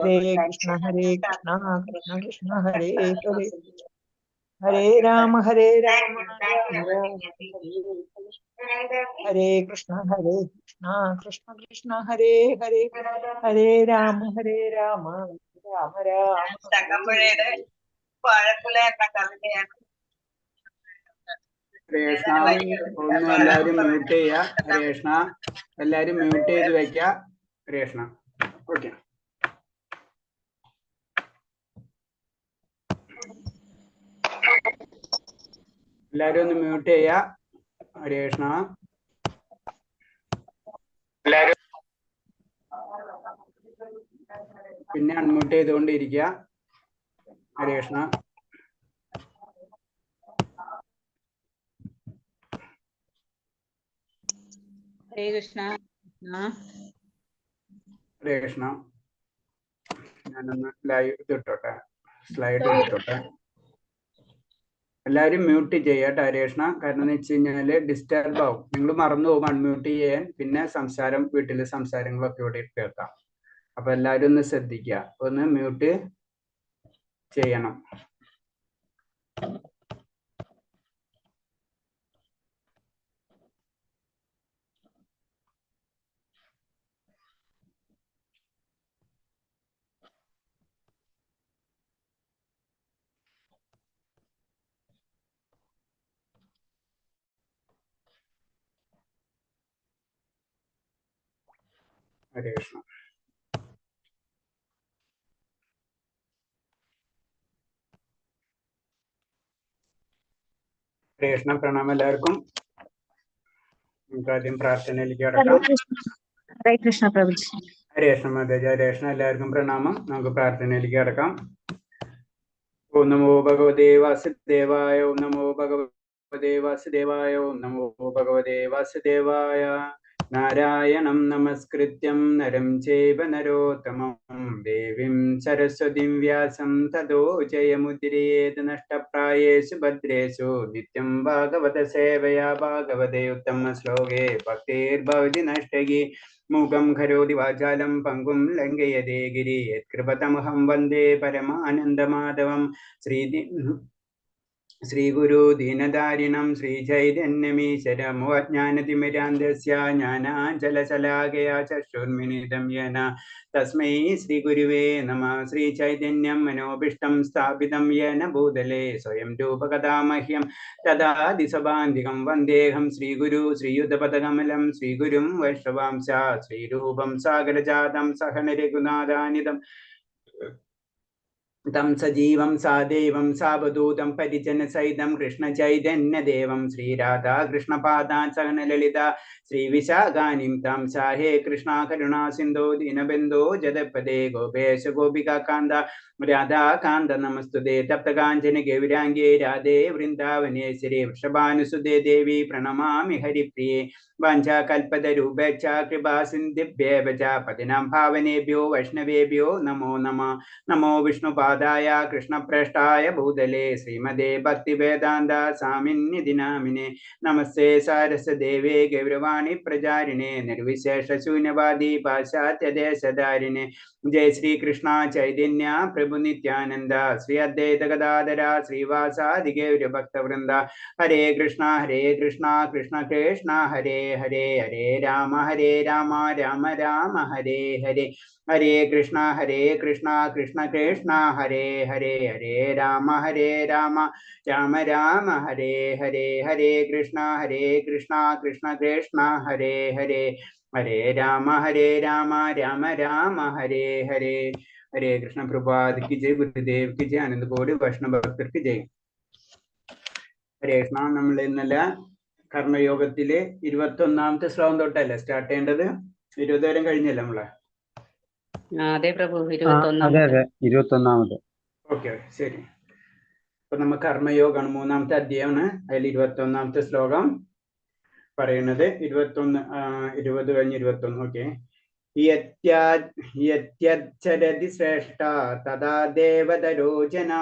हरे कृष्ण कृष्ण कृष्ण हरे हरे हरे राम राम राम हरे हरे हरे कृष्ण कृष्ण कृष्ण हरे हरे हरे राम राम राम हरे ഹരേ കൃഷ്ണ. ഒന്ന് എല്ലാവരും മ്യൂട്ട് ചെയ്യുക. ഹരേ കൃഷ്ണ. എല്ലാവരും മ്യൂട്ട് ചെയ്ത് വെക്കുക. ഹരേ കൃഷ്ണ. ഓക്കെ. എല്ലാവരും ഒന്ന് മ്യൂട്ട് ചെയ്യുക. ഹരേ കൃഷ്ണ. പിന്നെ അൺമ്യൂട്ട് ചെയ്തുകൊണ്ടിരിക്കുക. ഹരേ കൃഷ്ണ. ഹരേ കൃഷ്ണ. ഹരേ കൃഷ്ണ. ഞാനൊന്ന് ലൈവ് ഇതിട്ടോട്ടെ, സ്ലൈഡ് എടുത്തോട്ടെ. എല്ലാവരും മ്യൂട്ട് ചെയ്യാട്ടോ ഹരേ കൃഷ്ണ. കാരണം എന്ന് വെച്ച് കഴിഞ്ഞാല് ഡിസ്റ്റർബ് ആവും. നിങ്ങൾ മറന്നു പോകും അൺമ്യൂട്ട് ചെയ്യാൻ. പിന്നെ സംസാരം, വീട്ടിലെ സംസാരങ്ങളൊക്കെ ഇവിടെ കേൾക്കാം. അപ്പൊ എല്ലാവരും ഒന്ന് ശ്രദ്ധിക്കുക, ഒന്ന് മ്യൂട്ട് ചെയ്യണം. ഹരേ കൃഷ്ണ. ഹരേ കൃഷ്ണ. പ്രണാമം എല്ലാവർക്കും. നമുക്ക് ആദ്യം പ്രാർത്ഥനയിലേക്ക് കടക്കാം. ഹരേ കൃഷ്ണ പ്രഭുജി. ഹരേ കൃഷ്ണ മാതാജി. ഹരേ കൃഷ്ണ. എല്ലാവർക്കും പ്രണാമം. നമുക്ക് പ്രാർത്ഥനയിലേക്ക് കടക്കാം. ഓം നമോ ഭഗവതേ വാസുദേവായ. ഓം നമോ ഭഗവതേ വാസുദേവായ. ഓം നമോ ഭഗവതേ വാസുദേവായ. നാരായണം നമസ്കൃത്യം നരം ചൈവ നരോത്തമം ദേവീം സരസ്വതീം വ്യാസം തതോ ജയമുദ്രയേത് നഷ്ടപ്രായേഷു ഭദ്രേഷു നിത്യം ഭാഗവത സേവയാ ഭാഗവതേ ഉത്തമ ശ്ലോകേ ഭക്തിർഭവതി നഷ്ടകി മൂകം കരോതി വാചാലം പങ്കും ലംഘയതേ ഗിരി യത്കൃപതമഹം വന്ദേ പരമാനന്ദമാധവം ശ്രീഗുരു ദീനദാരിണം ശ്രീചൈതന്യമീശ്വരം അജ്ഞാനതിമിരാന്തസ്യ ജ്ഞാനാഞ്ജലശലാകയാ ചക്ഷുർമിലിതം യേന തസ്മൈ ശ്രീഗുരുവേ നമഃ. ശ്രീചൈതന്യം മനോഭീഷ്ടം സ്ഥാപിതം യേന ഭൂതലേ സ്വയം രൂപകഥാ മഹ്യം ദദാതി സ്വഭാന്തികം വന്ദേഹം ശ്രീഗുരു ശ്രീയുതപദകമലം ശ്രീഗുരും വൈഷ്ണവാംശ ശ്രീരൂപം സാഗരജാതം സഹനരഘുനാഥാനിതം തം സജീവം സാദേവം സാവധൂതം പരിജന സഹിതം കൃഷ്ണ ചൈതന്യ ദേവം ശ്രീരാധാ കൃഷ്ണപാദാൻ സഹനലളിത ശ്രീവിശാഖാനിം താം സാഹേ കൃഷ്ണ കരുണാ സിന്ധോ ദീനബന്ധോ ജഗത്പദേ ഗോപേശ ഗോപികാന്ത രാധാകാന്ത നമസ്തുതേ തപ്തകാഞ്ചന ഗൗരാംഗേ രാധേ വൃന്ദാവനേശ്വരി വൃഷഭാനുസുതേ ദേവി പ്രണമാമി ഹരിപ്രിയേ വാഞ്ചാകൽപതരൂപേച്ഛ കൃപാ സിന്ധിഭ്യേവ ച പതിനാം ഭാവനേഭ്യോ വൈഷ്ണവേഭ്യോ നമോ നമഃ. നമോ വിഷ്ണുപാദായ കൃഷ്ണപ്രേഷ്ഠായ ഭൂതലേ ശ്രീമദേ ഭക്തിവേദാന്ത സ്വാമിന്യതി നാമിനെ നമസ്തേ സാരസദേവേ ഗൗരവാണി പ്രചാരിണേ നിർവിശേഷ ശൂന്യവാദി പാശ്ചാത്യദേശധാരിണേ ജയ ശ്രീ കൃഷ്ണ ചൈതന്യ പ്രഭു നിത്യാനന്ദ ശ്രീ അദ്വൈത ഗദാധര ശ്രീവാസാദി ഗൗരഭക്തവൃന്ദ. ഹരേ കൃഷ്ണ കൃഷ്ണ കൃഷ്ണ ഹരേ ഹരേ ഹരേ രാമ രാമ രാമ ഹരേ ഹരേ. ഹരേ കൃഷ്ണ കൃഷ്ണ കൃഷ്ണ ഹരേ ഹരേ ഹരേ രാമ രാമ രാമ ഹരേ ഹരേ. ഹരേ കൃഷ്ണ കൃഷ്ണ കൃഷ്ണ ഹരേ ഹരേ ഹരേ രാമ രാമ രാമ ഹരേ ഹരേ. ഹരേ കൃഷ്ണ. പ്രഭാത് കി ജയ്, ഗുരുദേവ് കി ജയ്, ആനന്ദ കോടി വൈഷ്ണവ ഭക്തർക്ക് ജയ്. ഹരേ കൃഷ്ണ. നമ്മൾ ഇന്നലെ കർമ്മയോഗത്തില് 21ാമത്തെ ശ്ലോകം തൊട്ടല്ലേ സ്റ്റാർട്ട് ചെയ്യേണ്ടത്? 20 വരെ കഴിഞ്ഞല്ലേ നമ്മളെ? അതെ പ്രഭു, 21ാമത്തെ. ഓക്കെ, ശരി. അപ്പൊ നമ്മ കർമ്മയോഗമാണ്, 3ാമത്തെ അധ്യായമാണ്. അതിൽ 21ാമത്തെ ശ്ലോകം പറയുന്നത് 20 കഴിഞ്ഞ് 21. ഓക്കെ. യത്യച്ചരതി ശ്രേഷ്ഠ തഥാ ദേവതരോചന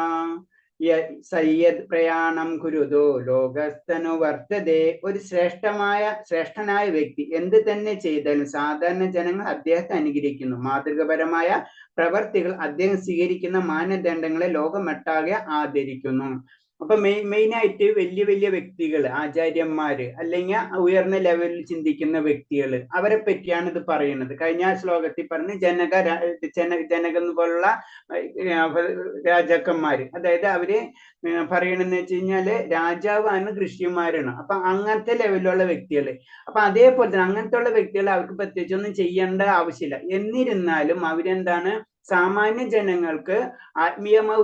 സയ്യദ് പ്രയാണം കുരുതോ ലോകസ്ഥനു വർത്തതേ. ഒരു ശ്രേഷ്ഠനായ വ്യക്തി എന്ത് തന്നെ ചെയ്താലും സാധാരണ ജനങ്ങൾ അദ്ദേഹത്തെ അനുകരിക്കുന്നു. മാതൃകപരമായ പ്രവർത്തികൾ അദ്ദേഹം സ്വീകരിക്കുന്ന മാനദണ്ഡങ്ങളെ ലോകമൊട്ടാകെ ആദരിക്കുന്നു. അപ്പൊ മെയിനായിട്ട് വലിയ വലിയ വ്യക്തികൾ, ആചാര്യന്മാര് അല്ലെങ്കിൽ ഉയർന്ന ലെവലിൽ ചിന്തിക്കുന്ന വ്യക്തികൾ, അവരെ പറ്റിയാണ് ഇത് പറയുന്നത്. കഴിഞ്ഞ ശ്ലോകത്തിൽ പറഞ്ഞ് ജനകൻ പോലുള്ള രാജാക്കന്മാര്, അതായത് അവര് പറയണെന്ന് വെച്ച് കഴിഞ്ഞാല് രാജാവാണ് ഋഷിമാരാണ്. അപ്പൊ അങ്ങനത്തെ ലെവലിലുള്ള വ്യക്തികൾ. അപ്പൊ അതേപോലെ തന്നെ അങ്ങനത്തെ ഉള്ള വ്യക്തികൾ അവർക്ക് പ്രത്യേകിച്ചൊന്നും ചെയ്യേണ്ട ആവശ്യമില്ല. എന്നിരുന്നാലും അവരെന്താണ്, സാമാന്യ ജനങ്ങൾക്ക് ആത്മീയമായ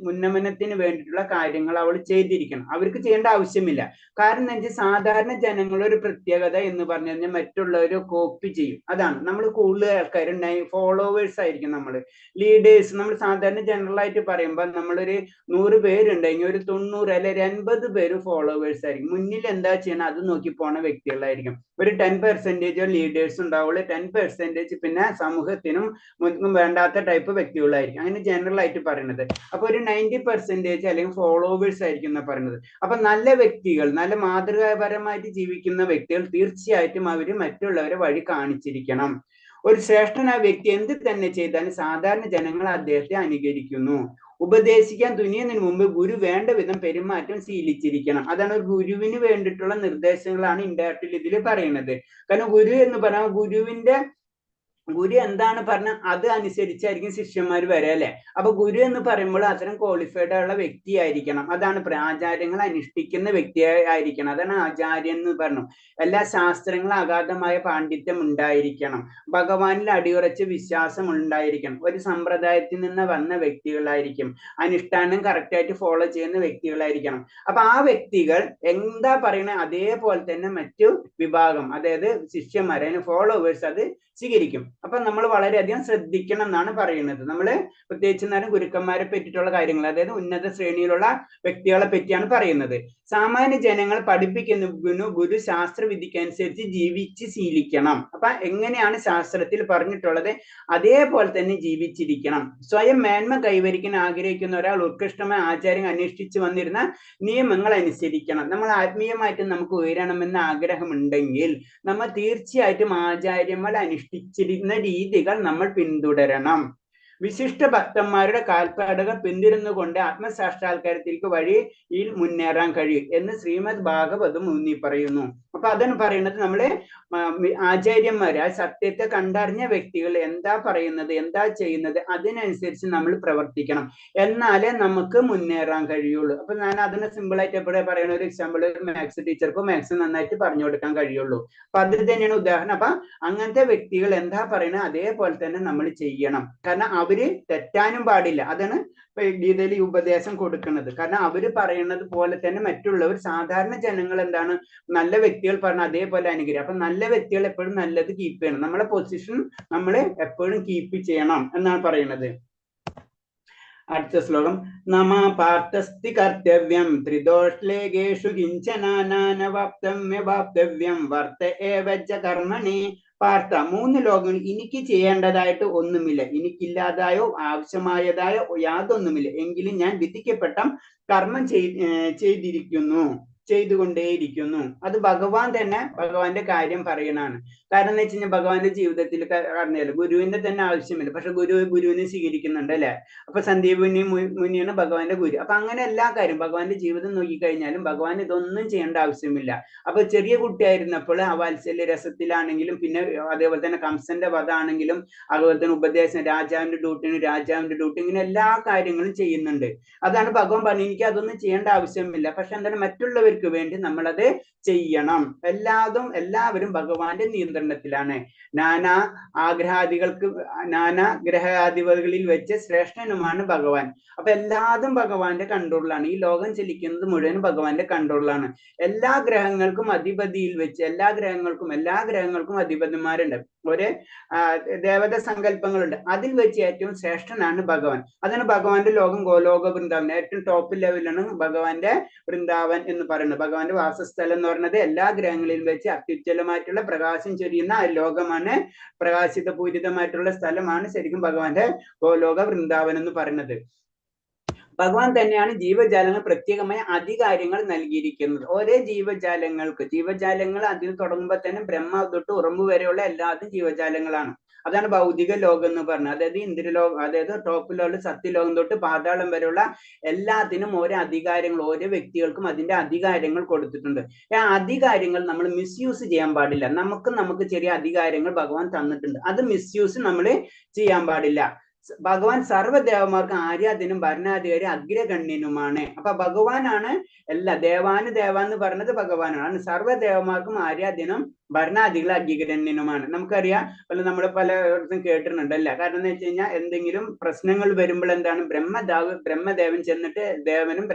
ഉന്നമനത്തിന് വേണ്ടിയിട്ടുള്ള കാര്യങ്ങൾ അവൾ ചെയ്തിരിക്കണം. അവർക്ക് ചെയ്യേണ്ട ആവശ്യമില്ല. കാരണം എന്താ വെച്ചാൽ സാധാരണ ജനങ്ങളുടെ ഒരു പ്രത്യേകത എന്ന് പറഞ്ഞു കഴിഞ്ഞാൽ മറ്റുള്ളവർ കോപ്പി ചെയ്യും. അതാണ് നമ്മൾ കൂടുതൽ ആൾക്കാരുണ്ടായി ഫോളോവേഴ്സ് ആയിരിക്കും. നമ്മൾ ലീഡേഴ്സ്, നമ്മൾ സാധാരണ ജനറൽ ആയിട്ട് പറയുമ്പോൾ നമ്മളൊരു 100 പേരുണ്ടെങ്കിൽ ഒരു 90 അല്ലെങ്കിൽ 80 പേര് ഫോളോവേഴ്സ് ആയിരിക്കും. മുന്നിൽ എന്താ ചെയ്യണം അത് നോക്കി പോണ വ്യക്തികളായിരിക്കും. ഒരു 10% ലീഡേഴ്സ് ഉണ്ടാവുള്ളൂ, 10% പിന്നെ സമൂഹത്തിനും വേണ്ടാത്ത ടൈപ്പ് വ്യക്തികളായിരിക്കും. അങ്ങനെ ജനറൽ ആയിട്ട് പറയുന്നത്. അപ്പൊ ഒരു 90% അല്ലെങ്കിൽ ഫോളോവേഴ്സ് ആയിരിക്കും എന്ന് പറയുന്നത്. അപ്പൊ നല്ല വ്യക്തികൾ, നല്ല മാതൃകാപരമായിട്ട് ജീവിക്കുന്ന വ്യക്തികൾ തീർച്ചയായിട്ടും അവര് മറ്റുള്ളവരെ വഴി കാണിച്ചിരിക്കണം. ഒരു ശ്രേഷ്ഠനായ വ്യക്തി എന്ത് തന്നെ ചെയ്താലും സാധാരണ ജനങ്ങൾ അദ്ദേഹത്തെ അനുകരിക്കുന്നു. ഉപദേശിക്കാൻ തുനിയുന്നതിന് മുമ്പ് ഗുരു വേണ്ട വിധം പെരുമാറ്റം ശീലിച്ചിരിക്കണം. അതാണ് ഒരു ഗുരുവിന് വേണ്ടിയിട്ടുള്ള നിർദ്ദേശങ്ങളാണ് ഇൻഡയറക്റ്റ്ലി ഇതിൽ പറയുന്നത്. കാരണം ഗുരു എന്ന് പറഞ്ഞാൽ ഗുരു എന്താണ് പറഞ്ഞ അത് അനുസരിച്ചായിരിക്കും ശിഷ്യന്മാർ വരിക, അല്ലെ? അപ്പൊ ഗുരു എന്ന് പറയുമ്പോൾ അത്തരം ക്വാളിഫൈഡ് ആയുള്ള വ്യക്തി ആയിരിക്കണം. അതാണ് ആചാര്യങ്ങൾ അനുഷ്ഠിക്കുന്ന വ്യക്തി ആയിരിക്കണം. അതാണ് ആചാര്യൻ എന്ന് പറഞ്ഞു. എല്ലാ ശാസ്ത്രങ്ങളും അഗാധമായ പാണ്ഡിത്യം ഉണ്ടായിരിക്കണം. ഭഗവാനിൽ അടിയുറച്ച വിശ്വാസം ഉണ്ടായിരിക്കണം. ഒരു സമ്പ്രദായത്തിൽ നിന്ന് വന്ന വ്യക്തികളായിരിക്കും. അനുഷ്ഠാനം കറക്റ്റായിട്ട് ഫോളോ ചെയ്യുന്ന വ്യക്തികളായിരിക്കണം. അപ്പൊ ആ വ്യക്തികൾ എന്താ പറയണേ അതേപോലെ തന്നെ മറ്റു വിഭാഗം, അതായത് ശിഷ്യന്മാർ, അതിന് ഫോളോവേഴ്സ് അത് സ്വീകരിക്കും. അപ്പൊ നമ്മൾ വളരെയധികം ശ്രദ്ധിക്കണം എന്നാണ് പറയുന്നത്. നമ്മൾ പ്രത്യേകിച്ച് ഗുരുക്കന്മാരെ പറ്റിയിട്ടുള്ള കാര്യങ്ങൾ, അതായത് ഉന്നത ശ്രേണിയിലുള്ള വ്യക്തികളെ പറ്റിയാണ് പറയുന്നത്. സാമാന്യ ജനങ്ങൾ പഠിപ്പിക്കുന്ന ഗുരു ശാസ്ത്രവിധിക്ക് അനുസരിച്ച് ജീവിച്ച് ശീലിക്കണം. അപ്പൊ എങ്ങനെയാണ് ശാസ്ത്രത്തിൽ പറഞ്ഞിട്ടുള്ളത് അതേപോലെ തന്നെ ജീവിച്ചിരിക്കണം. സ്വയം മേന്മ കൈവരിക്കാൻ ആഗ്രഹിക്കുന്ന ഒരാൾ ഉത്കൃഷ്ടമായ ആചാര്യം അനുഷ്ഠിച്ചു വന്നിരുന്ന നിയമങ്ങൾ അനുസരിക്കണം. നമ്മൾ ആത്മീയമായിട്ട് നമുക്ക് ഉയരണമെന്ന് ആഗ്രഹമുണ്ടെങ്കിൽ നമ്മൾ തീർച്ചയായിട്ടും ആചാര്യന്മാർ അനുഷ്ഠിച്ചിരുന്ന രീതികൾ നമ്മൾ പിന്തുടരണം. വിശിഷ്ട ഭക്തന്മാരുടെ കാൽപ്പാടുകൾ പിന്തിരുന്നുകൊണ്ട് ആത്മസാക്ഷാത്കാരത്തിലേക്ക് വഴിയിൽ മുന്നേറാൻ കഴിയും എന്ന് ശ്രീമദ് ഭാഗവതം ഊന്നി പറയുന്നു. അപ്പൊ അതാണ് പറയുന്നത്, നമ്മള് ആചാര്യന്മാര്, ആ സത്യത്തെ കണ്ടറിഞ്ഞ വ്യക്തികൾ എന്താ പറയുന്നത്, എന്താ ചെയ്യുന്നത്, അതിനനുസരിച്ച് നമ്മൾ പ്രവർത്തിക്കണം. എന്നാലേ നമുക്ക് മുന്നേറാൻ കഴിയുള്ളൂ. അപ്പൊ ഞാൻ അതിനെ സിമ്പിൾ ആയിട്ട് എപ്പോഴും പറയുന്ന ഒരു എക്സാമ്പിൾ, ഒരു മാത്സ് ടീച്ചർക്ക് മാത്സ് നന്നായിട്ട് പറഞ്ഞു കൊടുക്കാൻ കഴിയുള്ളൂ. അപ്പൊ അതിൽ തന്നെയാണ് ഉദാഹരണം. അപ്പൊ അങ്ങനത്തെ വ്യക്തികൾ എന്താ പറയുന്നത് അതേപോലെ തന്നെ നമ്മൾ ചെയ്യണം. കാരണം അവര് തെറ്റാനും പാടില്ല. അതാണ് ഗീതയിൽ ഉപദേശം കൊടുക്കുന്നത്. കാരണം അവര് പറയുന്നത് പോലെ തന്നെ മറ്റുള്ളവർ, സാധാരണ ജനങ്ങൾ എന്താണ്, നല്ല വ്യക്തികൾ പറഞ്ഞ അതേപോലെ അനുകരിക്കും. അപ്പൊ നല്ല വ്യക്തികൾ എപ്പോഴും നല്ലത് കീപ്പ് ചെയ്യണം. നമ്മളെ പൊസിഷൻ നമ്മൾ എപ്പോഴും കീപ്പ് ചെയ്യണം എന്നാണ് പറയുന്നത്. അടുത്ത ശ്ലോകം, നമ പാർത്ഥസ്തി കർത്തവ്യം ത്രിദോഷ്ലേഖേഷു കിഞ്ചനാനാനവാപ്തമ്യവാപ്തവ്യം വർത്ത ഏവച്ച കർമ്മണി. പാർത്ഥ, 3 ലോകങ്ങൾ എനിക്ക് ചെയ്യേണ്ടതായിട്ട് ഒന്നുമില്ല, എനിക്കില്ലാതായോ ആവശ്യമായതായോ യാതൊന്നുമില്ല. എങ്കിലും ഞാൻ വിധിക്കപ്പെട്ട കർമ്മം ചെയ്തുകൊണ്ടേയിരിക്കുന്നു. അത് ഭഗവാൻ തന്നെ ഭഗവാന്റെ കാര്യം പറയണാണ്. കാരണം എന്ന് വെച്ച് കഴിഞ്ഞാൽ ഭഗവാന്റെ ജീവിതത്തിൽ പറഞ്ഞല്ലോ, ഗുരുവിന്റെ തന്നെ ആവശ്യമില്ല, പക്ഷെ ഗുരുവിനെ സ്വീകരിക്കുന്നുണ്ട്, അല്ലെ? അപ്പൊ സന്ദീപ് മുനിയാണ് ഭഗവാന്റെ ഗുരു. അപ്പൊ അങ്ങനെ എല്ലാ കാര്യം ഭഗവാന്റെ ജീവിതം നോക്കിക്കഴിഞ്ഞാലും ഭഗവാൻ ഇതൊന്നും ചെയ്യേണ്ട ആവശ്യമില്ല. അപ്പൊ ചെറിയ കുട്ടിയായിരുന്നപ്പോൾ ആ വാത്സല്യ രസത്തിലാണെങ്കിലും, പിന്നെ അതേപോലെ തന്നെ കംസന്റെ വധാണെങ്കിലും, അതുപോലെ തന്നെ ഉപദേശം, രാജാവിന്റെ ഡ്യൂട്ടി, ഇങ്ങനെ എല്ലാ കാര്യങ്ങളും ചെയ്യുന്നുണ്ട്. അതാണ് ഭഗവാൻ പറഞ്ഞു, എനിക്ക് അതൊന്നും ചെയ്യേണ്ട ആവശ്യമില്ല. പക്ഷെ എന്താണ്, മറ്റുള്ളവർക്ക് വേണ്ടി നമ്മളത് ചെയ്യണം. എല്ലാവരും ഭഗവാന്റെ നിയന്ത്രണത്തിലാണ്. നാനാ ഗ്രഹാധിപതികളിൽ വെച്ച് ശ്രേഷ്ഠനുമാണ് ഭഗവാൻ. അപ്പൊ എല്ലാതും ഭഗവാന്റെ കൺട്രോളിലാണ്. ഈ ലോകം ചലിക്കുന്നത് മുഴുവൻ ഭഗവാന്റെ കൺട്രോളിലാണ്. എല്ലാ ഗ്രഹങ്ങൾക്കും അധിപതിയിൽ വെച്ച് എല്ലാ ഗ്രഹങ്ങൾക്കും അധിപതിമാരുണ്ട്. ഒരു ദേവത സങ്കല്പങ്ങളുണ്ട്. അതിൽ വെച്ച് ഏറ്റവും ശ്രേഷ്ഠനാണ് ഭഗവാൻ. അതാണ് ഭഗവാന്റെ ലോകം, ഗോലോക വൃന്ദാവൻ. ഏറ്റവും ടോപ്പ് ലെവലിലാണ് ഭഗവാന്റെ വൃന്ദാവൻ എന്ന് പറയുന്നത്. ഭഗവാന്റെ വാസസ്ഥലം എന്ന് പറയുന്നത് എല്ലാ ഗ്രഹങ്ങളിലും വെച്ച് അത്യുജ്വലമായിട്ടുള്ള പ്രകാശം ചൊരിയുന്ന ലോകമാണ്, പ്രകാശിതപൂരിതമായിട്ടുള്ള സ്ഥലമാണ് ശരിക്കും ഭഗവാന്റെ ഗോലോക വൃന്ദാവൻ എന്ന് പറയുന്നത്. ഭഗവാൻ തന്നെയാണ് ജീവജാലങ്ങൾ പ്രത്യേകമായ അധികാരങ്ങൾ നൽകിയിരിക്കുന്നത്. ഓരോ ജീവജാലങ്ങൾ അതിൽ തുടങ്ങുമ്പോൾ തന്നെ ബ്രഹ്മാവ് തൊട്ട് ഉറുമ്പ് വരെയുള്ള എല്ലാതും ജീവജാലങ്ങളാണ്. അതാണ് ഭൗതിക ലോകം എന്ന് പറഞ്ഞത്. അതായത് ഇന്ദ്രലോകം, അതായത് ടോപ്പ് ലെവൽ സത്യലോകം തൊട്ട് പാതാളം വരെയുള്ള എല്ലാത്തിനും ഓരോ അധികാരങ്ങൾ, ഓരോ വ്യക്തികൾക്കും അതിന്റെ അധികാരങ്ങൾ കൊടുത്തിട്ടുണ്ട്. ആ അധികാരങ്ങൾ നമ്മൾ മിസ്യൂസ് ചെയ്യാൻ പാടില്ല. നമുക്ക് ചെറിയ അധികാരങ്ങൾ ഭഗവാൻ തന്നിട്ടുണ്ട്, അത് മിസ്യൂസ് നമ്മൾ ചെയ്യാൻ പാടില്ല. ഭഗവാൻ സർവ്വദേവന്മാർക്ക് ആരാധ്യനും ഭരണാധികാരി അഗ്രഗണ്യനുമാണ്. അപ്പൊ ഭഗവാനാണ് എല്ലാ ദേവാന്ന് പറഞ്ഞത് ഭഗവാനാണ്. സർവ്വദേവന്മാർക്കും ആരാധ്യനും ഭരണാധികാരി അഗ്രഗണ്യനുമാണ്. നമുക്കറിയാം, നമ്മൾ പലയിടത്തും കേട്ടിട്ടുണ്ട് അല്ല. കാരണം എന്ന് വെച്ച് കഴിഞ്ഞാൽ എന്തെങ്കിലും പ്രശ്നങ്ങൾ വരുമ്പോൾ എന്താണ്, ബ്രഹ്മദേവൻ ചെന്നിട്ട് ദേവന്മാരും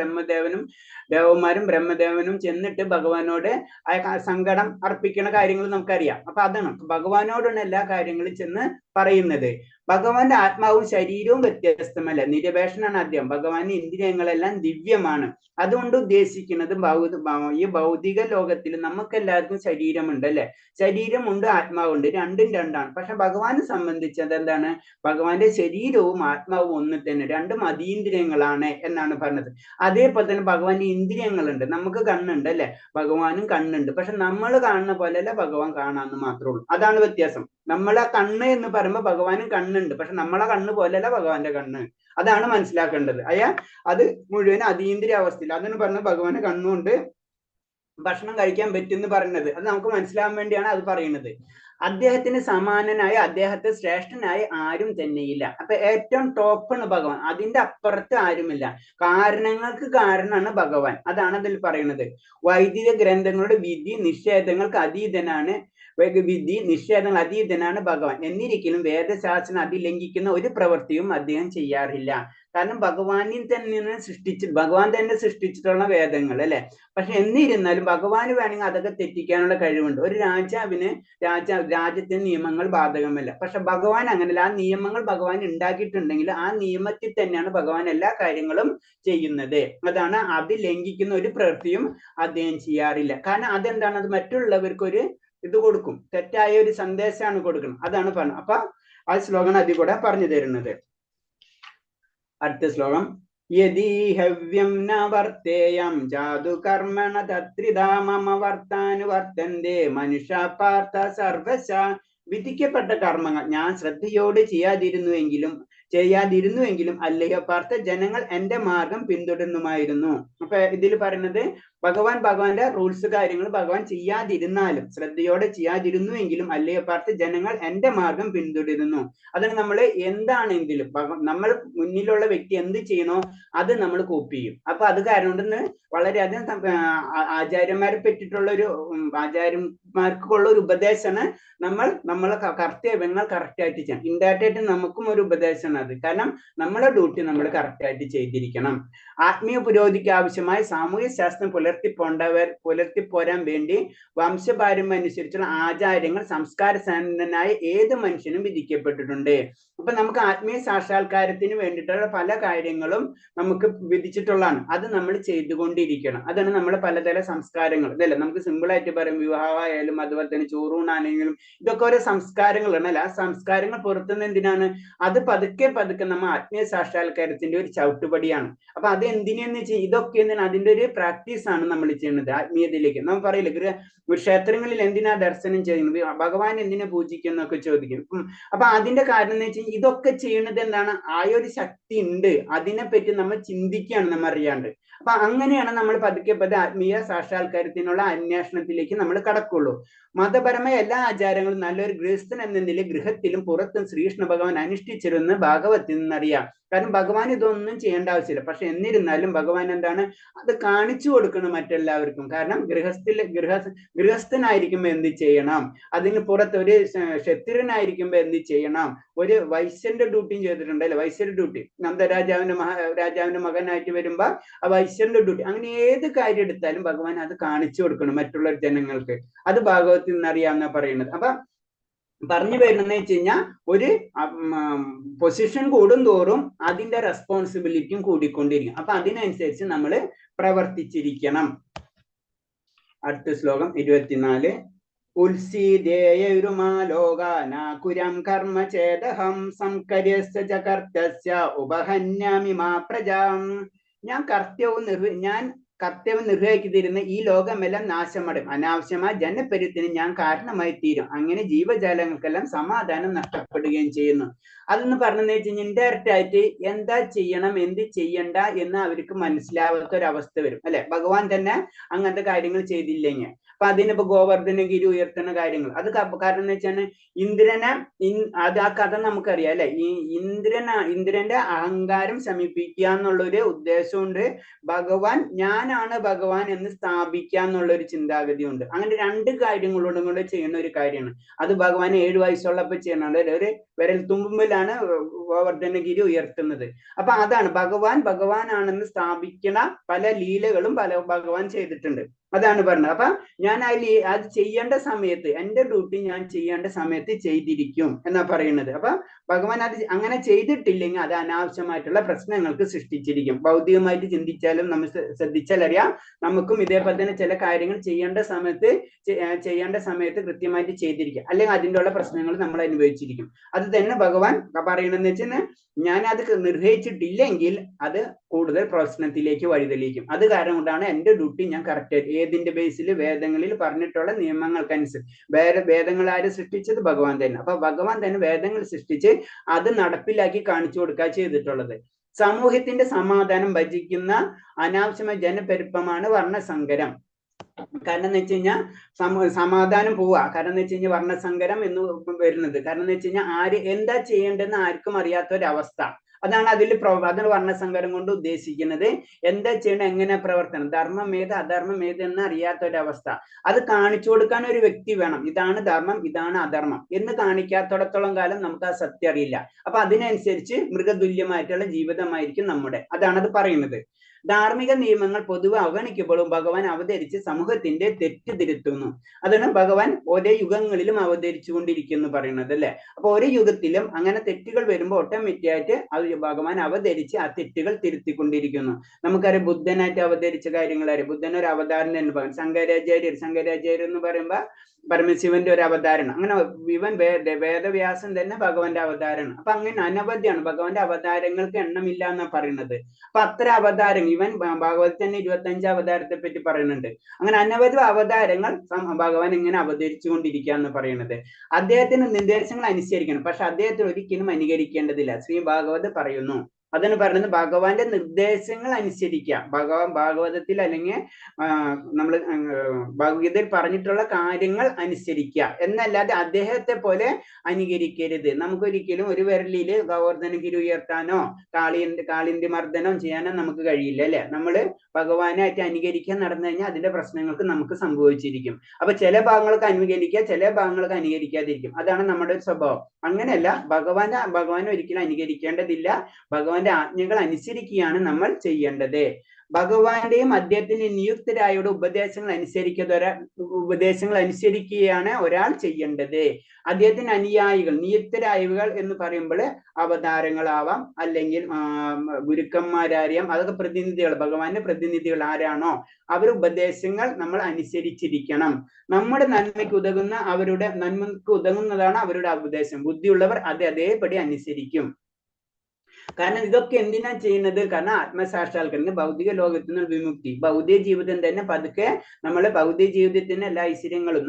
ബ്രഹ്മദേവനും ചെന്നിട്ട് ഭഗവാനോട് ആ സങ്കടം അർപ്പിക്കുന്ന കാര്യങ്ങൾ നമുക്കറിയാം. അപ്പൊ അതാണ് ഭഗവാനോടാണ് എല്ലാ കാര്യങ്ങളും ചെന്ന് പറയുന്നത്. ഭഗവാന്റെ ആത്മാവും ശരീരവും വ്യത്യസ്തമല്ല, നിരപേക്ഷനാണ് അദ്ദേഹം. ഭഗവാന്റെ ഇന്ദ്രിയങ്ങളെല്ലാം ദിവ്യമാണ്. അതുകൊണ്ട് ഉദ്ദേശിക്കുന്നത് ഈ ഭൗതിക ലോകത്തിൽ നമുക്കെല്ലാവർക്കും ശരീരമുണ്ട് അല്ലെ, ശരീരമുണ്ട് ആത്മാവുണ്ട്, രണ്ടും രണ്ടാണ്. പക്ഷെ ഭഗവാനെ സംബന്ധിച്ചത് എന്താണ്, ഭഗവാന്റെ ശരീരവും ആത്മാവും ഒന്ന് തന്നെ, രണ്ടും അതീന്ദ്രിയങ്ങളാണ് എന്നാണ് പറഞ്ഞത്. അതേപോലെ തന്നെ ഭഗവാന്റെ ഇന്ദ്രിയങ്ങളുണ്ട്, നമുക്ക് കണ്ണുണ്ട് അല്ലെ, ഭഗവാനും കണ്ണുണ്ട്. പക്ഷെ നമ്മൾ കാണുന്ന പോലെയല്ല ഭഗവാൻ കാണാന്ന് മാത്രമേ ഉള്ളൂ. അതാണ് വ്യത്യാസം. നമ്മളെ കണ്ണ് എന്ന് പറയുമ്പോൾ ഭഗവാനും കണ്ണുണ്ട്, പക്ഷെ നമ്മളെ കണ്ണ് പോലെയല്ല ഭഗവാന്റെ കണ്ണ്. അതാണ് മനസ്സിലാക്കേണ്ടത്. അത് മുഴുവൻ അതീന്ദ്രിയ അവസ്ഥയിൽ. അതാണ് പറഞ്ഞത് ഭഗവാന് കണ്ണുകൊണ്ട് ഭക്ഷണം കഴിക്കാൻ പറ്റുമെന്ന് പറയുന്നത്. അത് നമുക്ക് മനസ്സിലാകാൻ വേണ്ടിയാണ് അത് പറയുന്നത്. അദ്ദേഹത്തിന് സമാനനായി, അദ്ദേഹത്തെ ശ്രേഷ്ഠനായി ആരും തന്നെയില്ല. അപ്പൊ ഏറ്റവും ടോപ്പാണ് ഭഗവാൻ, അതിന്റെ അപ്പുറത്ത് ആരുമില്ല. കാരണങ്ങൾക്ക് കാരണമാണ് ഭഗവാൻ, അതാണ് അതിൽ പറയുന്നത്. വൈദിക ഗ്രന്ഥങ്ങളുടെ വിധി നിഷേധങ്ങൾക്ക് അതീതനാണ് നിഷേധങ്ങൾ അതീതനാണ് ഭഗവാൻ. എന്നിരിക്കലും വേദശാസ്ത്രം അതിലംഘിക്കുന്ന ഒരു പ്രവൃത്തിയും അദ്ദേഹം ചെയ്യാറില്ല. കാരണം ഭഗവാൻ തന്നെ സൃഷ്ടിച്ചിട്ടുള്ള വേദങ്ങൾ അല്ലെ. പക്ഷെ എന്നിരുന്നാലും ഭഗവാന് വേണമെങ്കിൽ അതൊക്കെ തെറ്റിക്കാനുള്ള കഴിവുണ്ട്. ഒരു രാജ്യത്തിന് നിയമങ്ങൾ ബാധകമല്ല. പക്ഷെ ഭഗവാൻ അങ്ങനെയല്ല. ആ നിയമങ്ങൾ ഭഗവാൻ ഉണ്ടാക്കിയിട്ടുണ്ടെങ്കിൽ ആ നിയമത്തിൽ തന്നെയാണ് ഭഗവാൻ എല്ലാ കാര്യങ്ങളും ചെയ്യുന്നത്. അതാണ്, അത് ലംഘിക്കുന്ന ഒരു പ്രവൃത്തിയും അദ്ദേഹം ചെയ്യാറില്ല. കാരണം അതെന്താണ്, അത് മറ്റുള്ളവർക്കൊരു ഇത് കൊടുക്കും, തെറ്റായ ഒരു സന്ദേശമാണ് കൊടുക്കണം. അതാണ് പറഞ്ഞത്. അപ്പൊ ആ ശ്ലോകം അതിൽ കൂടെ പറഞ്ഞു തരുന്നത്. അടുത്ത ശ്ലോകം, യദീഹവ്യം ന വർത്തേയം ജാതു കർമ്മണ തത്രിതാ മമ വർത്താനുവർത്തന്തേ മനുഷ്യ പാർത്ഥ സർവശ. വിധിക്കപ്പെട്ട കർമ്മങ്ങൾ ഞാൻ ശ്രദ്ധയോടെ ചെയ്യാതിരുന്നുവെങ്കിലും അല്ലയോ പാർത്ഥ, ജനങ്ങൾ എന്റെ മാർഗം പിന്തുടരുന്നുമായിരുന്നു. അപ്പൊ ഇതിൽ പറയുന്നത് ഭഗവാന്റെ റൂൾസ് കാര്യങ്ങൾ ഭഗവാൻ ചെയ്യാതിരുന്നാലും, ശ്രദ്ധയോടെ ചെയ്യാതിരുന്നുവെങ്കിലും അല്ലയോ പാർത്ഥ, ജനങ്ങൾ എന്റെ മാർഗം പിന്തുടരുന്നു. അതിന് നമ്മൾ എന്താണെങ്കിലും നമ്മൾ മുന്നിലുള്ള വ്യക്തി എന്ത് ചെയ്യണോ അത് നമ്മൾ കോപ്പി ചെയ്യും. അപ്പൊ അത് കാരണം കൊണ്ടെന്ന് വളരെയധികം ആചാര്യന്മാരെ പറ്റിയിട്ടുള്ള ആചാര്യന്മാർക്കുള്ള ഒരു ഉപദേശമാണ് നമ്മളെ കർത്തവ്യങ്ങൾ കറക്റ്റായിട്ട് ചെയ്യണം. ഇൻഡയറക്റ്റായിട്ട് നമുക്കും ഒരു ഉപദേശമാണ് അത്. കാരണം നമ്മളെ ഡ്യൂട്ടി നമ്മൾ കറക്റ്റായിട്ട് ചെയ്തിരിക്കണം. ആത്മീയ പുരോഗതിക്ക് ആവശ്യമായ സാമൂഹ്യ ശാസ്ത്രം പുലർത്തിപ്പോരാൻ വേണ്ടി വംശപാരമ്പര്യം അനുസരിച്ചുള്ള ആചാര്യങ്ങൾ സംസ്കാര സമ്പന്നനായ ഏത് മനുഷ്യനും വിധിക്കപ്പെട്ടിട്ടുണ്ട്. അപ്പൊ നമുക്ക് ആത്മീയ സാക്ഷാത്കാരത്തിന് വേണ്ടിയിട്ടുള്ള പല കാര്യങ്ങളും നമുക്ക് വിധിച്ചിട്ടുള്ളതാണ്. അത് നമ്മൾ ചെയ്തുകൊണ്ടിരിക്കണം. അതാണ് നമ്മളെ പലതരം സംസ്കാരങ്ങൾ ഇതല്ലേ. നമുക്ക് സിമ്പിൾ ആയിട്ട് പറയും, വിവാഹമായാലും അതുപോലെ തന്നെ ചോറൂണാണെങ്കിലും ഇതൊക്കെ ഓരോ സംസ്കാരങ്ങളാണ് അല്ലെ. ആ സംസ്കാരങ്ങൾ പുറത്തുനിന്ന് എന്തിനാണ്, അത് പതുക്കെ നമ്മൾ ആത്മീയ സാക്ഷാത്കാരത്തിന്റെ ഒരു ചവിട്ടുപടിയാണ്. അപ്പൊ അത് എന്തിനെന്ന് വെച്ചാൽ ഇതൊക്കെ അതിന്റെ ഒരു പ്രാക്ടീസ് ആണ് നമ്മൾ ചെയ്യുന്നത് ആത്മീയതയിലേക്ക്. നമ്മൾ പറയില്ല, ക്ഷേത്രങ്ങളിൽ എന്തിനാ ദർശനം ചെയ്യുന്നത്, ഭഗവാൻ എന്തിനാ പൂജിക്കുന്നൊക്കെ ചോദിക്കും. അപ്പൊ അതിന്റെ കാരണം എന്ന് വെച്ചാൽ ഇതൊക്കെ ചെയ്യുന്നത് എന്താണ്, ആ ഒരു ശക്തി ഉണ്ട്, അതിനെപ്പറ്റി നമ്മൾ ചിന്തിക്കുകയാണ് നമ്മൾ അറിയാണ്ട്. അപ്പൊ അങ്ങനെയാണ് നമ്മൾ പതുക്കെ ആത്മീയ സാക്ഷാത്കാരത്തിനുള്ള അന്വേഷണത്തിലേക്ക് നമ്മൾ കടക്കുള്ളൂ. മതപരമായ എല്ലാ ആചാരങ്ങളും നല്ലൊരു ഗൃഹസ്ഥൻ എന്ന നിലയിൽ ഗൃഹത്തിലും പുറത്തും ശ്രീകൃഷ്ണ ഭഗവാൻ അനുഷ്ഠിച്ചിരുന്ന് ഭാഗവത്തിൽ നിന്നറിയാം. കാരണം ഭഗവാൻ ഇതൊന്നും ചെയ്യേണ്ട ആവശ്യമില്ല. പക്ഷെ എന്നിരുന്നാലും ഭഗവാൻ എന്താണ്, അത് കാണിച്ചു കൊടുക്കണം മറ്റെല്ലാവർക്കും. കാരണം ഗൃഹസ്ഥനായിരിക്കുമ്പോ എന്ത് ചെയ്യണം, അതിന് പുറത്ത് ഒരു ക്ഷത്രിയനായിരിക്കുമ്പോ എന്ത് ചെയ്യണം, ഒരു വൈശ്യന്റെ ഡ്യൂട്ടിയും ചെയ്തിട്ടുണ്ടല്ലേ, വൈശ്യന്റെ ഡ്യൂട്ടി. രാജാവിന്റെ മകനായിട്ട് വരുമ്പോ ആ വൈശ്യന്റെ ഡ്യൂട്ടി, അങ്ങനെ ഏത് കാര്യം എടുത്താലും ഭഗവാൻ അത് കാണിച്ചു കൊടുക്കണം മറ്റുള്ള ജനങ്ങൾക്ക്. അത് ഭാഗവത്തിൽ നിന്നറിയാമെന്നാ പറയുന്നത്. അപ്പൊ പറഞ്ഞു വരുന്നത് വെച്ച് കഴിഞ്ഞാൽ ഒരു പൊസിഷൻ കൂടും തോറും അതിന്റെ റെസ്പോൺസിബിലിറ്റിയും കൂടിക്കൊണ്ടിരിക്കും. അപ്പൊ അതിനനുസരിച്ച് നമ്മൾ പ്രവർത്തിച്ചിരിക്കണം. അടുത്ത ശ്ലോകം 24. ഉത്സീദേയുരുമാലോകാനാകുരം കർമ്മ ചേദഹം സംകര്യസ്യ ച കർത്തസ്യ ഉപഹന്യാമി മാ പ്രജാം. ഞാൻ കർത്തവ്യം നിർവഹിക്കാതിരുന്ന ഈ ലോകമെല്ലാം നാശമടയും, അനാവശ്യമായ ജനപ്പെരുത്തിന് ഞാൻ കാരണമായി തീരും, അങ്ങനെ ജീവജാലങ്ങൾക്കെല്ലാം സമാധാനം നഷ്ടപ്പെടുകയും ചെയ്യുന്നു. അതെന്ന് പറഞ്ഞെന്ന് വെച്ച് കഴിഞ്ഞാൽ ഇൻഡയറക്റ്റ് ആയിട്ട് എന്താ ചെയ്യണം എന്ത് ചെയ്യണ്ട എന്ന് അവർക്ക് മനസ്സിലാവാത്ത ഒരു അവസ്ഥ വരും അല്ലെ. ഭഗവാൻ തന്നെ അങ്ങനത്തെ കാര്യങ്ങൾ ചെയ്തില്ലെങ്കിൽ അപ്പൊ അതിനിപ്പോ ഗോവർദ്ധനഗിരി ഉയർത്തുന്ന കാര്യങ്ങൾ അത് കാരണം എന്ന് വെച്ചാൽ ഇന്ദ്രനെ അത് ആ കഥ നമുക്കറിയാം അല്ലെ. ഈ ഇന്ദ്രന്റെ അഹങ്കാരം ശമിപ്പിക്കുക എന്നുള്ളൊരു ഉദ്ദേശമുണ്ട്. ഭഗവാൻ ഞാനാണ് ഭഗവാൻ എന്ന് സ്ഥാപിക്കുക എന്നുള്ള ഒരു ചിന്താഗതി ഉണ്ട്. അങ്ങനെ രണ്ട് കാര്യങ്ങളോടും കൂടെ ചെയ്യുന്ന ഒരു കാര്യമാണ്. അത് ഭഗവാൻ 7 വയസ്സുള്ളപ്പോൾ ചെയ്യണത്. ഒരു വിരൽ തുമ്പുമ്പിലാണ് ഗോവർദ്ധനഗിരി ഉയർത്തുന്നത്. അപ്പൊ അതാണ് ഭഗവാനാണെന്ന് സ്ഥാപിക്കണ പല ലീലകളും ഭഗവാൻ ചെയ്തിട്ടുണ്ട്. അതാണ് പറഞ്ഞത്. അപ്പൊ ഞാൻ അത് ചെയ്യേണ്ട സമയത്ത് എന്റെ ഡ്യൂട്ടി ഞാൻ ചെയ്യേണ്ട സമയത്ത് ചെയ്തിരിക്കും എന്നാ പറയുന്നത്. അപ്പൊ ഭഗവാൻ അത് അങ്ങനെ ചെയ്തിട്ടില്ലെങ്കിൽ അത് അനാവശ്യമായിട്ടുള്ള പ്രശ്നങ്ങൾക്ക് സൃഷ്ടിച്ചിരിക്കും. ഭൗതികമായിട്ട് ചിന്തിച്ചാലും നമ്മൾ ശ്രദ്ധിച്ചാൽ അറിയാം, നമുക്കും ഇതേപോലെ തന്നെ ചില കാര്യങ്ങൾ ചെയ്യേണ്ട സമയത്ത് കൃത്യമായിട്ട് ചെയ്തിരിക്കും, അല്ലെങ്കിൽ അതിൻ്റെ ഉള്ള പ്രശ്നങ്ങൾ നമ്മൾ അനുഭവിച്ചിരിക്കും. അത് തന്നെ ഭഗവാൻ പറയണെന്ന് വെച്ചാൽ ഞാൻ അത് നിർവഹിച്ചിട്ടില്ലെങ്കിൽ അത് കൂടുതൽ പ്രശ്നത്തിലേക്ക് വഴിതെളിയിക്കും. അത് കാരണം കൊണ്ടാണ് എന്റെ ഡ്യൂട്ടി ഞാൻ കറക്റ്റ് ഏതിന്റെ ബേസിൽ വേദങ്ങളിൽ പറഞ്ഞിട്ടുള്ള നിയമങ്ങൾക്കനുസരിച്ച് വേദങ്ങൾ ആര് സൃഷ്ടിച്ചത്? ഭഗവാൻ തന്നെ. അപ്പൊ ഭഗവാൻ തന്നെ വേദങ്ങൾ സൃഷ്ടിച്ച് അത് നടപ്പിലാക്കി കാണിച്ചു കൊടുക്കുക ചെയ്തിട്ടുള്ളത്. സമൂഹത്തിന്റെ സമാധാനം ഭജിക്കുന്ന അനാവശ്യമായ ജനപ്പെരുപ്പമാണ് വർണ്ണസങ്കരം. കാരണം എന്ന് വെച്ച് കഴിഞ്ഞാൽ സമാധാനം പോവുക. കാരണം എന്ന് വെച്ച് കഴിഞ്ഞാൽ വർണ്ണസങ്കരം എന്ന് വരുന്നത് കാരണം എന്ന് വെച്ച് കഴിഞ്ഞാൽ ആര് എന്താ ചെയ്യേണ്ടെന്ന് ആർക്കും അറിയാത്ത ഒരവസ്ഥ. അതാണ് അതാണ് വർണ്ണസങ്കരം കൊണ്ട് ഉദ്ദേശിക്കുന്നത്. എന്താ ചെയ്യണം, എങ്ങനെ പ്രവർത്തനം, ധർമ്മം ഏത് അധർമ്മം ഏത് എന്ന് അറിയാത്ത ഒരവസ്ഥ. അത് കാണിച്ചു കൊടുക്കാൻ ഒരു വ്യക്തി വേണം. ഇതാണ് ധർമ്മം ഇതാണ് അധർമ്മം എന്ന് കാണിക്കാത്തിടത്തോളം കാലം നമുക്ക് ആ സത്യം അറിയില്ല. അപ്പൊ അതിനനുസരിച്ച് മൃഗതുല്യമായിട്ടുള്ള ജീവിതമായിരിക്കും നമ്മുടെ. അതാണ് അത് പറയുന്നത്. ധാർമ്മിക നിയമങ്ങൾ പൊതുവെ അവഗണിക്കുമ്പോഴും ഭഗവാൻ അവതരിച്ച് സമൂഹത്തിന്റെ തെറ്റ് തിരുത്തുന്നു. അതാണ് ഭഗവാൻ ഓരോ യുഗങ്ങളിലും അവതരിച്ചു കൊണ്ടിരിക്കുന്നു പറയുന്നത് അല്ലെ. അപ്പൊ ഓരോ യുഗത്തിലും അങ്ങനെ തെറ്റുകൾ വരുമ്പോൾ ഓട്ടോമാറ്റിക്കായിട്ട് ഭഗവാൻ അവതരിച്ച് ആ തെറ്റുകൾ തിരുത്തിക്കൊണ്ടിരിക്കുന്നു. നമുക്കറിയാം ബുദ്ധനായിട്ട് അവതരിച്ച കാര്യങ്ങളറിയാം. ബുദ്ധൻ ഒരു അവതാരം തന്നെ പറയും. ശങ്കരാചാര്യർ എന്ന് പറയുമ്പോ പരമശിവന്റെ ഒരു അവതാരണം. അങ്ങനെ ഇവൻ വേദവ്യാസൻ തന്നെ ഭഗവാന്റെ അവതാരമാണ്. അപ്പൊ അങ്ങനെ അനവധിയാണ് ഭഗവാന്റെ അവതാരങ്ങൾക്ക് എണ്ണമില്ല എന്നാ പറയുന്നത്. അപ്പൊ അത്ര അവതാരങ്ങൾ ഇവൻ ഭാഗവതത്തിൽ തന്നെ 25 അവതാരത്തെ പറ്റി പറയുന്നുണ്ട്. അങ്ങനെ അനവധി അവതാരങ്ങൾ ഭഗവാൻ ഇങ്ങനെ അവതരിച്ചു കൊണ്ടിരിക്കുക എന്ന് പറയുന്നത്. അദ്ദേഹത്തിന് നിർദ്ദേശങ്ങൾ അനുസരിക്കണം, പക്ഷെ അദ്ദേഹത്തിന് ഒരിക്കലും അനുകരിക്കേണ്ടതില്ല. ശ്രീ ഭാഗവത് പറയുന്നു. അതാണ് പറയുന്നത് ഭഗവാന്റെ നിർദ്ദേശങ്ങൾ അനുസരിക്കുക. ഭാഗവതത്തിൽ അല്ലെങ്കിൽ നമ്മൾ ഭഗവത്ഗീതയിൽ പറഞ്ഞിട്ടുള്ള കാര്യങ്ങൾ അനുസരിക്കുക എന്നല്ലാതെ അദ്ദേഹത്തെ പോലെ അനുകരിക്കരുത്. നമുക്കൊരിക്കലും ഒരു വിരലില് ഗോവർദ്ധനഗിരി ഉയർത്താനോ കാളിന്തി മർദ്ദനോ ചെയ്യാനോ നമുക്ക് കഴിയില്ല അല്ലെ. നമ്മള് ഭഗവാനായിട്ട് അനുകരിക്കാൻ നടന്നു കഴിഞ്ഞാൽ അതിന്റെ പ്രശ്നങ്ങൾക്ക് നമുക്ക് സംഭവിച്ചിരിക്കും. അപ്പൊ ചില ഭാഗങ്ങൾക്ക് അനുകരിക്കുക, ചില ഭാഗങ്ങൾക്ക് അനുകരിക്കാതിരിക്കും. അതാണ് നമ്മുടെ ഒരു സ്വഭാവം. അങ്ങനെയല്ല, ഭഗവാനെ ഒരിക്കലും അനുകരിക്കേണ്ടതില്ല. ഭഗവാന്റെ ആജ്ഞകൾ അനുസരിക്കുകയാണ് നമ്മൾ ചെയ്യേണ്ടത്. ഭഗവാന്റെയും അദ്ദേഹത്തിന്റെ നിയുക്തരായവരുടെ ഉപദേശങ്ങൾ അനുസരിക്കുകയാണ് ഒരാൾ ചെയ്യേണ്ടത്. അദ്ദേഹത്തിന് അനുയായികൾ നിയുക്തരായവകൾ എന്ന് പറയുമ്പോൾ അവതാരങ്ങളാവാം, അല്ലെങ്കിൽ ഗുരുക്കന്മാരായിരിക്കാം. അതൊക്കെ പ്രതിനിധികൾ, ഭഗവാന്റെ പ്രതിനിധികൾ ആരാണോ അവർ ഉപദേശങ്ങൾ നമ്മൾ അനുസരിച്ചിരിക്കണം. നമ്മുടെ നന്മയ്ക്ക് ഉതകുന്നതാണ് അവരുടെ ഉപദേശം. ബുദ്ധിയുള്ളവർ അത് അതേപടി അനുസരിക്കും. കാരണം ഇതൊക്കെ എന്തിനാ ചെയ്യുന്നത്? കാരണം ആത്മസാക്ഷാത്കാരം, ഭൗതിക ലോകത്തിൽ നിന്ന് വിമുക്തി. ഭൗതിക ജീവിതം തന്നെ പതുക്കെ നമ്മളെ ഭൗതിക ജീവിതത്തിന് എല്ലാ ഐശ്വര്യങ്ങളും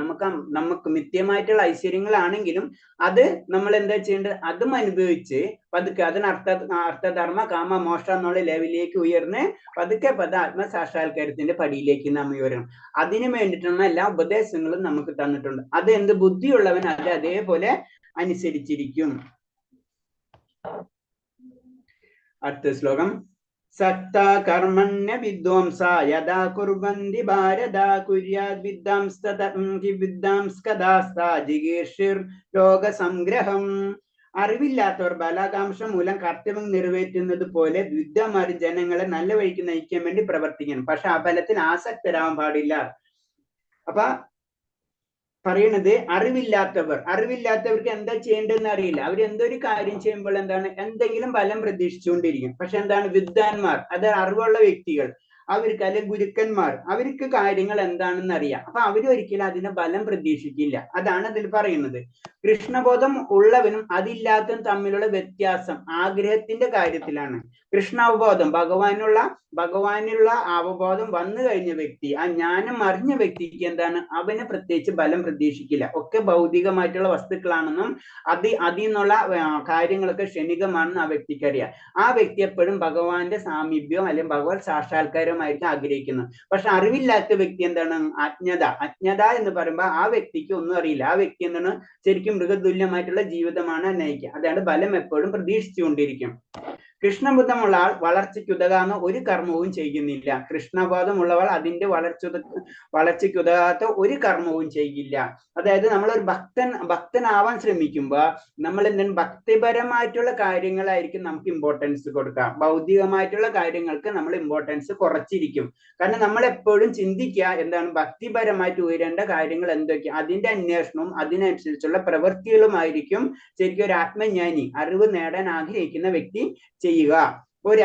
നമുക്ക് നിത്യമായിട്ടുള്ള ഐശ്വര്യങ്ങളാണെങ്കിലും അത് നമ്മൾ എന്താ ചെയ്യേണ്ടത്? അതും അനുഭവിച്ച് പതുക്കെ അതിന് അർത്ഥധർമ്മ കാമ മോക്ഷ എന്നുള്ള ലെവലിലേക്ക് ഉയർന്ന് പതുക്കെ ആത്മസാക്ഷാത്കാരത്തിന്റെ പടിയിലേക്ക് നാം ഉയരണം. അതിനു വേണ്ടിയിട്ടുള്ള എല്ലാ ഉപദേശങ്ങളും നമുക്ക് തന്നിട്ടുണ്ട്. അത് എന്ത് ബുദ്ധിയുള്ളവൻ അത് അതേപോലെ അനുസരിച്ചിരിക്കും. അടുത്ത ശ്ലോകം. സക്ത കർമ്മണ്യ വിദ്വാംസ യഥാ കുർവന്തി ഭാരത കുര്യാദ് വിദ്വാംസ്കദാസ്ത ജിഗീർഷിർ ലോകസംഗ്രഹം. അറിവില്ലാത്തവർ ബലാകാംക്ഷ മൂലം കർത്തവ്യം നിറവേറ്റുന്നത് പോലെ വിദ്വാന്മാർ ജനങ്ങളെ നല്ല വഴിക്ക് നയിക്കാൻ വേണ്ടി പ്രവർത്തിക്കണം. പക്ഷെ ആ ഫലത്തിൽ ആസക്തരാവാൻ പാടില്ല. അപ്പൊ പറയണത് അറിവില്ലാത്തവർക്ക് എന്താ ചെയ്യേണ്ടതെന്ന് അറിയില്ല. അവർ എന്തൊരു കാര്യം ചെയ്യുമ്പോൾ എന്തെങ്കിലും ഫലം പ്രതീക്ഷിച്ചുകൊണ്ടിരിക്കും. പക്ഷെ എന്താണ് വിദ്വാൻമാർ, അത് അറിവുള്ള വ്യക്തികൾ, അവർക്ക് അല്ലെങ്കിൽ ഗുരുക്കന്മാർ അവർക്ക് കാര്യങ്ങൾ എന്താണെന്ന് അറിയാം. അപ്പൊ അവരൊരിക്കലും അതിന്റെ ബലം പ്രതീക്ഷിക്കില്ല. അതാണ് അതിൽ പറയുന്നത്. കൃഷ്ണബോധം ഉള്ളവനും അതില്ലാത്തവനും തമ്മിലുള്ള വ്യത്യാസം ആഗ്രഹത്തിന്റെ കാര്യത്തിലാണ്. കൃഷ്ണാവബോധം ഭഗവാനുള്ള അവബോധം വന്നു കഴിഞ്ഞ വ്യക്തി, ആ ജ്ഞാനം അറിഞ്ഞ വ്യക്തിക്ക് എന്താണ്, അവന് പ്രത്യേകിച്ച് ബലം പ്രതീക്ഷിക്കില്ല. ഒക്കെ ഭൗതികമായിട്ടുള്ള വസ്തുക്കളാണെന്നും അതിൽ നിന്നുള്ള കാര്യങ്ങളൊക്കെ ക്ഷണികമാണെന്ന് ആ വ്യക്തിക്ക് അറിയാം. ആ വ്യക്തി എപ്പോഴും ഭഗവാന്റെ സാമീപ്യവും അല്ലെങ്കിൽ ഭഗവത് സാക്ഷാത്കാരമായിരിക്കും ആഗ്രഹിക്കുന്നത്. പക്ഷെ അറിവില്ലാത്ത വ്യക്തി എന്താണ്, അജ്ഞത എന്ന് പറയുമ്പോൾ ആ വ്യക്തിക്ക് ഒന്നും അറിയില്ല. ആ വ്യക്തി എന്താണ്, ശരിക്കും മൃഗതുല്യമായിട്ടുള്ള ജീവിതമാണ് നയിക്കുക. അതാണ് ബലം എപ്പോഴും പ്രതീക്ഷിച്ചുകൊണ്ടിരിക്കും. കൃഷ്ണബോധമുള്ള ആൾ വളർച്ചയ്ക്കുതകാവുന്ന ഒരു കർമ്മവും ചെയ്യുന്നില്ല. കൃഷ്ണബോധമുള്ളവൾ അതിന്റെ വളർച്ചയ്ക്കുതകാത്ത ഒരു കർമ്മവും ചെയ്യില്ല. അതായത് നമ്മളൊരു ഭക്തനാവാൻ ശ്രമിക്കുമ്പോൾ നമ്മൾ എന്താണ്, ഭക്തിപരമായിട്ടുള്ള കാര്യങ്ങളായിരിക്കും നമുക്ക് ഇമ്പോർട്ടൻസ് കൊടുക്കുക. ഭൗതികമായിട്ടുള്ള കാര്യങ്ങൾക്ക് നമ്മൾ ഇമ്പോർട്ടൻസ് കുറച്ചിരിക്കും. കാരണം നമ്മൾ എപ്പോഴും ചിന്തിക്കുക എന്താണ്, ഭക്തിപരമായിട്ട് ഉയരേണ്ട കാര്യങ്ങൾ എന്തൊക്കെയാ, അതിന്റെ അന്വേഷണവും അതിനനുസരിച്ചുള്ള പ്രവൃത്തികളുമായിരിക്കും ശരിക്കും ഒരു ആത്മജ്ഞാനി, അറിവ് നേടാൻ ആഗ്രഹിക്കുന്ന വ്യക്തി ചെയ്യുക. ഒരു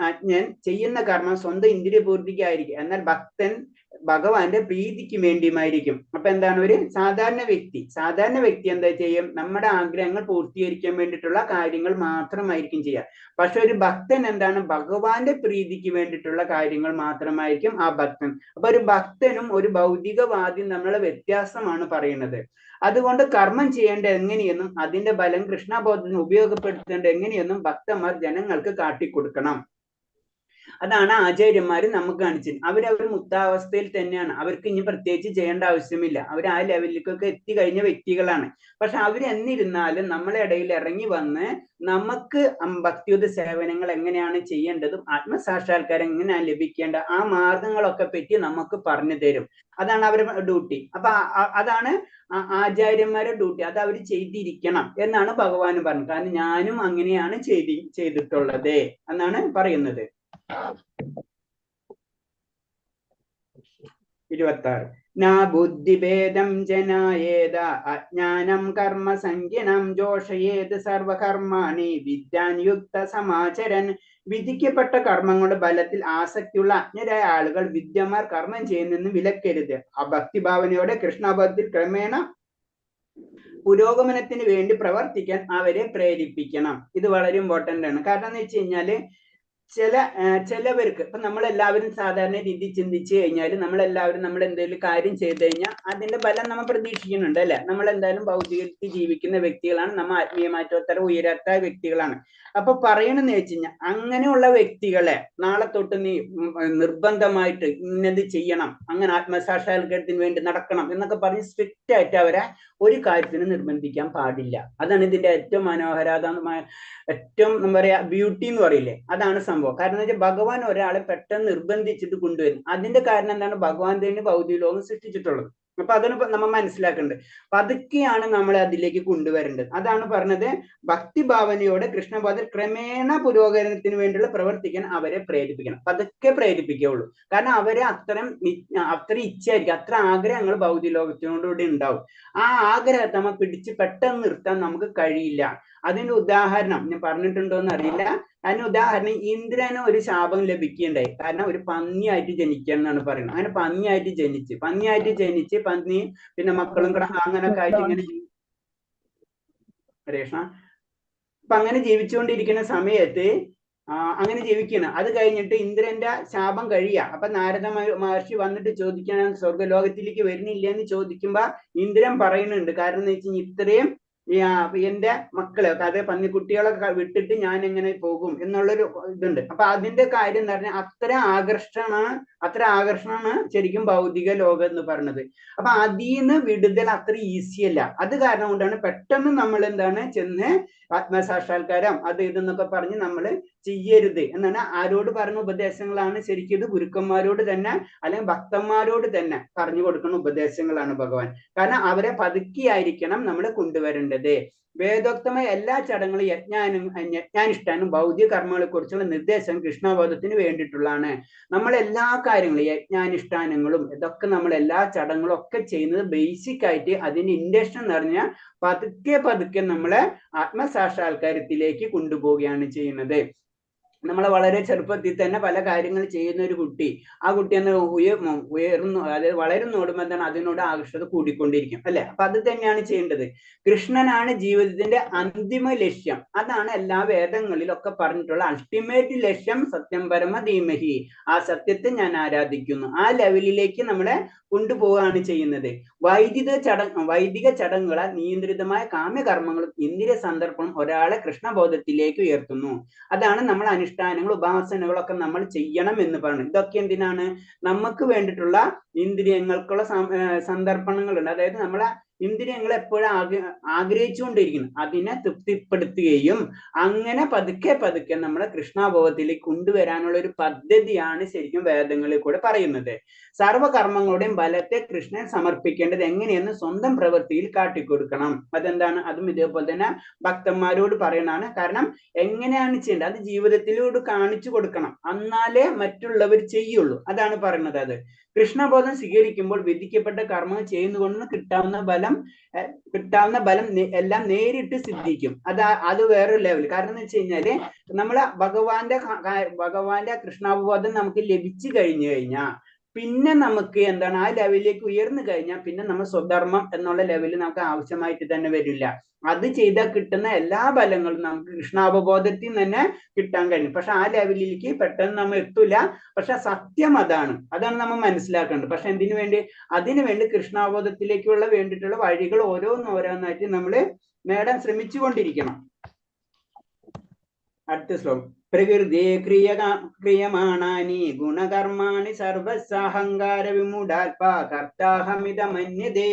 അജ്ഞൻ ചെയ്യുന്ന കർമ്മം സ്വന്തം ഇന്ദ്രിയപൂർത്തിക്കായിരിക്കും. എന്നാൽ ഭക്തൻ ഭഗവാന്റെ പ്രീതിക്ക് വേണ്ടിയുമായിരിക്കും. അപ്പൊ എന്താണ്, ഒരു സാധാരണ വ്യക്തി എന്താ ചെയ്യും, നമ്മുടെ ആഗ്രഹങ്ങൾ പൂർത്തീകരിക്കാൻ വേണ്ടിയിട്ടുള്ള കാര്യങ്ങൾ മാത്രമായിരിക്കും ചെയ്യുക. പക്ഷെ ഒരു ഭക്തൻ എന്താണ്, ഭഗവാന്റെ പ്രീതിക്ക് വേണ്ടിയിട്ടുള്ള കാര്യങ്ങൾ മാത്രമായിരിക്കും ആ ഭക്തൻ. അപ്പൊ ഒരു ഭക്തനും ഒരു ഭൗതികവാദിയും തമ്മിലുള്ള വ്യത്യാസമാണ് പറയുന്നത്. അതുകൊണ്ട് കർമ്മം ചെയ്യേണ്ടത് എങ്ങനെയെന്നും അതിന്റെ ബലം കൃഷ്ണബോധത്തിന് ഉപയോഗപ്പെടുത്തേണ്ടത് എങ്ങനെയെന്നും ഭക്തന്മാർ ജനങ്ങൾക്ക് കാട്ടിക്കൊടുക്കണം. അതാണ് ആചാര്യന്മാര് നമുക്ക് കാണിച്ചത്. അവരവർ മുക്താവസ്ഥയിൽ തന്നെയാണ്. അവർക്ക് ഇനി പ്രത്യേകിച്ച് ചെയ്യേണ്ട ആവശ്യമില്ല. അവർ ആ ലെവലിലേക്കൊക്കെ എത്തിക്കഴിഞ്ഞ വ്യക്തികളാണ്. പക്ഷെ അവരെന്നിരുന്നാലും നമ്മളെ ഇടയിൽ ഇറങ്ങി വന്ന് നമുക്ക് ഭക്തിയുത സേവനങ്ങൾ എങ്ങനെയാണ് ചെയ്യേണ്ടതും ആത്മസാക്ഷാത്കാരം എങ്ങനെയാണ് ലഭിക്കേണ്ട ആ മാർഗങ്ങളൊക്കെ പറ്റി നമുക്ക് പറഞ്ഞു തരും. അതാണ് അവരുടെ ഡ്യൂട്ടി. അപ്പൊ അതാണ് ആചാര്യന്മാരുടെ ഡ്യൂട്ടി. അത് അവർ ചെയ്തിരിക്കണം എന്നാണ് ഭഗവാൻ പറഞ്ഞത്. കാരണം ഞാനും അങ്ങനെയാണ് ചെയ്തിട്ടുള്ളത് എന്നാണ് പറയുന്നത്. 26. നാ ബുദ്ധിഭേദം ജനായേത അജ്ഞാനം കർമ്മ സംഖ്യനം ജോഷയേത് സർവകർമാണി വിദ്യാൻ യുക്ത സമാചരൻ. വിധിക്കപ്പെട്ട കർമ്മങ്ങളുടെ ബലത്തിൽ ആസക്തിയുള്ള അജ്ഞരായ ആളുകൾ വിദ്യമാർ കർമ്മം ചെയ്യുന്നെന്ന് വിലക്കരുത്. ആ ഭക്തിഭാവനയോടെ കൃഷ്ണബോധത്തിൽ ക്രമേണ പുരോഗമനത്തിന് വേണ്ടി പ്രവർത്തിക്കാൻ അവരെ പ്രേരിപ്പിക്കണം. ഇത് വളരെ ഇമ്പോർട്ടന്റ് ആണ്. കാരണം എന്ന് വെച്ച് കഴിഞ്ഞാല് ചിലവർക്ക് ഇപ്പൊ നമ്മളെല്ലാവരും സാധാരണ രീതി ചിന്തിച്ചു കഴിഞ്ഞാൽ നമ്മളെല്ലാവരും നമ്മൾ എന്തെങ്കിലും കാര്യം ചെയ്തു കഴിഞ്ഞാൽ അതിന്റെ ഫലം നമ്മൾ പ്രതീക്ഷിക്കുന്നുണ്ട് അല്ലെ. നമ്മൾ എന്തായാലും ഭൗതികത്തിൽ ജീവിക്കുന്ന വ്യക്തികളാണ്, നമ്മൾ ആത്മീയമായിട്ട് അത്ര ഉയരാത്ത വ്യക്തികളാണ്. അപ്പൊ പറയണെന്ന് വെച്ച് കഴിഞ്ഞാൽ അങ്ങനെയുള്ള വ്യക്തികളെ നാളെ തൊട്ട് നീ നിർബന്ധമായിട്ട് ഇന്നത് ചെയ്യണം, അങ്ങനെ ആത്മസാക്ഷാത്കാരത്തിന് വേണ്ടി നടക്കണം എന്നൊക്കെ പറഞ്ഞ് സ്ട്രിക്റ്റ് ആയിട്ട് അവരെ ഒരു കാര്യത്തിന് നിർബന്ധിക്കാൻ പാടില്ല. അതാണ് ഇതിന്റെ ഏറ്റവും മനോഹരമായ, ഏറ്റവും എന്താ പറയാ, ബ്യൂട്ടി എന്ന് പറയില്ലേ, അതാണ് സംഭവം. കാരണം എന്താ വെച്ചാൽ ഭഗവാൻ ഒരാളെ പെട്ടെന്ന് നിർബന്ധിച്ചിട്ട് കൊണ്ടുവരും. അതിന്റെ കാരണം എന്താണ്, ഭഗവാൻ തന്നെ ഭൗതിക ലോകം സൃഷ്ടിച്ചിട്ടുള്ളത്. അപ്പൊ അതാണ് നമ്മൾ മനസ്സിലാക്കേണ്ടത്. പതുക്കെയാണ് നമ്മളെ അതിലേക്ക് കൊണ്ടുവരേണ്ടത്. അതാണ് പറഞ്ഞത്, ഭക്തിഭാവനയോടെ കൃഷ്ണബോധം ക്രമേണ പുരോഗമനത്തിന് വേണ്ടിയുള്ള പ്രവർത്തിക്കാൻ അവരെ പ്രേരിപ്പിക്കണം. പതുക്കെ പ്രേരിപ്പിക്കുകയുള്ളൂ. കാരണം അവരെ അത്ര ഇച്ഛയായിരിക്കും, അത്ര ആഗ്രഹങ്ങൾ ഭൗതിക ലോകത്തിനോടുകൂടി ഉണ്ടാവും. ആ ആഗ്രഹത്തെ നമ്മൾ പിടിച്ച് പെട്ടെന്ന് നിർത്താൻ നമുക്ക് കഴിയില്ല. അതിന്റെ ഉദാഹരണം ഞാൻ പറഞ്ഞിട്ടുണ്ടോ എന്ന് അറിയില്ല. അതിന് ഉദാഹരണം, ഇന്ദ്രന് ഒരു ശാപം ലഭിക്കുകയുണ്ടായി. കാരണം ഒരു പന്നിയായിട്ട് ജനിക്കുക എന്നാണ് പറയുന്നത്. അങ്ങനെ പന്നിയായിട്ട് ജനിച്ച് പന്നി പിന്നെ മക്കളും അങ്ങനൊക്കെ ആയിട്ട് ഇങ്ങനെ കൃഷ്ണ അപ്പൊ അങ്ങനെ ജീവിച്ചുകൊണ്ടിരിക്കുന്ന സമയത്ത് അങ്ങനെ ജീവിക്കണം. അത് കഴിഞ്ഞിട്ട് ഇന്ദ്രന്റെ ശാപം കഴിയുക. അപ്പൊ നാരദ മഹർഷി വന്നിട്ട് ചോദിക്കാൻ, സ്വർഗലോകത്തിലേക്ക് വരുന്നില്ല എന്ന് ചോദിക്കുമ്പോ ഇന്ദ്രൻ പറയുന്നുണ്ട്, കാരണം എന്ന് വെച്ചാൽ ഇത്രയും എന്റെ മക്കളെ, അതായത് പന്നിക്കുട്ടികളൊക്കെ വിട്ടിട്ട് ഞാൻ എങ്ങനെ പോകും എന്നുള്ളൊരു ഇതുണ്ട്. അപ്പൊ അതിന്റെ കാര്യം എന്ന് പറഞ്ഞാൽ അത്ര ആകർഷണമാണ് ശരിക്കും ഭൗതിക ലോകം എന്ന് പറയുന്നത്. അപ്പൊ അതിന്ന് വിടുതൽ അത്ര ഈസി അല്ല. അത് കാരണം കൊണ്ടാണ് പെട്ടെന്ന് നമ്മൾ എന്താണ് ചെന്ന് ആത്മസാക്ഷാത്കാരം അത് ഇതെന്നൊക്കെ പറഞ്ഞ് നമ്മൾ ചെയ്യരുത് എന്നാണ് ആരോട് പറഞ്ഞ ഉപദേശങ്ങളാണ്. ശരിക്കും ഇത് ഗുരുക്കന്മാരോട് തന്നെ അല്ലെങ്കിൽ ഭക്തന്മാരോട് തന്നെ പറഞ്ഞു കൊടുക്കുന്ന ഉപദേശങ്ങളാണ് ഭഗവാൻ. കാരണം അവരെ പതുക്കിയായിരിക്കണം നമ്മൾ കൊണ്ടുവരേണ്ടത്. വേദോക്തമായ എല്ലാ ചടങ്ങുകളും യജ്ഞാനുഷ്ഠാനും ഭൗതിക കർമ്മങ്ങളെ കുറിച്ചുള്ള നിർദ്ദേശം കൃഷ്ണബോധത്തിന് വേണ്ടിയിട്ടുള്ളതാണ്. നമ്മൾ എല്ലാ കാര്യങ്ങളും യജ്ഞാനുഷ്ഠാനങ്ങളും ഇതൊക്കെ നമ്മൾ എല്ലാ ചടങ്ങുകളും ഒക്കെ ചെയ്യുന്നത് ബേസിക് ആയിട്ട് അതിന്റെ ഇന്റൻഷൻ എന്ന് പറഞ്ഞാൽ പതുക്കെ നമ്മളെ ആത്മസാക്ഷാത്കാരത്തിലേക്ക് കൊണ്ടുപോവുകയാണ് ചെയ്യുന്നത്. നമ്മളെ വളരെ ചെറുപ്പത്തിൽ തന്നെ പല കാര്യങ്ങൾ ചെയ്യുന്ന ഒരു കുട്ടി, ആ കുട്ടി എന്ന് ഉയർന്നു, അതായത് വളരുന്നോടും എന്താണ് അതിനോട് ആകർഷത കൂടിക്കൊണ്ടിരിക്കും അല്ലെ. അപ്പൊ അത് തന്നെയാണ് ചെയ്യേണ്ടത്. കൃഷ്ണനാണ് ജീവിതത്തിന്റെ അന്തിമ ലക്ഷ്യം. അതാണ് എല്ലാ വേദങ്ങളിലൊക്കെ പറഞ്ഞിട്ടുള്ള അൾട്ടിമേറ്റ് ലക്ഷ്യം. സത്യം പരമ ധീമഹി, ആ സത്യത്തെ ഞാൻ ആരാധിക്കുന്നു. ആ ലെവലിലേക്ക് നമ്മളെ കൊണ്ടുപോവുകയാണ് ചെയ്യുന്നത്. വൈദിക ചടങ്ങുകളാൽ നിയന്ത്രിതമായ കാമ്യകർമ്മങ്ങളും ഇന്ദ്രിയ സന്ദർഭവും ഒരാളെ കൃഷ്ണബോധത്തിലേക്ക് ഉയർത്തുന്നു. അതാണ് നമ്മൾ അനുഷ്ഠാനങ്ങൾ ഉപാസനകളൊക്കെ നമ്മൾ ചെയ്യണം എന്ന് പറയുന്നത്. ഇതൊക്കെ എന്തിനാണ്? നമുക്ക് വേണ്ടിയിട്ടുള്ള ഇന്ദ്രിയങ്ങൾക്കുള്ള സന്ദർഭങ്ങളുണ്ട്. അതായത് നമ്മളെ ഇന്ദ്രിയങ്ങൾ എപ്പോഴും ആഗ്രഹിച്ചുകൊണ്ടിരിക്കുന്നു, അതിനെ തൃപ്തിപ്പെടുത്തുകയും അങ്ങനെ പതുക്കെ പതുക്കെ നമ്മളെ കൃഷ്ണാബോധത്തിലേക്ക് കൊണ്ടുവരാനുള്ള ഒരു പദ്ധതിയാണ് ശരിക്കും വേദങ്ങളിൽ കൂടെ പറയുന്നത്. സർവകർമ്മങ്ങളുടെയും ബലത്തെ കൃഷ്ണൻ സമർപ്പിക്കേണ്ടത് എങ്ങനെയെന്ന് സ്വന്തം പ്രവൃത്തിയിൽ കാട്ടിക്കൊടുക്കണം. അതെന്താണ്? അതും ഇതേപോലെ തന്നെ ഭക്തന്മാരോട് പറയണതാണ്. കാരണം എങ്ങനെയാണ് ചെയ്യേണ്ടത് അത് ജീവിതത്തിലൂടെ കാണിച്ചു കൊടുക്കണം, എന്നാലേ മറ്റുള്ളവർ ചെയ്യുള്ളൂ. അതാണ് പറയുന്നത്. അത് കൃഷ്ണബോധം സ്വീകരിക്കുമ്പോൾ വിധിക്കപ്പെട്ട കർമ്മങ്ങൾ ചെയ്യുന്നതുകൊണ്ട് കിട്ടാവുന്ന ബലം എല്ലാം നേരിട്ട് സിദ്ധിക്കും. അത് വേറൊരു ലെവൽ. കാരണം എന്ന് വെച്ച് കഴിഞ്ഞാല് നമ്മളെ ഭഗവാന്റെ കൃഷ്ണാവബോധം നമുക്ക് ലഭിച്ചു കഴിഞ്ഞാൽ പിന്നെ നമുക്ക് എന്താണ് ആ ലെവലിലേക്ക് ഉയർന്നു കഴിഞ്ഞാൽ പിന്നെ നമ്മൾ സ്വധർമ്മം എന്നുള്ള ലെവലിൽ നമുക്ക് ആവശ്യമായിട്ട് തന്നെ വരില്ല. അത് ചെയ്താൽ കിട്ടുന്ന എല്ലാ ബലങ്ങളും നമുക്ക് കൃഷ്ണാവബോധത്തിൽ തന്നെ കിട്ടാൻ കഴിയും. പക്ഷെ ആ ലെവലിലേക്ക് പെട്ടെന്ന് നമ്മൾ എത്തൂല. പക്ഷെ സത്യം അതാണ് നമ്മൾ മനസ്സിലാക്കേണ്ടത്. പക്ഷെ എന്തിനു വേണ്ടി? അതിനു വേണ്ടി കൃഷ്ണാവബോധത്തിലേക്കുള്ള വേണ്ടിയിട്ടുള്ള വഴികൾ ഓരോന്നോരോന്നായിട്ട് നമ്മൾ നേടാൻ ശ്രമിച്ചുകൊണ്ടിരിക്കണം. അടുത്ത ശ്ലോകം. പ്രകൃതി ക്രിയമാണാനി ഗുണകർമാണി സർവസ്സാഹങ്കാര വിമൂഢാത്മാ കർത്താഹമിതമന്യതേ.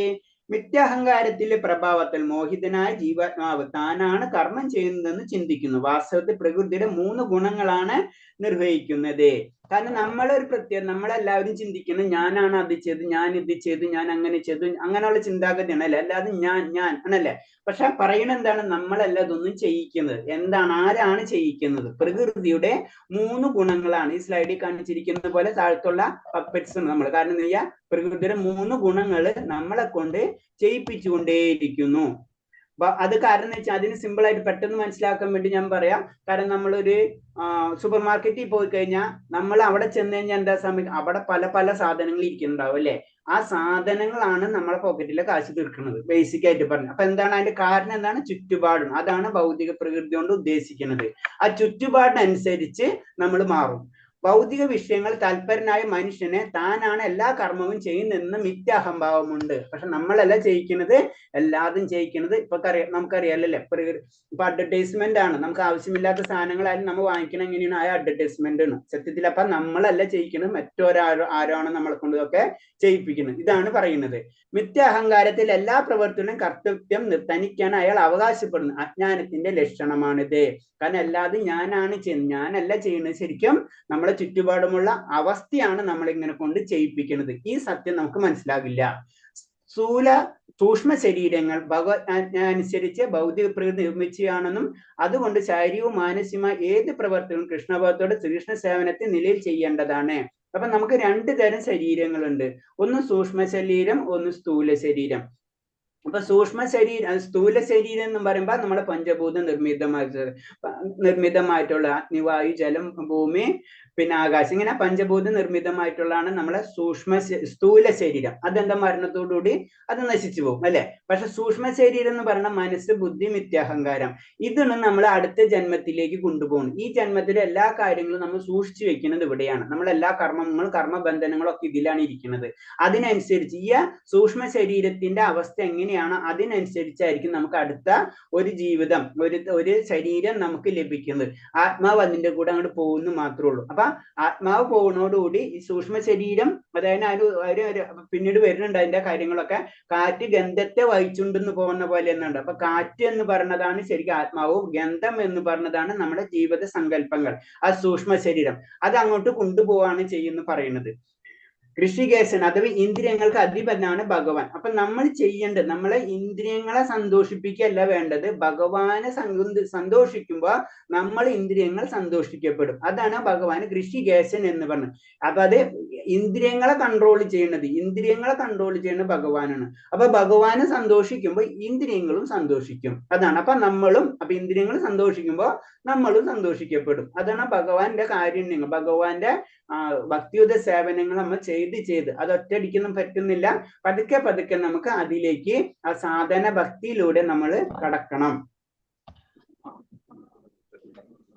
മിഥ്യാഹങ്കാരത്തിലെ പ്രഭാവത്തിൽ മോഹിതനായ ജീവാത്മാവ് താനാണ് കർമ്മം ചെയ്യുന്നതെന്ന് ചിന്തിക്കുന്നു. വാസ്തവത്തിൽ പ്രകൃതിയുടെ 3 ഗുണങ്ങളാണ് നിർവഹിക്കുന്നത്. കാരണം നമ്മളൊരു പ്രത്യേകം നമ്മളെല്ലാവരും ചിന്തിക്കുന്നത് ഞാനാണ് അത് ചെയ്ത്, ഞാൻ ഇത് ചെയ്തു, ഞാൻ അങ്ങനെ ചെയ്തു, അങ്ങനെയുള്ള ചിന്താഗതിയാണ് അല്ലെ. അല്ലാതെ ഞാൻ ആണല്ലേ. പക്ഷെ പറയണ എന്താണ്? നമ്മളല്ല ഇതൊന്നും ചെയ്യിക്കുന്നത്. എന്താണ്? ആരാണ് ചെയ്യിക്കുന്നത്? പ്രകൃതിയുടെ 3 ഗുണങ്ങളാണ് ഈ സ്ലൈഡിൽ കാണിച്ചിരിക്കുന്നത് പോലെ താഴത്തുള്ള പപ്പറ്റ്സ് നമ്മൾ. കാരണം എന്താ ചെയ്യാ? പ്രകൃതിയുടെ 3 ഗുണങ്ങൾ നമ്മളെ കൊണ്ട് ചെയ്യിപ്പിച്ചുകൊണ്ടേയിരിക്കുന്നു. അത് കാരണം എന്ന് വെച്ചാൽ അതിന് സിമ്പിൾ ആയിട്ട് പെട്ടെന്ന് മനസ്സിലാക്കാൻ വേണ്ടി ഞാൻ പറയാം. കാരണം നമ്മളൊരു സൂപ്പർ മാർക്കറ്റിൽ പോയി കഴിഞ്ഞാൽ നമ്മൾ അവിടെ ചെന്ന് കഴിഞ്ഞാൽ എന്താ സമയം അവിടെ പല സാധനങ്ങൾ ഇരിക്കുന്നുണ്ടാവും അല്ലെ. ആ സാധനങ്ങളാണ് നമ്മളെ പോക്കറ്റിലെ കാശ് തീർക്കുന്നത് ബേസിക് ആയിട്ട് പറഞ്ഞു. അപ്പൊ എന്താണ് അതിന്റെ കാരണം? എന്താണ്? ചുറ്റുപാടും. അതാണ് ഭൗതിക പ്രകൃതി കൊണ്ട് ഉദ്ദേശിക്കുന്നത്. ആ ചുറ്റുപാടിനനുസരിച്ച് നമ്മൾ മാറും. ഭൗതിക വിഷയങ്ങൾ തൽപരനായ മനുഷ്യനെ താനാണ് എല്ലാ കർമ്മവും ചെയ്യുന്നതെന്ന് മിഥ്യാഹംഭാവമുണ്ട്. പക്ഷെ നമ്മളല്ല ചെയ്യിക്കുന്നത്, എല്ലാതും ചെയ്യിക്കുന്നത്. നമുക്കറിയാലല്ലേ, ഇപ്പൊ അഡ്വർടൈസ്മെന്റ് ആണ്. നമുക്ക് ആവശ്യമില്ലാത്ത സാധനങ്ങളായാലും നമ്മൾ വാങ്ങിക്കണം. എങ്ങനെയാണ്? ആ അഡ്വർടൈസ്മെന്റ് ആണ് സത്യത്തിൽ. അപ്പൊ നമ്മളല്ല ചെയ്യിക്കുന്നത്, ആരാണ് നമ്മളെ കൊണ്ട് ഇതൊക്കെ ചെയ്യിപ്പിക്കുന്നത്. ഇതാണ് പറയുന്നത്. മിഥ്യാഹങ്കാരത്തിൽ എല്ലാ പ്രവർത്തനവും കർത്തവ്യം തനിക്കാണ് അയാൾ അവകാശപ്പെടുന്നത്. അജ്ഞാനത്തിന്റെ ലക്ഷണമാണിത്. കാരണം എല്ലാതും ഞാനാണ് ചെയ്യുന്നത്, ഞാനല്ല ചെയ്യുന്നത്. ശരിക്കും നമ്മളെ ചുറ്റുപാടുമുള്ള അവസ്ഥയാണ് നമ്മളിങ്ങനെ കൊണ്ട് ചെയ്യിപ്പിക്കുന്നത്. ഈ സത്യം നമുക്ക് മനസ്സിലാകില്ല. സൂക്ഷ്മ ശരീരങ്ങൾ ഭഗവത്ജ്ഞാനുസരിച്ച് ഭൗതിക പ്രകൃതി നിർമ്മിച്ചതാണെന്നും അതുകൊണ്ട് ശാരീരികവും മാനസികമായ ഏത് പ്രവർത്തനവും കൃഷ്ണഭക്തോടെ ശ്രീകൃഷ്ണ സേവനത്തെ നിലയിൽ ചെയ്യേണ്ടതാണ്. അപ്പൊ നമുക്ക് 2 തരം ശരീരങ്ങളുണ്ട്. ഒന്ന് സൂക്ഷ്മ ശരീരം, ഒന്ന് സ്ഥൂല ശരീരം. അപ്പൊ സ്ഥൂല ശരീരം എന്ന് പറയുമ്പോൾ നമ്മുടെ പഞ്ചഭൂത നിർമ്മിതമായിട്ടുള്ള അഗ്നിവായു ജലം ഭൂമി പിന്നെ ആകാശം, ഇങ്ങനെ പഞ്ചഭൂത നിർമ്മിതമായിട്ടുള്ളതാണ് നമ്മളെ സ്ഥൂല ശരീരം. അതെന്താ? മരണത്തോടുകൂടി അത് നശിച്ചു പോകും അല്ലെ. പക്ഷെ സൂക്ഷ്മ ശരീരം എന്ന് പറഞ്ഞ മനസ്സ്, ബുദ്ധി, മിഥ്യാഹങ്കാരം, ഇതാണ് നമ്മൾ അടുത്ത ജന്മത്തിലേക്ക് കൊണ്ടുപോകുന്നത്. ഈ ജന്മത്തിലെ എല്ലാ കാര്യങ്ങളും നമ്മൾ സൂക്ഷിച്ചു വെക്കുന്നത് ഇവിടെയാണ്. നമ്മളെല്ലാ കർമ്മങ്ങളും കർമ്മബന്ധനങ്ങളും ഒക്കെ ഇതിലാണ് ഇരിക്കുന്നത്. അതിനനുസരിച്ച് ഈ സൂക്ഷ്മ ശരീരത്തിന്റെ അവസ്ഥ എങ്ങനെയാണ് അതിനനുസരിച്ചായിരിക്കും നമുക്ക് അടുത്ത ഒരു ജീവിതം, ഒരു ശരീരം നമുക്ക് ലഭിക്കുന്നത്. ആത്മാവ് അതിന്റെ കൂടെ അങ്ങോട്ട് പോകുന്നു മാത്രമേ ഉള്ളൂ. അപ്പൊ ആത്മാവ് പോകുന്നതോടുകൂടി ഈ സൂക്ഷ്മ ശരീരം, അതായത് പിന്നീട് വരുന്നുണ്ട് അതിന്റെ കാര്യങ്ങളൊക്കെ. കാറ്റ് ഗന്ധത്തെ വഹിച്ചുണ്ടെന്ന് പോകുന്ന പോലെ എന്നുണ്ട്. അപ്പൊ കാറ്റ് എന്ന് പറയുന്നതാണ് ശരിക്കും ആത്മാവും, ഗന്ധം എന്ന് പറയുന്നതാണ് നമ്മുടെ ജീവിത സങ്കല്പങ്ങൾ. ആ സൂക്ഷ്മ ശരീരം അത് അങ്ങോട്ട് കൊണ്ടുപോവാണ് ചെയ്യുന്നു പറയുന്നത്. ഋഷികേശൻ അഥവാ ഇന്ദ്രിയങ്ങൾക്ക് അധിപനാണ് ഭഗവാൻ. അപ്പൊ നമ്മൾ ചെയ്യേണ്ടത് നമ്മളെ ഇന്ദ്രിയങ്ങളെ സന്തോഷിപ്പിക്കുകയല്ല വേണ്ടത്, ഭഗവാനെ സന്തോഷിക്കുമ്പോൾ നമ്മൾ ഇന്ദ്രിയങ്ങൾ സന്തോഷിക്കപ്പെടും. അതാണ് ഭഗവാൻ ഋഷികേശൻ എന്ന് പറഞ്ഞത്. അപ്പൊ അത് ഇന്ദ്രിയങ്ങളെ കൺട്രോൾ ചെയ്യുന്നത് ഭഗവാനാണ്. അപ്പൊ ഭഗവാനെ സന്തോഷിക്കുമ്പോൾ ഇന്ദ്രിയങ്ങളും സന്തോഷിക്കും. അതാണ്. അപ്പൊ ഇന്ദ്രിയങ്ങൾ സന്തോഷിക്കുമ്പോൾ നമ്മളും സന്തോഷിക്കപ്പെടും. അതാണ് ഭഗവാന്റെ കാരുണ്യങ്ങൾ, ഭഗവാന്റെ ഭക്തിയുത സേവനങ്ങൾ നമ്മൾ ചെയ്ത് അത് ഒറ്റയടിക്കൊന്നും പറ്റുന്നില്ല. പതുക്കെ പതുക്കെ നമുക്ക് അതിലേക്ക് ആ സാധന ഭക്തിയിലൂടെ നമ്മൾ കടക്കണം.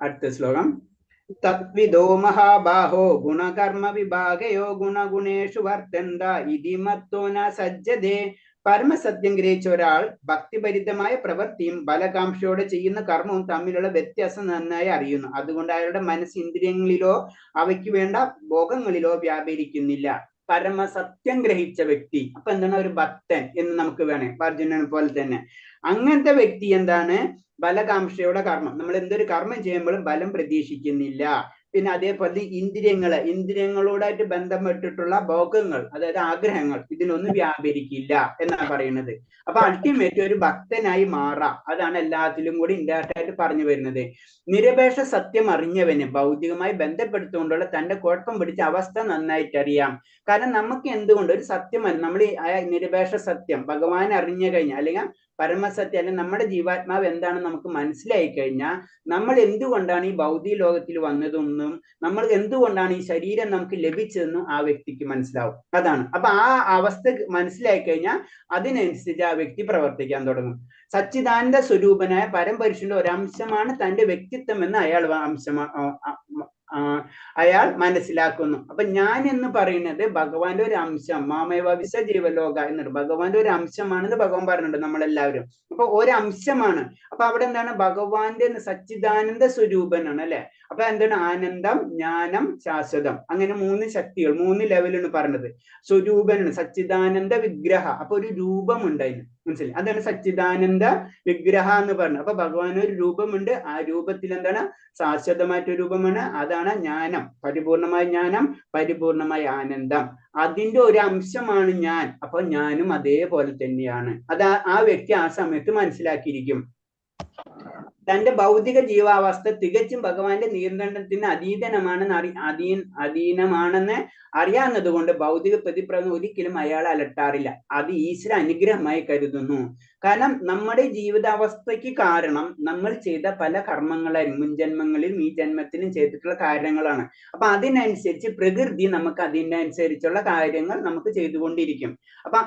അടുത്ത ശ്ലോകം. തദ്വിദോ മഹാബാഹോ ഗുണകർമ്മ വിഭാഗയോ ഗുണഗുണേഷു വർത്തന്ത ഇതി മത്തോ ന സജ്ജതേ. പരമസത്യം ഗ്രഹിച്ച ഒരാൾ ഭക്തിഭരിതമായ പ്രവൃത്തിയും ബലകാംക്ഷയോടെ ചെയ്യുന്ന കർമ്മവും തമ്മിലുള്ള വ്യത്യാസം നന്നായി അറിയുന്നു. അതുകൊണ്ട് അയാളുടെ മനസ്സ് ഇന്ദ്രിയങ്ങളിലോ അവയ്ക്ക് വേണ്ട ഭോഗങ്ങളിലോ വ്യാപരിക്കുന്നില്ല. പരമസത്യം ഗ്രഹിച്ച വ്യക്തി, അപ്പൊ എന്താണ് ഒരു ഭക്തൻ എന്ന് നമുക്ക് വേണേ, അർജുനനെ പോലെ തന്നെ. അങ്ങനത്തെ വ്യക്തി എന്താണ്? ബലകാംക്ഷയുടെ കർമ്മം, നമ്മൾ എന്തൊരു കർമ്മം ചെയ്യുമ്പോഴും ബലം പ്രതീക്ഷിക്കുന്നില്ല. പിന്നെ അതേപോലെ ഇന്ദ്രിയങ്ങളോടായിട്ട് ബന്ധപ്പെട്ടിട്ടുള്ള ഭോഗങ്ങൾ, അതായത് ആഗ്രഹങ്ങൾ, ഇതിനൊന്നും വ്യാപരിക്കില്ല എന്നാണ് പറയുന്നത്. അപ്പൊ അൾട്ടിമേറ്റ് ഒരു ഭക്തനായി മാറാം. അതാണ് എല്ലാത്തിലും കൂടി ഇൻഡയറക്റ്റ് ആയിട്ട് പറഞ്ഞു വരുന്നത്. നിരപേക്ഷ സത്യം അറിഞ്ഞവന് ഭൗതികമായി ബന്ധപ്പെടുത്തുകൊണ്ടുള്ള തന്റെ കുഴപ്പം പിടിച്ച അവസ്ഥ നന്നായിട്ട് അറിയാം. കാരണം നമുക്ക് എന്തുകൊണ്ട് ഒരു സത്യമല്ല, നമ്മൾ നിരപേക്ഷ സത്യം ഭഗവാൻ അറിഞ്ഞു കഴിഞ്ഞാൽ, അല്ലെങ്കിൽ പരമസത്യം, അല്ലെങ്കിൽ നമ്മുടെ ജീവാത്മാവ് എന്താണെന്ന് നമുക്ക് മനസ്സിലായി കഴിഞ്ഞാൽ, നമ്മൾ എന്തുകൊണ്ടാണ് ഈ ഭൗതിക ലോകത്തിൽ വന്നതെന്നും നമ്മൾ എന്തുകൊണ്ടാണ് ഈ ശരീരം നമുക്ക് ലഭിച്ചതെന്നും ആ വ്യക്തിക്ക് മനസ്സിലാവും. അതാണ്. അപ്പൊ ആ അവസ്ഥ മനസ്സിലായി കഴിഞ്ഞാൽ അതിനനുസരിച്ച് ആ വ്യക്തി പ്രവർത്തിക്കാൻ തുടങ്ങും. സച്ചിദാനന്ദ സ്വരൂപനായ പരമപുരുഷന്റെ ഒരംശമാണ് തന്റെ വ്യക്തിത്വം എന്ന് അയാൾ മനസ്സിലാക്കുന്നു. അപ്പൊ ഞാൻ എന്ന് പറയുന്നത് ഭഗവാന്റെ ഒരു അംശം, മാമേവ വിശ്വ ജീവലോക എന്നുണ്ട്, ഭഗവാന്റെ ഒരു അംശമാണെന്ന് ഭഗവാൻ പറഞ്ഞിട്ടുണ്ട് നമ്മളെല്ലാവരും. അപ്പൊ ഒരംശമാണ്. അപ്പൊ അവിടെ എന്താണ്? ഭഗവാന്റെ സച്ചിദാനന്ദ സ്വരൂപനാണ് അല്ലെ. അപ്പൊ എന്താണ്? ആനന്ദം, ജ്ഞാനം, ശാശ്വതം, അങ്ങനെ 3 ശക്തികൾ, 3 ലെവലാണ് പറഞ്ഞത്. സ്വരൂപനാണ്, സച്ചിദാനന്ദ വിഗ്രഹ. അപ്പൊ ഒരു രൂപമുണ്ട് അതിന്, മനസ്സിലായി? അതാണ് സച്ചിദാനന്ദ വിഗ്രഹ എന്ന് പറഞ്ഞത്. അപ്പൊ ഭഗവാന് ഒരു രൂപമുണ്ട്. ആ രൂപത്തിൽ എന്താണ്? ശാശ്വതമായിട്ടൊരു രൂപമാണ്. അതാണ് ജ്ഞാനം, പരിപൂർണമായ ജ്ഞാനം, പരിപൂർണമായ ആനന്ദം. അതിന്റെ ഒരു അംശമാണ് ഞാൻ. അപ്പൊ ഞാനും അതേപോലെ തന്നെയാണ്. അത് ആ വ്യക്തി ആ സമയത്ത് മനസ്സിലാക്കിയിരിക്കും. തന്റെ ഭൗതിക ജീവാവസ്ഥ തികച്ചും ഭഗവാന്റെ നിയന്ത്രണത്തിന് അധീനമാണെന്ന് അറിയാവുന്നത് കൊണ്ട് ഭൗതിക പ്രതിപ്രവർത്തനം ഒരിക്കലും അയാൾ അലട്ടാറില്ല. അത് ഈശ്വര അനുഗ്രഹമായി കരുതുന്നു. കാരണം നമ്മുടെ ജീവിതാവസ്ഥയ്ക്ക് കാരണം നമ്മൾ ചെയ്ത പല കർമ്മങ്ങളായിരിക്കും, മുൻജന്മങ്ങളിലും ഈ ജന്മത്തിലും ചെയ്തിട്ടുള്ള കാര്യങ്ങളാണ്. അപ്പൊ അതിനനുസരിച്ച് പ്രകൃതി നമുക്ക് അതിൻ്റെ അനുസരിച്ചുള്ള കാര്യങ്ങൾ നമുക്ക് ചെയ്തുകൊണ്ടിരിക്കും. അപ്പൊ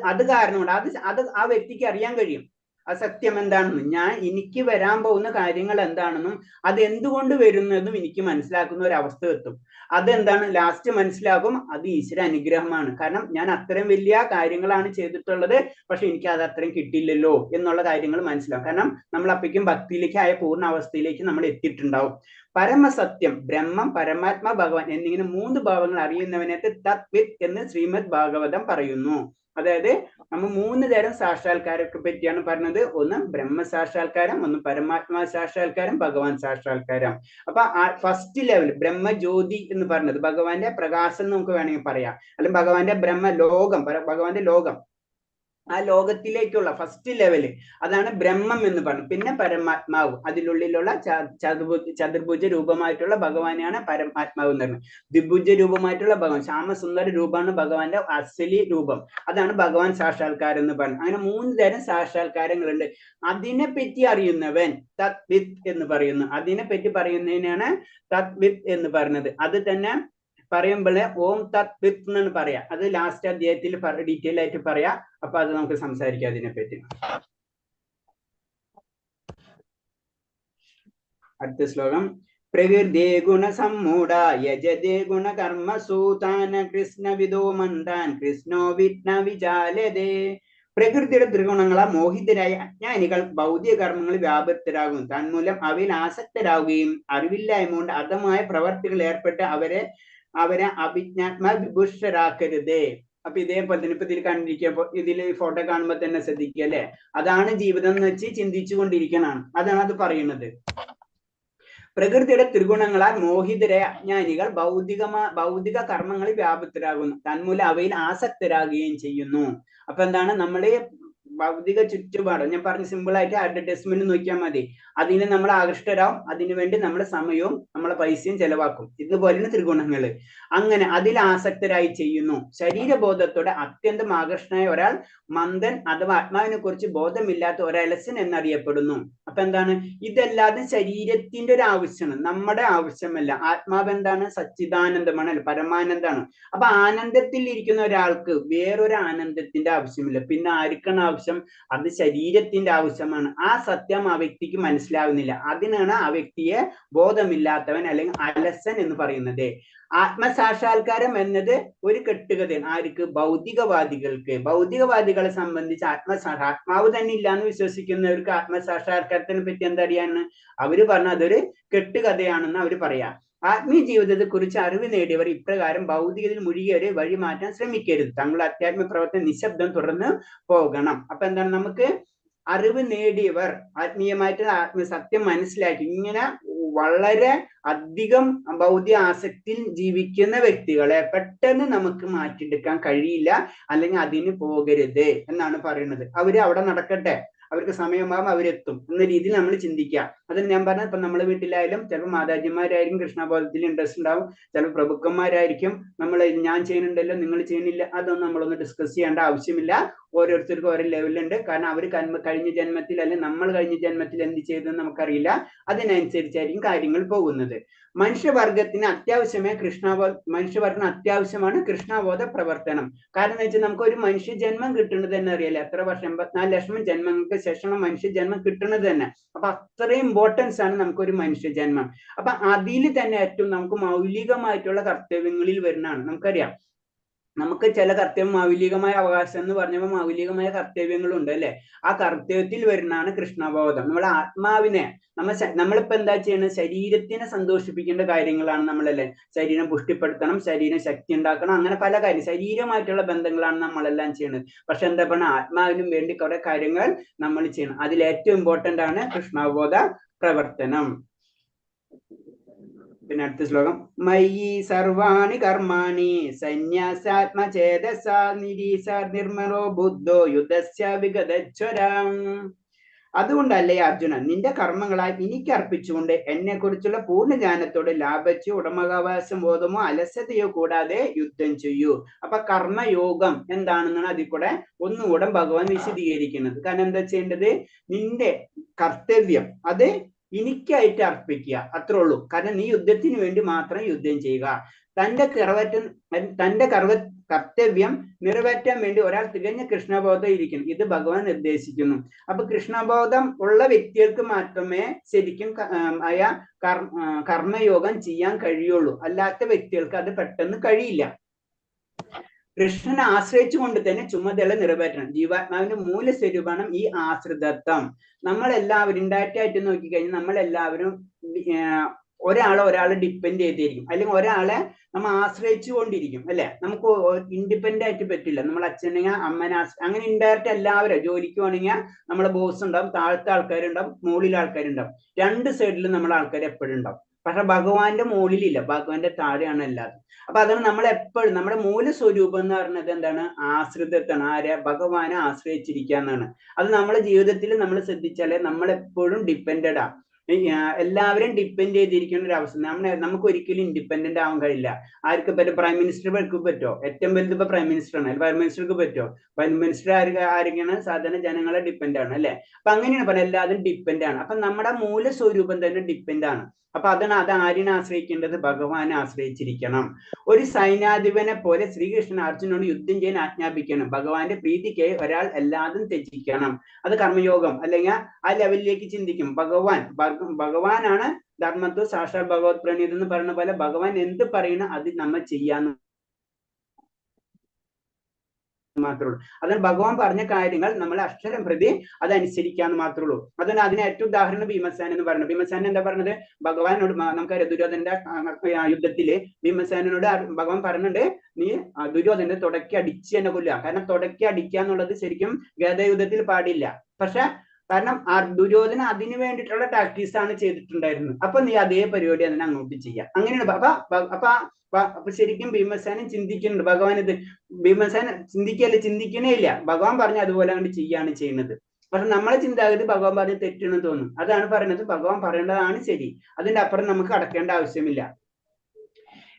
അത് കാരണം കൊണ്ട് അത് ആ വ്യക്തിക്ക് അറിയാൻ കഴിയും ആ സത്യം എന്താണെന്നും, എനിക്ക് വരാൻ പോകുന്ന കാര്യങ്ങൾ എന്താണെന്നും അത് എന്തുകൊണ്ട് വരുന്നതും എനിക്ക് മനസ്സിലാക്കുന്ന ഒരു അവസ്ഥ എത്തും. അതെന്താണ്? ലാസ്റ്റ് മനസ്സിലാകും, അത് ഈശ്വര അനുഗ്രഹമാണ്. കാരണം ഞാൻ അത്രയും വലിയ കാര്യങ്ങളാണ് ചെയ്തിട്ടുള്ളത്, പക്ഷെ എനിക്ക് അത് അത്രയും കിട്ടില്ലല്ലോ എന്നുള്ള കാര്യങ്ങൾ മനസ്സിലാവും. കാരണം നമ്മൾ അപ്പോഴേക്കും ഭക്തിയിലേക്ക് പൂർണ്ണ അവസ്ഥയിലേക്ക് നമ്മൾ എത്തിയിട്ടുണ്ടാവും. പരമസത്യം, ബ്രഹ്മം, പരമാത്മ, ഭഗവാൻ എന്നിങ്ങനെ 3 ഭാവങ്ങൾ അറിയുന്നവനായിട്ട് തത്വിത് എന്ന് ശ്രീമദ് ഭാഗവതം പറയുന്നു. അതായത് നമ്മൾ 3 തരം സാക്ഷാത്കാരത്തെ പറ്റിയാണ് പറഞ്ഞത്. ഒന്ന് ബ്രഹ്മ സാക്ഷാത്കാരം, ഒന്ന് പരമാത്മാ സാക്ഷാത്കാരം, ഭഗവാൻ സാക്ഷാത്കാരം. അപ്പൊ ഫസ്റ്റ് ലെവൽ ബ്രഹ്മജ്യോതി എന്ന് പറഞ്ഞത് ഭഗവാന്റെ പ്രകാശം നമുക്ക് വേണമെങ്കിൽ പറയാം, അല്ലെങ്കിൽ ഭഗവാന്റെ ബ്രഹ്മലോകം, ഭഗവാന്റെ ലോകം, ആ ലോകത്തിലേക്കുള്ള ഫസ്റ്റ് ലെവല്, അതാണ് ബ്രഹ്മം എന്ന് പറഞ്ഞു. പിന്നെ പരമാത്മാവ്, അതിനുള്ളിലുള്ള ചതുർഭുജ രൂപമായിട്ടുള്ള ഭഗവാനെയാണ് പരമാത്മാവ് എന്ന് പറയുന്നത്. ദ്വിഭുജ രൂപമായിട്ടുള്ള ഭഗവാൻ, ശ്യാമസുന്ദര രൂപമാണ് ഭഗവാന്റെ അസലി രൂപം, അതാണ് ഭഗവാൻ സാക്ഷാത്കാരം എന്ന് പറഞ്ഞു. അങ്ങനെ 3 തരം സാക്ഷാത്കാരങ്ങളുണ്ട്. അതിനെപ്പറ്റി അറിയുന്നവൻ തത്വിത് എന്ന് പറയുന്നു. അതിനെപ്പറ്റി പറയുന്നതിനാണ് തത്വിത് എന്ന് പറയുന്നത്. അത് തന്നെ പറയുമ്പോൾ ഓം തത്വിത് എന്നാണ് പറയാ. അത് ലാസ്റ്റ് അധ്യായത്തിൽ ഡീറ്റെയിൽ ആയിട്ട് പറയാ. അപ്പൊ അത് നമുക്ക് സംസാരിക്കാം അതിനെപ്പറ്റി. അടുത്ത ശ്ലോകം. പ്രകൃതി ഗുണസമ്മൂഢ യജതേ ഗുണകർമ്മസു താന കൃഷ്ണവിദോ മന്ദാൻ കൃഷ്ണോ വിഘ്ന വിചാലതേ. പ്രകൃതിയുടെ ത്രിഗുണങ്ങളാ മോഹിതരായ അജ്ഞാനികൾ ഭൗതിക കർമ്മങ്ങളിൽ വ്യാപൃതരാകും. തന്മൂലം അവയിൽ ആസക്തരാകുകയും അറിവില്ലായ്മ കൊണ്ട് അധമായ പ്രവർത്തികൾ ഏർപ്പെട്ട് അവരെ അഭിജ്ഞാത്മ വിഭുഷരാക്കരുത്. അപ്പൊ ഇതേപോലെ തന്നെ ഇപ്പൊ ഇതിൽ കണ്ടിരിക്കുമ്പോ ഇതിൽ ഫോട്ടോ കാണുമ്പോ തന്നെ ശ്രദ്ധിക്കുക അല്ലെ. അതാണ് ജീവിതം എന്ന് വെച്ച് ചിന്തിച്ചു കൊണ്ടിരിക്കണാണ്. അതാണ് അത് പറയുന്നത്. പ്രകൃതിയുടെ ത്രിഗുണങ്ങളാൽ മോഹിതരായ അജ്ഞാനികൾ ഭൗതിക കർമ്മങ്ങളിൽ വ്യാപൃതരാകുന്നു, തന്മൂലം അവയിൽ ആസക്തരാകുകയും ചെയ്യുന്നു. അപ്പൊ എന്താണ് നമ്മള് ഭൗതിക ചുറ്റുപാട് ഞാൻ പറഞ്ഞ സിമ്പിൾ ആയിട്ട് അഡ്വർടൈസ്മെന്റ് നോക്കിയാൽ മതി, അതിന് നമ്മൾ ആകൃഷ്ടരാകും, അതിനുവേണ്ടി നമ്മുടെ സമയവും നമ്മളെ പൈസയും ചെലവാക്കും. ഇതുപോലെയാണ് ത്രിഗുണങ്ങള്. അങ്ങനെ അതിൽ ആസക്തരായി ചെയ്യുന്നു. ശരീരബോധത്തോടെ അത്യന്തം ആകർഷണനായ ഒരാൾ മന്ദൻ അഥവാ ആത്മാവിനെ കുറിച്ച് ബോധമില്ലാത്ത ഒരലസൻ എന്നറിയപ്പെടുന്നു. അപ്പൊ എന്താണ്, ഇതല്ലാതെ ശരീരത്തിന്റെ ഒരു ആവശ്യമാണ്, നമ്മുടെ ആവശ്യമല്ല. ആത്മാവ് എന്താണ്, സച്ചിദാനന്ദമാണ്, അല്ല പരമാനന്ദമാണ്. അപ്പൊ ആനന്ദത്തിൽ ഇരിക്കുന്ന ഒരാൾക്ക് വേറൊരു ആനന്ദത്തിന്റെ ആവശ്യമില്ല. പിന്നെ ആർക്കാണ് ആവശ്യം? അത് ശരീരത്തിന്റെ ആവശ്യമാണ്. ആ സത്യം ആ വ്യക്തിക്ക് മനസ്സിലാവുന്നില്ല. അതിനാണ് ആ വ്യക്തിയെ ബോധമില്ലാത്തവൻ അല്ലെങ്കിൽ അലസൻ എന്ന് പറയുന്നത്. ആത്മസാക്ഷാത്കാരം എന്നത് ഒരു കെട്ടുകഥയാണ്. ആർക്ക്? ഭൗതികവാദികൾക്ക്. ഭൗതികവാദികളെ സംബന്ധിച്ച് ആത്മാവ് തന്നെ ഇല്ലാന്ന് വിശ്വസിക്കുന്നവർക്ക് ആത്മസാക്ഷാത്കാരത്തിനെ പറ്റി എന്തറിയാന്ന് അവര് പറഞ്ഞ അതൊരു കെട്ടുകഥയാണെന്ന് അവര് പറയാം. ആത്മീയ ജീവിതത്തെ കുറിച്ച് അറിവ് നേടിയവർ ഇപ്രകാരം ഭൗതികതയിൽ മുഴുകിയവരെ വഴി മാറ്റാൻ ശ്രമിക്കരുത്. തങ്ങളുടെ അധ്യാത്മ പ്രവർത്തനം നിശബ്ദം തുടർന്ന് പോകണം. അപ്പൊ എന്താണ്, നമുക്ക് അറിവ് നേടിയവർ ആത്മീയമായിട്ട് സത്യം മനസ്സിലാക്കി ഇങ്ങനെ വളരെ അധികം ഭൗതിക ആസക്തിയിൽ ജീവിക്കുന്ന വ്യക്തികളെ പെട്ടെന്ന് നമുക്ക് മാറ്റിയെടുക്കാൻ കഴിയില്ല, അല്ലെങ്കിൽ അതിന് പോകരുത് എന്നാണ് പറയുന്നത്. അവര് അവിടെ നടക്കട്ടെ, അവർക്ക് സമയമാകുമ്പോൾ അവരെത്തും എന്ന രീതിയിൽ നമ്മൾ ചിന്തിക്കുക. അതിന് ഞാൻ പറഞ്ഞ ഇപ്പൊ നമ്മളെ വീട്ടിലായാലും ചിലപ്പോൾ മാതാജിമാരായിരിക്കും കൃഷ്ണബോധത്തിൽ ഇൻട്രസ്റ്റ് ഉണ്ടാവും, ചിലപ്പോൾ പ്രഭുക്കന്മാരായിരിക്കും നമ്മൾ ഞാൻ ചെയ്യുന്നുണ്ടല്ലോ നിങ്ങൾ ചെയ്യുന്നില്ല, അതൊന്നും നമ്മളൊന്ന് ഡിസ്കസ് ചെയ്യേണ്ട ആവശ്യമില്ല. ഓരോരുത്തർക്കും ഓരോ ലെവലുണ്ട്. കാരണം അവർ കഴിഞ്ഞ ജന്മത്തിൽ അല്ലെങ്കിൽ നമ്മൾ കഴിഞ്ഞ ജന്മത്തിൽ എന്ത് ചെയ്തെന്ന് നമുക്കറിയില്ല. അതിനനുസരിച്ചായിരിക്കും കാര്യങ്ങൾ പോകുന്നത്. മനുഷ്യവർഗത്തിന് അത്യാവശ്യമാണ് കൃഷ്ണബോധ പ്രവർത്തനം. കാരണം എന്ന് വെച്ചാൽ നമുക്ക് ഒരു മനുഷ്യ ജന്മം കിട്ടുന്നത് തന്നെ അറിയില്ല, എത്ര വർഷം 84 ലക്ഷം ജന്മങ്ങൾക്ക് ശേഷമാണ് മനുഷ്യ ജന്മം കിട്ടുന്നത് തന്നെ. അപ്പൊ അത്രയും ഇമ്പോർട്ടൻസ് ആണ് നമുക്കൊരു മനുഷ്യ ജന്മം. അപ്പൊ അതിൽ തന്നെ ഏറ്റവും നമുക്ക് മൗലികമായിട്ടുള്ള കർത്തവ്യങ്ങളിൽ വരുന്നതാണ്. നമുക്കറിയാം നമുക്ക് ചില മൗലികമായ അവകാശം എന്ന് പറഞ്ഞപ്പോൾ മൗലികമായ കർത്തവ്യങ്ങളുണ്ട് അല്ലെ. ആ കർത്തവ്യത്തിൽ വരുന്നതാണ് കൃഷ്ണബോധം. നമ്മളെ ആത്മാവിനെ നമ്മളിപ്പോ എന്താ ചെയ്യണത്, ശരീരത്തിനെ സന്തോഷിപ്പിക്കേണ്ട കാര്യങ്ങളാണ് നമ്മളല്ലേ. ശരീരം പുഷ്ടിപ്പെടുത്തണം, ശരീരം ശക്തി ഉണ്ടാക്കണം, അങ്ങനെ പല കാര്യം ശരീരമായിട്ടുള്ള ബന്ധങ്ങളാണ് നമ്മളെല്ലാം ചെയ്യുന്നത്. പക്ഷെ എന്താ പറഞ്ഞ ആത്മാവിനും വേണ്ടി കുറെ കാര്യങ്ങൾ നമ്മൾ ചെയ്യണം. അതിൽ ഏറ്റവും ഇമ്പോർട്ടന്റ് ആണ് കൃഷ്ണബോധ പ്രവർത്തനം. പിന്നെ അടുത്ത ശ്ലോകം, മയി സർവാണി കർമാണി സന്യാസാത്മചേതസാ നിരീശാ നിർമ്മലോ ബുദ്ധോ യുദ്ധസ്യ വിഗതജ്വരം. അതുകൊണ്ടല്ലേ അർജുന, നിന്റെ കർമ്മങ്ങളായി എനിക്ക് അർപ്പിച്ചുകൊണ്ട് എന്നെ കുറിച്ചുള്ള പൂർണ്ണജ്ഞാനത്തോടെ ലാഭിച്ച് ഉടമകാവകാശം ബോധമോ അലസതയോ കൂടാതെ യുദ്ധം ചെയ്യൂ. അപ്പൊ കർമ്മയോഗം എന്താണെന്നാണ് അതിൽ കൂടെ ഒന്നുകൂടെ ഭഗവാൻ വിശദീകരിക്കുന്നത്. കാരണം എന്താ ചെയ്യേണ്ടത്, നിന്റെ കർത്തവ്യം അത് എനിക്കായിട്ട് അർപ്പിക്കുക, അത്രേ ഉള്ളൂ. കാരണം നീ യുദ്ധത്തിന് വേണ്ടി മാത്രം യുദ്ധം ചെയ്യുക. തന്റെ കർത്തവ്യം നിറവേറ്റാൻ വേണ്ടി ഒരാൾ തികഞ്ഞ കൃഷ്ണബോധം ഇരിക്കണം. ഇത് ഭഗവാൻ നിർദ്ദേശിക്കുന്നു. അപ്പൊ കൃഷ്ണബോധം ഉള്ള വ്യക്തികൾക്ക് മാത്രമേ ശരിക്കും കർമ്മയോഗം ചെയ്യാൻ കഴിയുള്ളൂ. അല്ലാത്ത വ്യക്തികൾക്ക് അത് പെട്ടെന്ന് കഴിയില്ല. കൃഷ്ണനെ ആശ്രയിച്ചുകൊണ്ട് തന്നെ ചുമതല നിറവേറ്റണം. ജീവാത്മാവിന്റെ മൂലസ്വരൂപമാണ് ഈ ആശ്രിതത്വം. നമ്മളെല്ലാവരും ഇൻഡയറക്റ്റ് ആയിട്ട് നോക്കിക്കഴിഞ്ഞാൽ നമ്മളെല്ലാവരും ഒരാളെ ഡിപ്പെൻഡ് ചെയ്തിരിക്കും, അല്ലെങ്കിൽ ഒരാളെ നമ്മൾ ആശ്രയിച്ചു കൊണ്ടിരിക്കും അല്ലെ. നമുക്ക് ഇൻഡിപെൻഡന്റ് ആയിട്ട് പറ്റില്ല. നമ്മൾ അച്ഛനെങ്കിൽ അമ്മനെ അങ്ങനെ ഇൻഡയറക്റ്റ് എല്ലാവരും ജോലിക്ക് പോകണമെങ്കിൽ നമ്മളെ ബോസ് ഉണ്ടാവും, താഴത്തെ ആൾക്കാരുണ്ടാവും, മുകളിലെ ആൾക്കാരുണ്ടാവും. രണ്ട് സൈഡിലും നമ്മളെ ആൾക്കാർ എപ്പോഴും ഉണ്ടാവും. പക്ഷെ ഭഗവാന്റെ മുകളിലില്ല, ഭഗവാന്റെ താഴെയാണ് എല്ലാതും. അപ്പൊ അതാണ് നമ്മൾ എപ്പോഴും നമ്മുടെ മൂലസ്വരൂപം എന്ന് പറയുന്നത് എന്താണ്, ആശ്രിതത്വമാണ്. ആരെ? ഭഗവാനെ ആശ്രയിച്ചിരിക്കുക എന്നാണ്. അത് നമ്മുടെ ജീവിതത്തിൽ നമ്മൾ ശ്രദ്ധിച്ചാലേ നമ്മളെപ്പോഴും ഡിപ്പെൻഡഡാ. എല്ലാവരും ഡിപ്പെൻഡ് ചെയ്തിരിക്കുന്ന ഒരു അവസ്ഥ. നമുക്ക് ഒരിക്കലും ഇൻഡിപെൻഡന്റ് ആവാൻ കഴിയില്ല. ആർക്ക് പറ്റും? പ്രൈം മിനിസ്റ്റർക്ക് പറ്റുമോ? ഏറ്റവും വലുത് ഇപ്പൊ പ്രൈം മിനിസ്റ്റർ ആണ്. പ്രൈം മിനിസ്റ്റർക്ക് പറ്റുമോ? പ്രൈം മിനിസ്റ്റർ ആരൊക്കെയാണ്? സാധാരണ ജനങ്ങളെ ഡിപ്പെൻഡ് ആണ് അല്ലെ. അപ്പൊ അങ്ങനെയാണ് പറഞ്ഞത്, എല്ലാവരും ഡിപ്പെൻഡ് ആണ്. അപ്പൊ നമ്മുടെ മൂലസ്വരൂപം തന്നെ ഡിപ്പെൻഡ് ആണ്. അപ്പൊ അത് ആരിനെ ആശ്രയിക്കേണ്ടത്? ഭഗവാനെ ആശ്രയിച്ചിരിക്കണം. ഒരു സൈന്യാധിപനെ പോലെ ശ്രീകൃഷ്ണൻ അർജുനോട് യുദ്ധം ചെയ്യാൻ ആജ്ഞാപിക്കണം. ഭഗവാന്റെ പ്രീതിക്ക് ഒരാൾ എല്ലാതും ത്യജിക്കണം. അത് കർമ്മയോഗം. അല്ലെങ്കിൽ ആ ലെവലിലേക്ക് ചിന്തിക്കും. ഭഗവാനാണ് ധർമ്മത്വ സാക്ഷാൽ ഭഗവത് പ്രണീത് എന്ന് പറയുന്ന പോലെ ഭഗവാൻ എന്ത് പറയണം അത് നമ്മൾ ചെയ്യാന്ന് മാത്രമേ ഉള്ളൂ. അതിന് ഭഗവാൻ പറഞ്ഞ കാര്യങ്ങൾ നമ്മൾ അക്ഷരം പ്രതി അതനുസരിക്കാന്ന് മാത്രമേ ഉള്ളൂ. അതുകൊണ്ട് അതിന് ഏറ്റവും ഉദാഹരണം ഭീമസേന എന്ന് പറയുന്നത്. ഭീമസേന എന്താ പറഞ്ഞത്? ഭഗവാനോട് നമുക്കറിയാം, ദുര്യോധനന്റെ യുദ്ധത്തില് ഭീമസേനോട് ഭഗവാൻ പറഞ്ഞിട്ടുണ്ട്, നീ ദുര്യോധനന്റെ തുടക്കി അടിച്ച് തന്നെ കൊല്ലുക. കാരണം തുടക്കി അടിക്കുക എന്നുള്ളത് ശരിക്കും ഗദയുദ്ധത്തിൽ പാടില്ല. പക്ഷെ കാരണം ദുര്യോധന അതിന് വേണ്ടിയിട്ടുള്ള ടാക്ടീസ് ആണ് ചെയ്തിട്ടുണ്ടായിരുന്നത്. അപ്പൊ നീ അതേ പരിപാടി തന്നെ അങ്ങോട്ട് ചെയ്യാം. അങ്ങനെയാണ്. അപ്പൊ ശരിക്കും ഭീമസേനൻ ചിന്തിക്കുന്നുണ്ട്. ഭഗവാൻ ഇത് ഭീമസേന ചിന്തിക്കണേ ഇല്ല. ഭഗവാൻ പറഞ്ഞ അതുപോലെ അങ്ങോട്ട് ചെയ്യാണ് ചെയ്യുന്നത്. പക്ഷെ നമ്മളെ ചിന്താഗതി ഭഗവാൻ പറഞ്ഞ് തെറ്റെന്ന് തോന്നും. അതാണ് പറയുന്നത്, ഭഗവാൻ പറയേണ്ടതാണ് ശരി, അതിന്റെ അപ്പുറം നമുക്ക് കടക്കേണ്ട ആവശ്യമില്ല.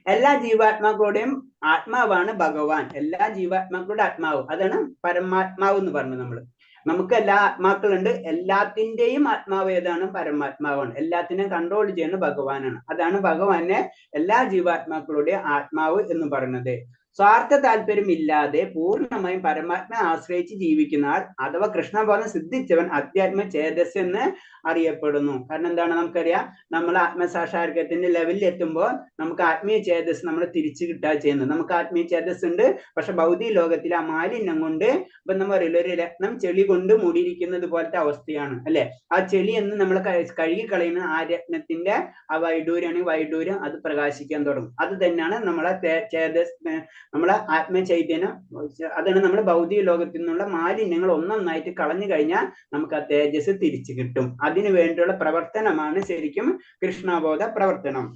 എല്ലാ ജീവാത്മാക്കളുടെയും ആത്മാവാണ് ഭഗവാൻ. എല്ലാ ജീവാത്മാക്കളുടെ ആത്മാവ്, അതാണ് പരമാത്മാവ് എന്ന് പറഞ്ഞത്. നമുക്ക് എല്ലാ ആത്മാക്കളുണ്ട്. എല്ലാത്തിന്റെയും ആത്മാവ് ഏതാണ്? പരമാത്മാവാണ്. എല്ലാത്തിനെയും കൺട്രോൾ ചെയ്യുന്ന ഭഗവാനാണ്. അതാണ് ഭഗവാനെ എല്ലാ ജീവാത്മാക്കളുടെയും ആത്മാവ് എന്ന് പറയുന്നത്. സ്വാർത്ഥ താല്പര്യമില്ലാതെ പൂർണ്ണമായും പരമാത്മയെ ആശ്രയിച്ച് ജീവിക്കുന്ന ആൾ അഥവാ കൃഷ്ണബോധം സിദ്ധിച്ചവൻ അധ്യാത്മ ചേതസ് എന്ന് അറിയപ്പെടുന്നു. കാരണം എന്താണ്? നമുക്കറിയാം, നമ്മൾ ആത്മസാക്ഷാത്കാരത്തിന്റെ ലെവലിൽ എത്തുമ്പോൾ നമുക്ക് ആത്മീയ ചേതസ് നമ്മൾ തിരിച്ചു കിട്ടുക ചെയ്യുന്നത്. നമുക്ക് ആത്മീയ ചേതസ് ഉണ്ട്, പക്ഷെ ഭൗതിക ലോകത്തിൽ ആ മാലിന്യം കൊണ്ട്, ഇപ്പൊ നമ്മൾ പറയില്ല, ഒരു രത്നം ചെളി കൊണ്ട് മൂടിയിരിക്കുന്നത് പോലത്തെ അവസ്ഥയാണ് അല്ലെ. ആ ചെളി എന്ന് നമ്മൾ കഴുകി കളയുന്ന ആ രത്നത്തിന്റെ ആ വൈഡൂര്യാണെങ്കിൽ വൈഡൂര്യം അത് പ്രകാശിക്കാൻ തുടങ്ങും. അത് തന്നെയാണ് നമ്മളെ ചേതസ്, നമ്മളെ ആത്മചൈതന്യം. അതാണ് നമ്മുടെ ഭൗതിക ലോകത്തിൽ നിന്നുള്ള മാലിന്യങ്ങൾ ഒന്നൊന്നായിട്ട് കളഞ്ഞു കഴിഞ്ഞാൽ നമുക്ക് ആ തേജസ് തിരിച്ചു കിട്ടും. അതിനു വേണ്ടിയുള്ള പ്രവർത്തനമാണ് ശരിക്കും കൃഷ്ണബോധ പ്രവർത്തനം.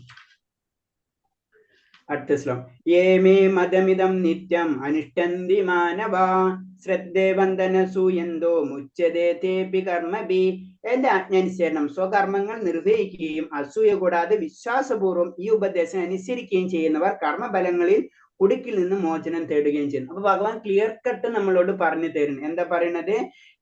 അടുത്ത ശ്ലോകം. ഏമേ മതമിതം നിത്യം അനിഷ്ടന്തി മാനവാ ശ്രദ്ധേ വന്ദനസൂയന്തോ മുച്യതേ തേപി കർമ്മഭി. എന്റെ ആജ്ഞാനുസരണം സ്വകർമ്മങ്ങൾ നിർവഹിക്കുകയും അസൂയ കൂടാതെ വിശ്വാസപൂർവ്വം ഈ ഉപദേശം അനുസരിക്കുകയും ചെയ്യുന്നവർ കർമ്മഫലങ്ങളിൽ കുടുക്കിൽ നിന്ന് മോചനം തേടുകയും ചെയ്യുന്നു. അപ്പൊ ഭഗവാൻ ക്ലിയർ കട്ട് നമ്മളോട് പറഞ്ഞു തരുന്നു. എന്താ പറയണത്?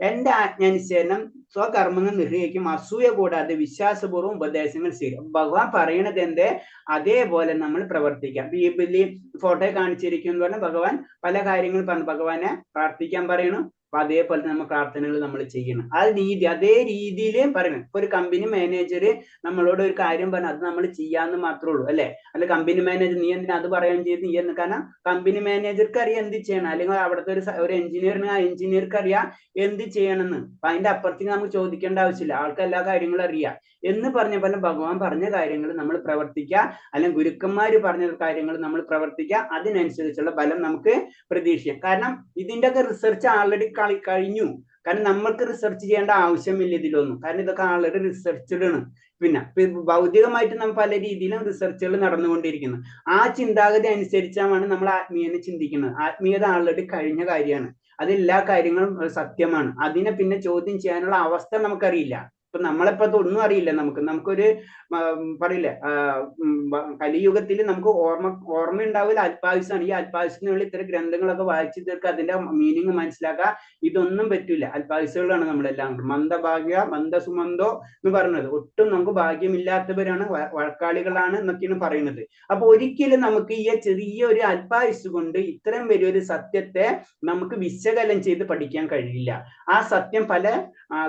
എന്റെ ആജ്ഞാനുസരണം സ്വകർമ്മങ്ങൾ നിർവഹിക്കും, അസൂയ കൂടാതെ വിശ്വാസപൂർവ്വം ഉപദേശങ്ങൾ ചെയ്യും. ഭഗവാൻ പറയണത് എന്തേ? അതേപോലെ നമ്മൾ പ്രവർത്തിക്കാം. ഈ ഫോട്ടോ കാണിച്ചിരിക്കും എന്ന് പറഞ്ഞാൽ ഭഗവാൻ പല കാര്യങ്ങൾ പറഞ്ഞു. ഭഗവാനെ പ്രാർത്ഥിക്കാൻ പറയണം. അപ്പൊ അതേപോലെ നമ്മൾ പ്രാർത്ഥനകൾ നമ്മൾ ചെയ്യണം. ആ രീതി അതേ രീതിയിൽ പറയണം. ഇപ്പൊ ഒരു കമ്പനി മാനേജർ നമ്മളോട് ഒരു കാര്യം പറഞ്ഞാൽ അത് നമ്മൾ ചെയ്യാന്ന് മാത്രമേ ഉള്ളൂ അല്ലെ. അല്ല കമ്പനി മാനേജർ നീ എന്തിനാ അത് പറയാൻ ചെയ്ത് നീ എന്ന്. കാരണം കമ്പനി മാനേജർക്ക് അറിയാം എന്ത് ചെയ്യണം, അല്ലെങ്കിൽ അവിടുത്തെ ഒരു എഞ്ചിനീയറിന് ആ എഞ്ചിനീയർക്ക് അറിയാം എന്ത് ചെയ്യണമെന്ന്. അപ്പൊ അതിന്റെ അപ്പുറത്തേക്ക് നമുക്ക് ചോദിക്കേണ്ട ആവശ്യമില്ല, ആൾക്ക് എല്ലാ കാര്യങ്ങളും അറിയാം എന്ന് പറഞ്ഞ പോലെ ഭഗവാൻ പറഞ്ഞ കാര്യങ്ങൾ നമ്മൾ പ്രവർത്തിക്കുക, അല്ലെങ്കിൽ ഗുരുക്കന്മാര് പറഞ്ഞ കാര്യങ്ങൾ നമ്മൾ പ്രവർത്തിക്കുക. അതിനനുസരിച്ചുള്ള ഫലം നമുക്ക് പ്രതീക്ഷിക്കാം. കാരണം ഇതിന്റെ ഒക്കെ റിസർച്ച് ആൾറെഡി കഴിഞ്ഞു. കാരണം നമ്മൾക്ക് റിസർച്ച് ചെയ്യേണ്ട ആവശ്യമില്ല ഇതിലൊന്നും. കാരണം ഇതൊക്കെ ആൾറെഡി റിസർച്ച്ഡ് ആണ്. പിന്നെ ഭൗതികമായിട്ട് നമ്മൾ പല രീതിയിലും റിസർച്ചുകൾ നടന്നുകൊണ്ടിരിക്കുന്നു. ആ ചിന്താഗതി അനുസരിച്ചാണ് നമ്മൾ ആത്മീയനെ ചിന്തിക്കുന്നത്. ആത്മീയത ആൾറെഡി കഴിഞ്ഞ കാര്യമാണ്. അതെല്ലാ കാര്യങ്ങളും സത്യമാണ്. അതിനെ പിന്നെ ചോദ്യം ചെയ്യാനുള്ള അവസ്ഥ നമുക്കറിയില്ല. ഇപ്പൊ നമ്മളിപ്പോ ഒന്നും അറിയില്ല. നമുക്കൊരു പറയില്ലേ, കലിയുഗത്തിൽ നമുക്ക് ഓർമ്മ ഉണ്ടാവില്ല. അല്പായുസാണ്. ഈ അല്പായുസിനുള്ളിൽ ഇത്തരം ഗ്രന്ഥങ്ങളൊക്കെ വായിച്ചു തീർക്കുക, അതിന്റെ മീനിങ് മനസ്സിലാക്കുക, ഇതൊന്നും പറ്റില്ല. അല്പായുസുകളാണ് നമ്മളെല്ലാം. മന്ദഭാഗ്യ മന്ദസുമന്തോ എന്ന് പറയുന്നത്. ഒട്ടും നമുക്ക് ഭാഗ്യമില്ലാത്തവരാണ്, വഴക്കാളികളാണ് എന്നൊക്കെയാണ് പറയുന്നത്. അപ്പൊ ഒരിക്കലും നമുക്ക് ഈ ചെറിയ ഒരു അല്പായുസ് കൊണ്ട് ഇത്രയും വലിയൊരു സത്യത്തെ നമുക്ക് വിശകലനം ചെയ്ത് പഠിക്കാൻ കഴിയില്ല. ആ സത്യം പല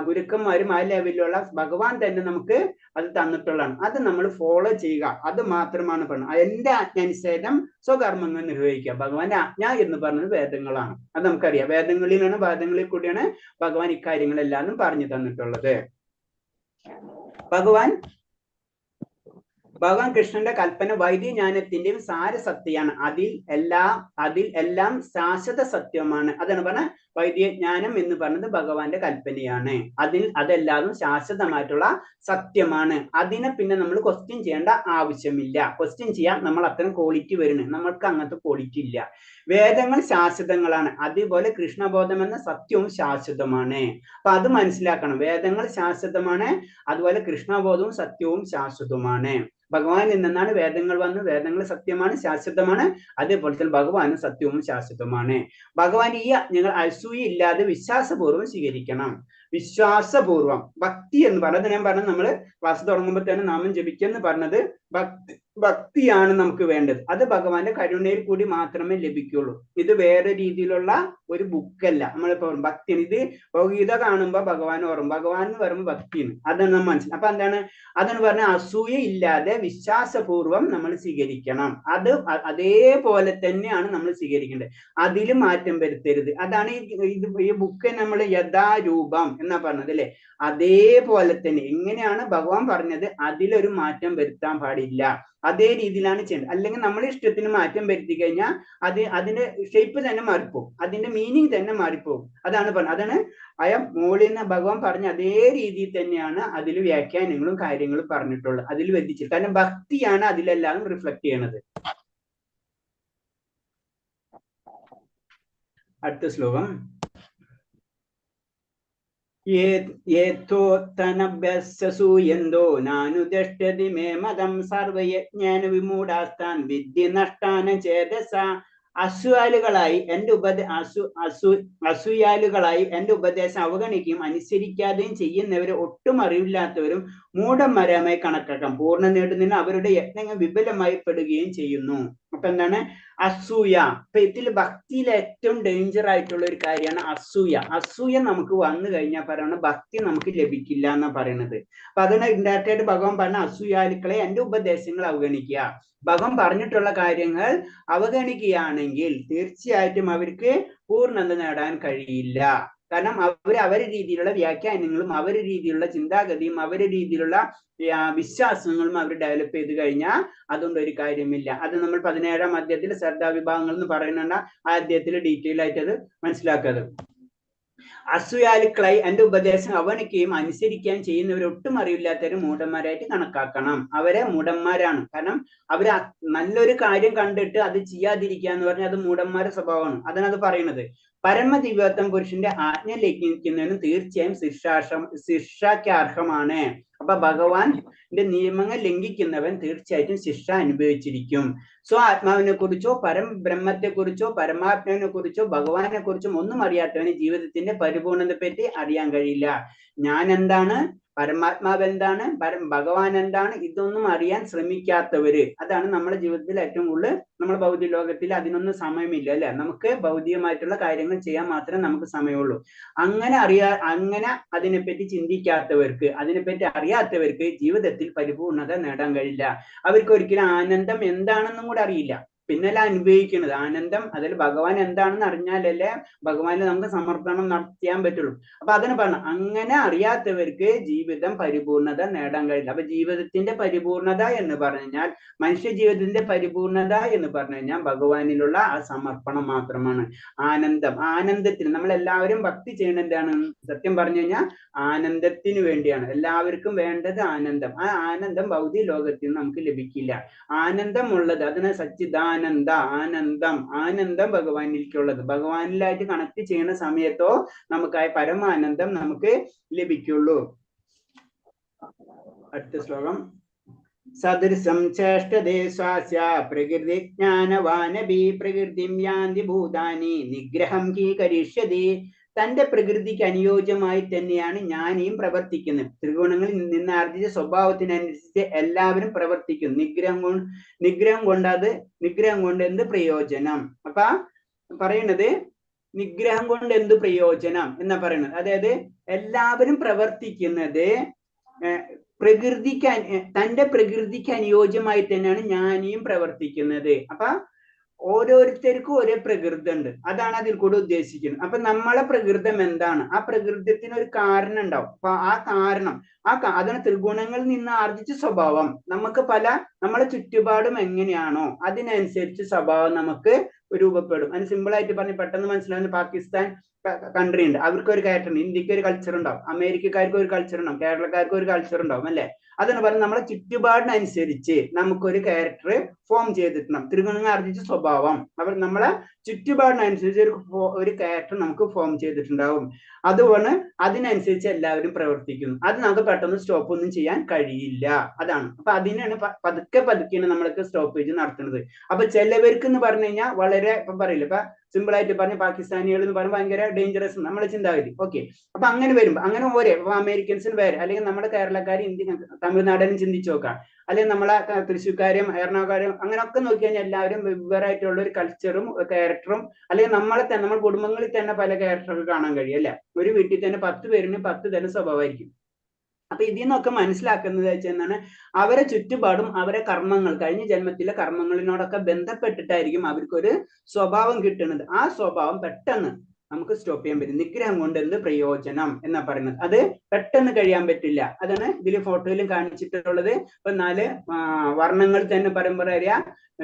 ഗുരുക്കന്മാരും ആ ലെവലിലുള്ള ഭഗവാൻ തന്നെ നമുക്ക് അത് തന്നിട്ടുള്ളതാണ്. അത് നമ്മൾ ഫോളോ ചെയ്യുക, അത് മാത്രമാണ് പറയുന്നത്. എന്റെ ആജ്ഞാനുസരണം സ്വകർമ്മങ്ങൾ നിർവഹിക്കുക. ഭഗവാന്റെ ആജ്ഞ എന്ന് പറയുന്നത് വേദങ്ങളാണ്. അത് നമുക്കറിയാം. വേദങ്ങളിൽ കൂടിയാണ് ഭഗവാൻ ഇക്കാര്യങ്ങളെല്ലാം പറഞ്ഞു തന്നിട്ടുള്ളത്. ഭഗവാൻ കൃഷ്ണന്റെ കൽപ്പന വൈദിക ജ്ഞാനത്തിന്റെയും സാരസത്യമാണ്. അതിൽ എല്ലാം ശാശ്വത സത്യമാണ്. അതാണ് പറഞ്ഞ വൈദിക ജ്ഞാനം എന്ന് പറയുന്നത് ഭഗവാന്റെ കൽപ്പനയാണ്. അതെല്ലാതും ശാശ്വതമായിട്ടുള്ള സത്യമാണ്. അതിനെ പിന്നെ നമ്മൾ ക്വസ്റ്റ്യൻ ചെയ്യേണ്ട ആവശ്യമില്ല. ക്വസ്റ്റ്യൻ ചെയ്യാൻ നമ്മൾ അത്തരം ക്വാളിറ്റി വരുന്നത്, നമ്മൾക്ക് അങ്ങനത്തെ ക്വാളിറ്റി ഇല്ല. വേദങ്ങൾ ശാശ്വതങ്ങളാണ്. അതുപോലെ കൃഷ്ണബോധം എന്ന സത്യവും ശാശ്വതമാണ്. അപ്പൊ അത് മനസ്സിലാക്കണം. വേദങ്ങൾ ശാശ്വതമാണ്, അതുപോലെ കൃഷ്ണബോധവും സത്യവും ശാശ്വതമാണ്. ഭഗവാനിൽ നിന്നാണ് വേദങ്ങൾ വന്ന്, വേദങ്ങൾ സത്യമാണ്, ശാശ്വതമാണ്. അതേപോലെ തന്നെ ഭഗവാനും സത്യവും ശാശ്വതമാണ്. ഭഗവാൻ ഈ ഞങ്ങൾ അസൂയ ഇല്ലാതെ വിശ്വാസപൂർവ്വം സ്വീകരിക്കണം. വിശ്വാസപൂർവ്വം ഭക്തി എന്ന് പറഞ്ഞത് ഞാൻ പറഞ്ഞത് നമ്മള് ക്ലാസ് തുടങ്ങുമ്പോൾ തന്നെ നാമം ജപിക്കെന്ന് പറഞ്ഞത് ഭക്തിയാണ് നമുക്ക് വേണ്ടത്. അത് ഭഗവാന്റെ കരുണയിൽ കൂടി മാത്രമേ ലഭിക്കുള്ളൂ. ഇത് വേറെ രീതിയിലുള്ള ഒരു ബുക്കല്ല. നമ്മളിപ്പോ ഭക്തിയാണ്. ഇത് ഗീത കാണുമ്പോ ഭഗവാൻ ഓർമ്മ, ഭഗവാൻ എന്ന് പറയുമ്പോൾ ഭക്തിയാണ്. അതാണ് നമ്മൾ മനസ്സിലാക്കുക. അപ്പൊ എന്താണ് അതെന്ന് പറഞ്ഞാൽ അസൂയ ഇല്ലാതെ വിശ്വാസപൂർവ്വം നമ്മൾ സ്വീകരിക്കണം. അതേപോലെ തന്നെയാണ് നമ്മൾ സ്വീകരിക്കേണ്ടത്. അതിൽ മാറ്റം വരുത്തരുത്. അതാണ് ഈ ബുക്ക് നമ്മൾ യഥാരൂപം എന്നാ പറഞ്ഞത് അല്ലെ. അതേപോലെ തന്നെ എങ്ങനെയാണ് ഭഗവാൻ പറഞ്ഞത് അതിലൊരു മാറ്റം വരുത്താൻ പാടില്ല. അതേ രീതിയിലാണ് ചെയ്യേണ്ടത്. അല്ലെങ്കിൽ നമ്മൾ ഇഷ്ടത്തിന് മാറ്റം വരുത്തി കഴിഞ്ഞാൽ അതിന്റെ ഷേപ്പ് തന്നെ മാറിപ്പോകും, അതിന്റെ മീനിങ് തന്നെ മാറിപ്പോകും. അതാണ് പറഞ്ഞത്. അതാണ് മോളിൽ നിന്ന് ഭഗവാൻ പറഞ്ഞ അതേ രീതിയിൽ തന്നെയാണ് അതിൽ വ്യാഖ്യാനങ്ങളും കാര്യങ്ങളും പറഞ്ഞിട്ടുള്ളത്, അതിൽ വെച്ചിട്ട്. കാരണം ഭക്തിയാണ് അതിലെല്ലാം റിഫ്ലക്ട് ചെയ്യണത്. അടുത്ത ശ്ലോകം. യേത്തോത്തനഭ്യസൂയന്തോ നാനുദഷ്ടതി മേ മതം സർവയജ്ഞാന വിമൂഢാസ്താൻ വിദ്യ നഷ്ടാന ചേതസ. അസൂയാലുകളായി എന്റെ ഉപദേശം അവഗണിക്കുകയും അനുസരിക്കാതെയും ചെയ്യുന്നവരെ ഒട്ടും അറിവില്ലാത്തവരും മൂഢന്മാരമായി കണക്കാക്കാം. പൂർണ്ണ നേടുന്നതിന് അവരുടെ യത്നങ്ങൾ വിപുലമായി പെടുകയും ചെയ്യുന്നു. അപ്പൊ എന്താണ് അസൂയ? അപ്പൊ ഇതിൽ ഭക്തിയിൽ ഏറ്റവും ഡേഞ്ചർ ആയിട്ടുള്ള ഒരു കാര്യമാണ് അസൂയ. അസൂയ നമുക്ക് വന്നു കഴിഞ്ഞാൽ പറയുന്നത് ഭക്തി നമുക്ക് ലഭിക്കില്ല എന്നാ പറയുന്നത്. അപ്പൊ അതിനെ ഇൻഡയറക്റ്റ് ആയിട്ട് ഭഗവാൻ പറഞ്ഞ അസൂയാലുക്കളെ എന്റെ ഉപദേശങ്ങൾ അവഗണിക്കുക. ഭഗവാൻ പറഞ്ഞിട്ടുള്ള കാര്യങ്ങൾ അവഗണിക്കുകയാണെങ്കിൽ തീർച്ചയായിട്ടും അവർക്ക് പൂർണ്ണത നേടാൻ കഴിയില്ല. കാരണം അവരുടെ രീതിയിലുള്ള വ്യാഖ്യാനങ്ങളും അവരുടെ രീതിയിലുള്ള ചിന്താഗതിയും അവരുടെ രീതിയിലുള്ള വിശ്വാസങ്ങളും അവർ ഡെവലപ്പ് ചെയ്ത് കഴിഞ്ഞാൽ അതുകൊണ്ട് ഒരു കാര്യമില്ല. അത് നമ്മൾ 17-ാം അധ്യായത്തിൽ ശ്രദ്ധാവിഭാഗങ്ങൾ എന്ന് പറയുന്നുണ്ട്. ആ അധ്യായത്തിൽ ഡീറ്റെയിൽ ആയിട്ട് അത് മനസ്സിലാക്കാതെ. അസൂയാലുക്കളായി എന്റെ ഉപദേശം അവഗണിക്കുകയും അനുസരിക്കുകയും ചെയ്യുന്നവർ ഒട്ടും അറിവില്ലാത്തവരെ മൂഢന്മാരായിട്ട് കണക്കാക്കണം. അവരെ മൂഢന്മാരാണ്. കാരണം അവര് നല്ലൊരു കാര്യം കണ്ടിട്ട് അത് ചെയ്യാതിരിക്കുക എന്ന് പറഞ്ഞാൽ അത് മൂഢന്മാരുടെ സ്വഭാവമാണ്. അതാണ് അത് പറയുന്നത്. പരമദിവ്യത്വം പുരുഷന്റെ ആജ്ഞ ലംഘിക്കുന്നതിനും തീർച്ചയായും ശിക്ഷാർഹമാണ്. അപ്പൊ ഭഗവാന്റെ നിയമങ്ങൾ ലംഘിക്കുന്നവൻ തീർച്ചയായിട്ടും ശിക്ഷ അനുഭവിച്ചിരിക്കും. ആത്മാവിനെ കുറിച്ചോ പരബ്രഹ്മത്തെ കുറിച്ചോ പരമാത്മാവിനെ കുറിച്ചോ ഭഗവാനെ കുറിച്ചും ഒന്നും അറിയാത്തവന് ജീവിതത്തിന്റെ പരിപൂർണതയെ പറ്റി അറിയാൻ കഴിയില്ല. ഞാൻ എന്താണ്, പരമാത്മാവ് എന്താണ്, ഭഗവാൻ എന്താണ്, ഇതൊന്നും അറിയാൻ ശ്രമിക്കാത്തവര്. അതാണ് നമ്മുടെ ജീവിതത്തിൽ ഏറ്റവും കൂടുതൽ. നമ്മുടെ ഭൗതിക ലോകത്തിൽ അതിനൊന്നും സമയമില്ല അല്ലെ. നമുക്ക് ഭൗതികമായിട്ടുള്ള കാര്യങ്ങൾ ചെയ്യാൻ മാത്രമേ നമുക്ക് സമയമുള്ളൂ. അങ്ങനെ അതിനെപ്പറ്റി ചിന്തിക്കാത്തവർക്ക്, അതിനെപ്പറ്റി അറിയാത്തവർക്ക് ജീവിതത്തിൽ പരിപൂർണത നേടാൻ കഴിയില്ല. അവർക്ക് ഒരിക്കലും ആനന്ദം എന്താണെന്നും കൂടെ അറിയില്ല. പിന്നല്ല അനുഭവിക്കുന്നത് ആനന്ദം. അതിൽ ഭഗവാൻ എന്താണെന്ന് അറിഞ്ഞാലല്ലേ ഭഗവാനെ നമുക്ക് സമർപ്പണം നടത്തിയാൻ പറ്റുള്ളൂ. അപ്പൊ അതിന് പറഞ്ഞു, അങ്ങനെ അറിയാത്തവർക്ക് ജീവിതം പരിപൂർണത നേടാൻ കഴിയില്ല. അപ്പൊ ജീവിതത്തിന്റെ പരിപൂർണത എന്ന് പറഞ്ഞു കഴിഞ്ഞാൽ, മനുഷ്യ ജീവിതത്തിന്റെ പരിപൂർണത എന്ന് പറഞ്ഞു കഴിഞ്ഞാൽ ഭഗവാനിലുള്ള ആ സമർപ്പണം മാത്രമാണ്. ആനന്ദത്തിന് നമ്മൾ എല്ലാവരും ഭക്തി ചെയ്യണത് എന്താണ്? സത്യം പറഞ്ഞു കഴിഞ്ഞാൽ ആനന്ദത്തിന് വേണ്ടിയാണ്. എല്ലാവർക്കും വേണ്ടത് ആനന്ദം. ആ ആനന്ദം ഭൗതിക ലോകത്തിൽ നിന്ന് നമുക്ക് ലഭിക്കില്ല. ആനന്ദമുള്ളത് അതിനെ ആനന്ദം ഭഗവാനിലേക്കുള്ളത്. ഭഗവാനിലായിട്ട് കണക്ട് ചെയ്യുന്ന സമയത്തോ നമുക്ക് ആ പരമാനന്ദം നമുക്ക് ലഭിക്കുള്ളൂ. അടുത്ത ശ്ലോകം. സദൃശം ചേഷ്ടതേ സ്വാസ്യ പ്രകൃതി ജ്ഞാനവാനഭി പ്രകൃതിം യാന്തി ഭൂതാനി നിഗ്രഹം കീകരിഷ്യതി. തന്റെ പ്രകൃതിക്ക് അനുയോജ്യമായി തന്നെയാണ് ജ്ഞാനിയും പ്രവർത്തിക്കുന്നത്. ത്രിഗുണങ്ങളിൽ നിന്ന് ആർജിച്ച സ്വഭാവത്തിനനുസരിച്ച് എല്ലാവരും പ്രവർത്തിക്കുന്നു. നിഗ്രഹം കൊണ്ട് എന്ത് പ്രയോജനം? അപ്പൊ പറയുന്നത് നിഗ്രഹം കൊണ്ട് എന്ത് പ്രയോജനം എന്നാ പറയുന്നത്. അതായത് എല്ലാവരും പ്രവർത്തിക്കുന്നത് തന്റെ പ്രകൃതിക്ക് അനുയോജ്യമായി തന്നെയാണ് ജ്ഞാനിയും പ്രവർത്തിക്കുന്നത്. അപ്പൊ ഓരോരുത്തർക്കും ഒരേ പ്രകൃതം ഉണ്ട്. അതാണ് അതിൽ കൂടെ ഉദ്ദേശിക്കുന്നത്. അപ്പൊ നമ്മളെ പ്രകൃതം എന്താണ്? ആ പ്രകൃതത്തിന് ഒരു കാരണം ഉണ്ടാവും. അപ്പൊ ആ കാരണം അതിന് ത്രിഗുണങ്ങളിൽ നിന്ന് ആർജിച്ച സ്വഭാവം നമുക്ക് നമ്മളെ ചുറ്റുപാടും എങ്ങനെയാണോ അതിനനുസരിച്ച് സ്വഭാവം നമുക്ക് രൂപപ്പെടും. അതിന് സിമ്പിൾ ആയിട്ട് പറഞ്ഞ് പെട്ടെന്ന് മനസ്സിലാവുന്ന പാകിസ്ഥാൻ കൺട്രി ഉണ്ട്, അവർക്ക് ഒരു ക്യാരക്ടർ ഉണ്ട്. ഇന്ത്യക്ക് ഒരു കൾച്ചർ ഉണ്ടാവും, അമേരിക്കക്കാർക്ക് ഒരു കൾച്ചർ ഉണ്ടാവും, കേരളക്കാർക്ക് ഒരു കൾച്ചർ ഉണ്ടാവും അല്ലെ. അതെന്ന് പറഞ്ഞാൽ നമ്മളെ ചുറ്റുപാടിനനുസരിച്ച് നമുക്കൊരു ക്യാരക്ടർ ഫോം ചെയ്തിട്ടുണ്ടാവും. ത്രിഗുണങ്ങൾ ആർജിച്ച സ്വഭാവം അവർ നമ്മളെ ചുറ്റുപാടിനനുസരിച്ച് ഒരു ക്യാരക്ടർ നമുക്ക് ഫോം ചെയ്തിട്ടുണ്ടാവും. അതുകൊണ്ട് അതിനനുസരിച്ച് എല്ലാവരും പ്രവർത്തിക്കുന്നു. അത് നമുക്ക് പെട്ടെന്ന് സ്റ്റോപ്പ് ഒന്നും ചെയ്യാൻ കഴിയില്ല. അതാണ്. അപ്പൊ അതിനാണ് പതുക്കെയാണ് നമ്മൾക്ക് സ്റ്റോപ്പേജ് നടത്തുന്നത്. അപ്പൊ ചിലവർക്ക് എന്ന് പറഞ്ഞു കഴിഞ്ഞാൽ വളരെ ഇപ്പം പറയില്ല, ഇപ്പൊ സിമ്പിൾ ആയിട്ട് പറഞ്ഞ പാകിസ്ഥാനികൾ എന്ന് പറയുമ്പോൾ ഭയങ്കര ഡേഞ്ചറസ് നമ്മളെ ചിന്താഗതി. ഓക്കെ, അപ്പൊ അങ്ങനെ വരുമ്പോ അങ്ങനെ ഇപ്പൊ അമേരിക്കൻസിന് വേറെ, അല്ലെങ്കിൽ നമ്മുടെ കേരളക്കാരും ഇന്ത്യ തമിഴ്നാടിനും ചിന്തിച്ചു നോക്കാം, അല്ലെങ്കിൽ നമ്മളെ തൃശ്ശൂർക്കാരും എറണാകുളം അങ്ങനെയൊക്കെ നോക്കി കഴിഞ്ഞാൽ എല്ലാവരും വെവ്വേറായിട്ടുള്ള ഒരു കൾച്ചറും ക്യാരക്ടറും, അല്ലെങ്കിൽ നമ്മുടെ കുടുംബങ്ങളിൽ തന്നെ പല ക്യാരക്ടറുകൾ കാണാൻ കഴിയും അല്ലെ. ഒരു വീട്ടിൽ തന്നെ 10 പേരിന് 10 തന്നെ സ്വഭാവമായിരിക്കും. അപ്പൊ ഇതിൽ നിന്നൊക്കെ മനസ്സിലാക്കുന്നത് വെച്ചാൽ അവരെ ചുറ്റുപാടും അവരെ കർമ്മങ്ങൾ, കഴിഞ്ഞ ജന്മത്തിലെ കർമ്മങ്ങളിനോടൊക്കെ ബന്ധപ്പെട്ടിട്ടായിരിക്കും അവർക്കൊരു സ്വഭാവം കിട്ടുന്നത്. ആ സ്വഭാവം പെട്ടെന്ന് നമുക്ക് സ്റ്റോപ്പ് ചെയ്യാൻ പറ്റും. നിഗ്രഹം കൊണ്ട് എന്ത് പ്രയോജനം എന്നാ പറയുന്നത്. അത് പെട്ടെന്ന് കഴിയാൻ പറ്റില്ല. അതാണ് ഇതിൽ ഫോട്ടോയിലും കാണിച്ചിട്ടുള്ളത്. ഇപ്പൊ 4 വർണ്ണങ്ങൾ തന്നെ പറയുമ്പോൾ അറിയാം,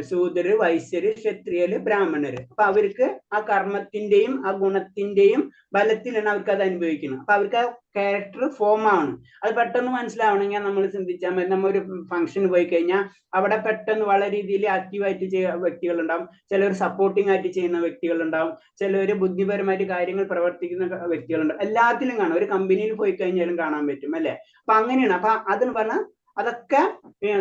ശൂദ്രര്, വൈശ്യര്, ക്ഷത്രിയര്, ബ്രാഹ്മണര്. അപ്പൊ അവർക്ക് ആ കർമ്മത്തിന്റെയും ആ ഗുണത്തിന്റെയും ബലത്തിലാണ് അവർക്ക് അത് അനുഭവിക്കുന്നത്. അപ്പൊ അവർക്ക് ആ ക്യാരക്ടർ ഫോം ആണ്. അത് പെട്ടെന്ന് മനസ്സിലാവണമെങ്കിൽ നമ്മൾ ചിന്തിച്ചാൽ മതി. നമ്മ ഒരു ഫംഗ്ഷന് പോയി കഴിഞ്ഞാൽ അവിടെ പെട്ടെന്ന് വളരെ രീതിയിൽ ആക്റ്റീവായിട്ട് ചെയ്യുന്ന വ്യക്തികളുണ്ടാവും, ചിലർ സപ്പോർട്ടിംഗ് ആയിട്ട് ചെയ്യുന്ന വ്യക്തികളുണ്ടാവും, ചിലർ ബുദ്ധിപരമായിട്ട് കാര്യങ്ങൾ പ്രവർത്തിക്കുന്ന വ്യക്തികളുണ്ടാവും. എല്ലാത്തിലും കാണാം. ഒരു കമ്പനിയിൽ പോയി കഴിഞ്ഞാലും കാണാൻ പറ്റും അല്ലെ. അപ്പൊ അങ്ങനെയാണ്. അപ്പൊ അതെന്ന് പറഞ്ഞാൽ അതൊക്കെ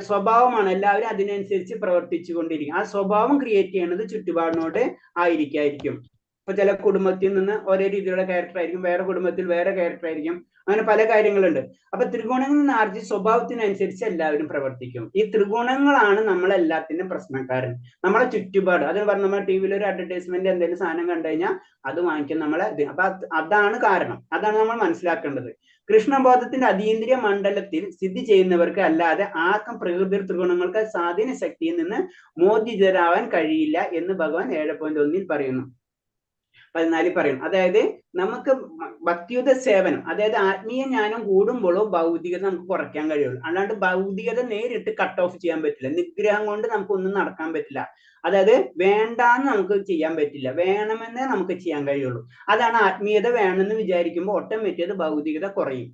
സ്വഭാവമാണ്. എല്ലാവരും അതിനനുസരിച്ച് പ്രവർത്തിച്ചു കൊണ്ടിരിക്കും. ആ സ്വഭാവം ക്രിയേറ്റ് ചെയ്യുന്നത് ചുറ്റുപാടിനോട് ആയിരിക്കും. ഇപ്പൊ ചില കുടുംബത്തിൽ നിന്ന് ഒരേ രീതിയിലുള്ള ക്യാരക്ടർ ആയിരിക്കും, വേറെ കുടുംബത്തിൽ വേറെ ക്യാരക്ടർ ആയിരിക്കും. അങ്ങനെ പല കാര്യങ്ങളുണ്ട്. അപ്പൊ ത്രിഗുണങ്ങളിൽ നിന്ന് ആർജിച്ച സ്വഭാവത്തിനനുസരിച്ച് എല്ലാവരും പ്രവർത്തിക്കും. ഈ ത്രിഗുണങ്ങളാണ് നമ്മളെല്ലാത്തിനും പ്രശ്നക്കാരൻ. നമ്മളെ ചുറ്റുപാട്, അത് പറഞ്ഞ നമ്മൾ ടി വിയിൽ ഒരു അഡ്വർടൈസ്മെന്റ് എന്തെങ്കിലും സാധനം കണ്ടു കഴിഞ്ഞാൽ അത് വാങ്ങിക്കും നമ്മളെ. അപ്പൊ അതാണ് കാരണം. അതാണ് നമ്മൾ മനസ്സിലാക്കേണ്ടത്. കൃഷ്ണബോധത്തിന്റെ അതീന്ദ്രിയ മണ്ഡലത്തിൽ സ്ഥിതി ചെയ്യുന്നവർക്ക് അല്ലാതെ ആർക്കും പ്രകൃതി ത്രിഗുണങ്ങൾക്ക് സ്വാധീന ശക്തിയിൽ നിന്ന് മോചിതരാവാൻ കഴിയില്ല എന്ന് ഭഗവാൻ 7.1 പറയുന്നു. 14 പറയും. അതായത് നമുക്ക് ഭക്തിയുത സേവനം, അതായത് ആത്മീയ ജ്ഞാനം കൂടുമ്പോഴോ ഭൗതികത നമുക്ക് കുറയ്ക്കാൻ കഴിയുള്ളൂ. അല്ലാണ്ട് ഭൗതികത നേരിട്ട് കട്ട് ഓഫ് ചെയ്യാൻ പറ്റില്ല. നിഗ്രഹം കൊണ്ട് നമുക്കൊന്നും നടക്കാൻ പറ്റില്ല. അതായത് വേണ്ടാന്ന് നമുക്ക് ചെയ്യാൻ പറ്റില്ല, വേണമെന്നേ നമുക്ക് ചെയ്യാൻ കഴിയുള്ളൂ. അതാണ് ആത്മീയത വേണമെന്ന് വിചാരിക്കുമ്പോൾ ഓട്ടോമാറ്റിക് ഭൗതികത കുറയും.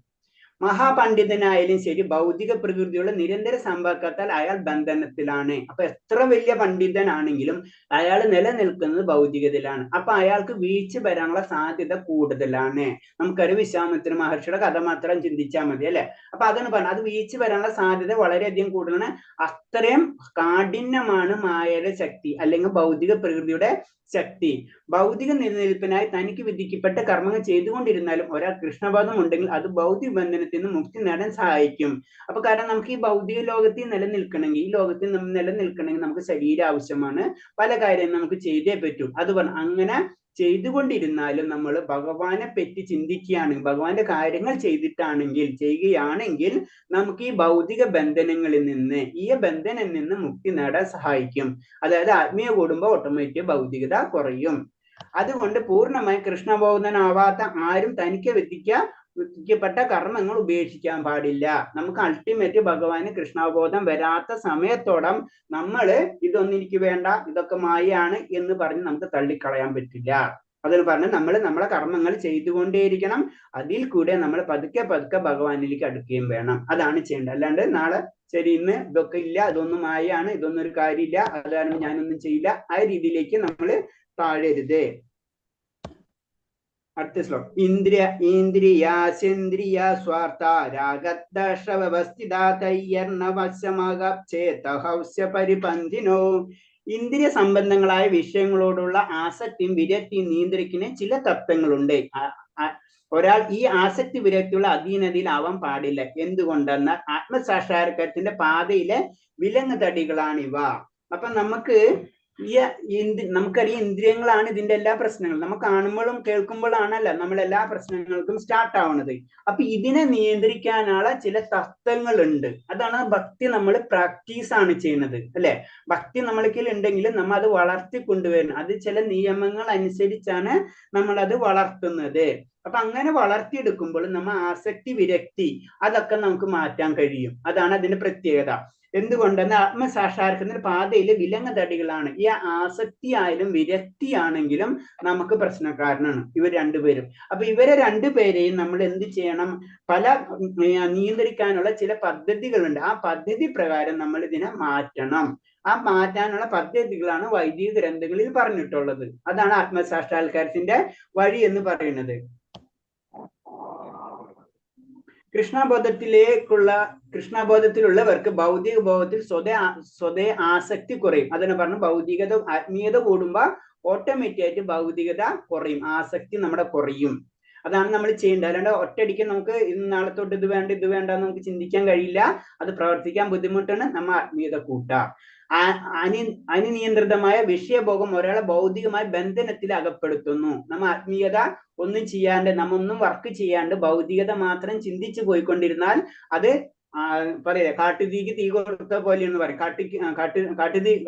മഹാപണ്ഡിതനായാലും ശരി, ഭൗതിക പ്രകൃതിയുള്ള നിരന്തര സമ്പർക്കത്താൽ അയാൾ ബന്ധനത്തിലാണ്. അപ്പൊ എത്ര വലിയ പണ്ഡിതനാണെങ്കിലും അയാൾ നിലനിൽക്കുന്നത് ഭൗതികതയിലാണ്. അപ്പൊ അയാൾക്ക് വീഴ്ച വരാനുള്ള സാധ്യത കൂടുതലാണ്. നമുക്കൊരു വിശ്വാമിത്ര മഹർഷിയുടെ കഥ മാത്രം ചിന്തിച്ചാൽ മതി അല്ലെ. അപ്പൊ അതാണ് പറഞ്ഞത്, അത് വീഴ്ച വരാനുള്ള സാധ്യത വളരെയധികം കൂടുതലാണ്. അത്രയും കാഠിന്യമാണ് മായയുടെ ശക്തി, അല്ലെങ്കിൽ ഭൗതിക പ്രകൃതിയുടെ ശക്തി. ഭൗതിക നിലനിൽപ്പിനായി തനിക്ക് വിധിക്കപ്പെട്ട കർമ്മങ്ങൾ ചെയ്തുകൊണ്ടിരുന്നാലും ഒരാൾ കൃഷ്ണബോധം ഉണ്ടെങ്കിൽ അത് ഭൗതിക ബന്ധനത്തിൽ നിന്ന് മുക്തി നേടാൻ സഹായിക്കും. അപ്പൊ കാരണം നമുക്ക് ഈ ഭൗതിക ലോകത്തിൽ നിലനിൽക്കണമെങ്കിൽ, ഈ ലോകത്തിൽ നിലനിൽക്കണമെങ്കിൽ നമുക്ക് ശരീരം ആവശ്യമാണ്. പല കാര്യം നമുക്ക് ചെയ്തേ പറ്റൂ. അത് അങ്ങനെ ചെയ്തുകൊണ്ടിരുന്നാലും നമ്മൾ ഭഗവാനെ പറ്റി ചിന്തിക്കുകയാണെങ്കിൽ, ഭഗവാന്റെ കാര്യങ്ങൾ ചെയ്യുകയാണെങ്കിൽ നമുക്ക് ഈ ഭൗതിക ബന്ധനങ്ങളിൽ നിന്ന്, ഈ ബന്ധനത്തിൽ നിന്ന് മുക്തി നേടാൻ സഹായിക്കും. അതായത് ആത്മീയ കൂടുമ്പോൾ ഓട്ടോമാറ്റിക് ഭൗതികത കുറയും. അതുകൊണ്ട് പൂർണ്ണമായി കൃഷ്ണബോധനാവാത്ത ആരും തനിക്ക് വിധിക്കപ്പെട്ട കർമ്മങ്ങൾ ഉപേക്ഷിക്കാൻ പാടില്ല. നമുക്ക് അൾട്ടിമേറ്റ് ഭഗവാന് കൃഷ്ണബോധം വരാത്ത സമയത്തോളം നമ്മൾ ഇതൊന്നും എനിക്ക് വേണ്ട, ഇതൊക്കെ മായയാണ് എന്ന് പറഞ്ഞ് നമുക്ക് തള്ളിക്കളയാൻ പറ്റില്ല. അതിൽ പറഞ്ഞ് നമ്മൾ നമ്മളെ കർമ്മങ്ങൾ ചെയ്തുകൊണ്ടേയിരിക്കണം. അതിൽ കൂടെ നമ്മൾ പതുക്കെ ഭഗവാനിലേക്ക് അടുക്കുകയും വേണം. അതാണ് ചെയ്യേണ്ടത്. അല്ലാണ്ട് നാളെ ശരി ഇന്ന് ഇതൊക്കെ ഇല്ല, ഇതൊന്നും മായയാണ്, ഇതൊന്നും ഒരു കാര്യമില്ല, അതാണ് ഞാനൊന്നും ചെയ്യില്ല, ആ രീതിയിലേക്ക് നമ്മൾ താഴരുത്. അടുത്ത ശ്ലോകം. ഇന്ദ്രിയാസേന്ദ്രിയ സ്വാർത്ഥ രാഗദ്വേഷവ്യവസ്ഥിത തയ്യർണവശമകേതഹൗസ്യ പരിപന്ഥിനോ. ഇന്ദ്രിയ സംബന്ധങ്ങളായ വിഷയങ്ങളോടുള്ള ആസക്തിയും വിരക്തിയും നിയന്ത്രിക്കുന്ന ചില തത്വങ്ങളുണ്ട്. ഒരാൾ ഈ ആസക്തി വിരക്തിയുള്ള അധീനതയിൽ ആവാൻ പാടില്ല. എന്തുകൊണ്ടെന്നാൽ ആത്മസാക്ഷാത്കാരത്തിന്റെ പാതയിലെ വിലങ്ങ് തടികളാണിവ. അപ്പൊ നമുക്കറിയാം ഇന്ദ്രിയങ്ങളാണ് ഇതിന്റെ എല്ലാ പ്രശ്നങ്ങളും. നമുക്ക് കാണുമ്പോഴും കേൾക്കുമ്പോഴാണല്ല നമ്മൾ എല്ലാ പ്രശ്നങ്ങൾക്കും സ്റ്റാർട്ട് ആവുന്നത്. അപ്പൊ ഇതിനെ നിയന്ത്രിക്കാനുള്ള ചില തത്വങ്ങളുണ്ട്. അതാണ് ഭക്തി നമ്മൾ പ്രാക്ടീസ് ആണ് ചെയ്യുന്നത് അല്ലെ. ഭക്തി നമ്മൾക്കിൽ ഉണ്ടെങ്കിലും നമ്മൾ അത് വളർത്തിക്കൊണ്ടുവരണം. അത് ചില നിയമങ്ങൾ അനുസരിച്ചാണ് നമ്മൾ അത് വളർത്തുന്നത്. അപ്പൊ അങ്ങനെ വളർത്തിയെടുക്കുമ്പോൾ നമ്മൾ ആസക്തി വിരക്തി അതൊക്കെ നമുക്ക് മാറ്റാൻ കഴിയും. അതാണ് അതിന്റെ പ്രത്യേകത. എന്തുകൊണ്ടെന്ന് ആത്മസാക്ഷാത്കാരത്തിന്റെ പാതയിലെ വിലങ്ങ് തടികളാണ്. ഈ ആസക്തി ആയാലും വിരക്തി ആണെങ്കിലും നമുക്ക് പ്രശ്നക്കാരനാണ് ഇവർ രണ്ടുപേരും. അപ്പൊ ഇവരെ രണ്ടുപേരെയും നമ്മൾ എന്ത് ചെയ്യണം? പല നിയന്ത്രിക്കാനുള്ള ചില പദ്ധതികളുണ്ട്. ആ പദ്ധതി പ്രകാരം നമ്മൾ ഇതിനെ മാറ്റണം. ആ മാറ്റാനുള്ള പദ്ധതികളാണ് വൈദിക ഗ്രന്ഥങ്ങളിൽ പറഞ്ഞിട്ടുള്ളത്. അതാണ് ആത്മസാക്ഷാത്കാരത്തിന്റെ വഴി എന്ന് പറയുന്നത്. കൃഷ്ണബോധത്തിലുള്ളവർക്ക് ഭൗതിക ബോധത്തിൽ സ്വതേ ആസക്തി കുറയും. അതിനെ പറഞ്ഞു ഭൗതികത ആത്മീയത കൂടുമ്പോ ഓട്ടോമാറ്റിക്കായിട്ട് ഭൗതികത കുറയും, ആസക്തി നമ്മുടെ കുറയും. അതാണ് നമ്മൾ ചെയ്യേണ്ടത്. അല്ലാണ്ട് ഒറ്റയടിക്ക് നമുക്ക് നാളെ തൊട്ട് ഇത് വേണ്ട എന്ന് നമുക്ക് ചിന്തിക്കാൻ കഴിയില്ല. അത് പ്രവർത്തിക്കാൻ ബുദ്ധിമുട്ടാണ്. നമ്മൾ ആത്മീയത കൂട്ടാം. അനിയന്ത്രിതമായ വിഷയഭോഗം ഒരാളെ ഭൗതികമായ ബന്ധനത്തിൽ അകപ്പെടുത്തുന്നു. നമ്മ ആത്മീയത ഒന്നും ചെയ്യാണ്ട്, നമ്മൊന്നും വർക്ക് ചെയ്യാണ്ട് ഭൗതികത മാത്രം ചിന്തിച്ചു പോയിക്കൊണ്ടിരുന്നാൽ അത് പറയില്ലേ, കാട്ടുതീക്ക് തീ കൊടുത്ത പോലെയെന്ന് പറയും.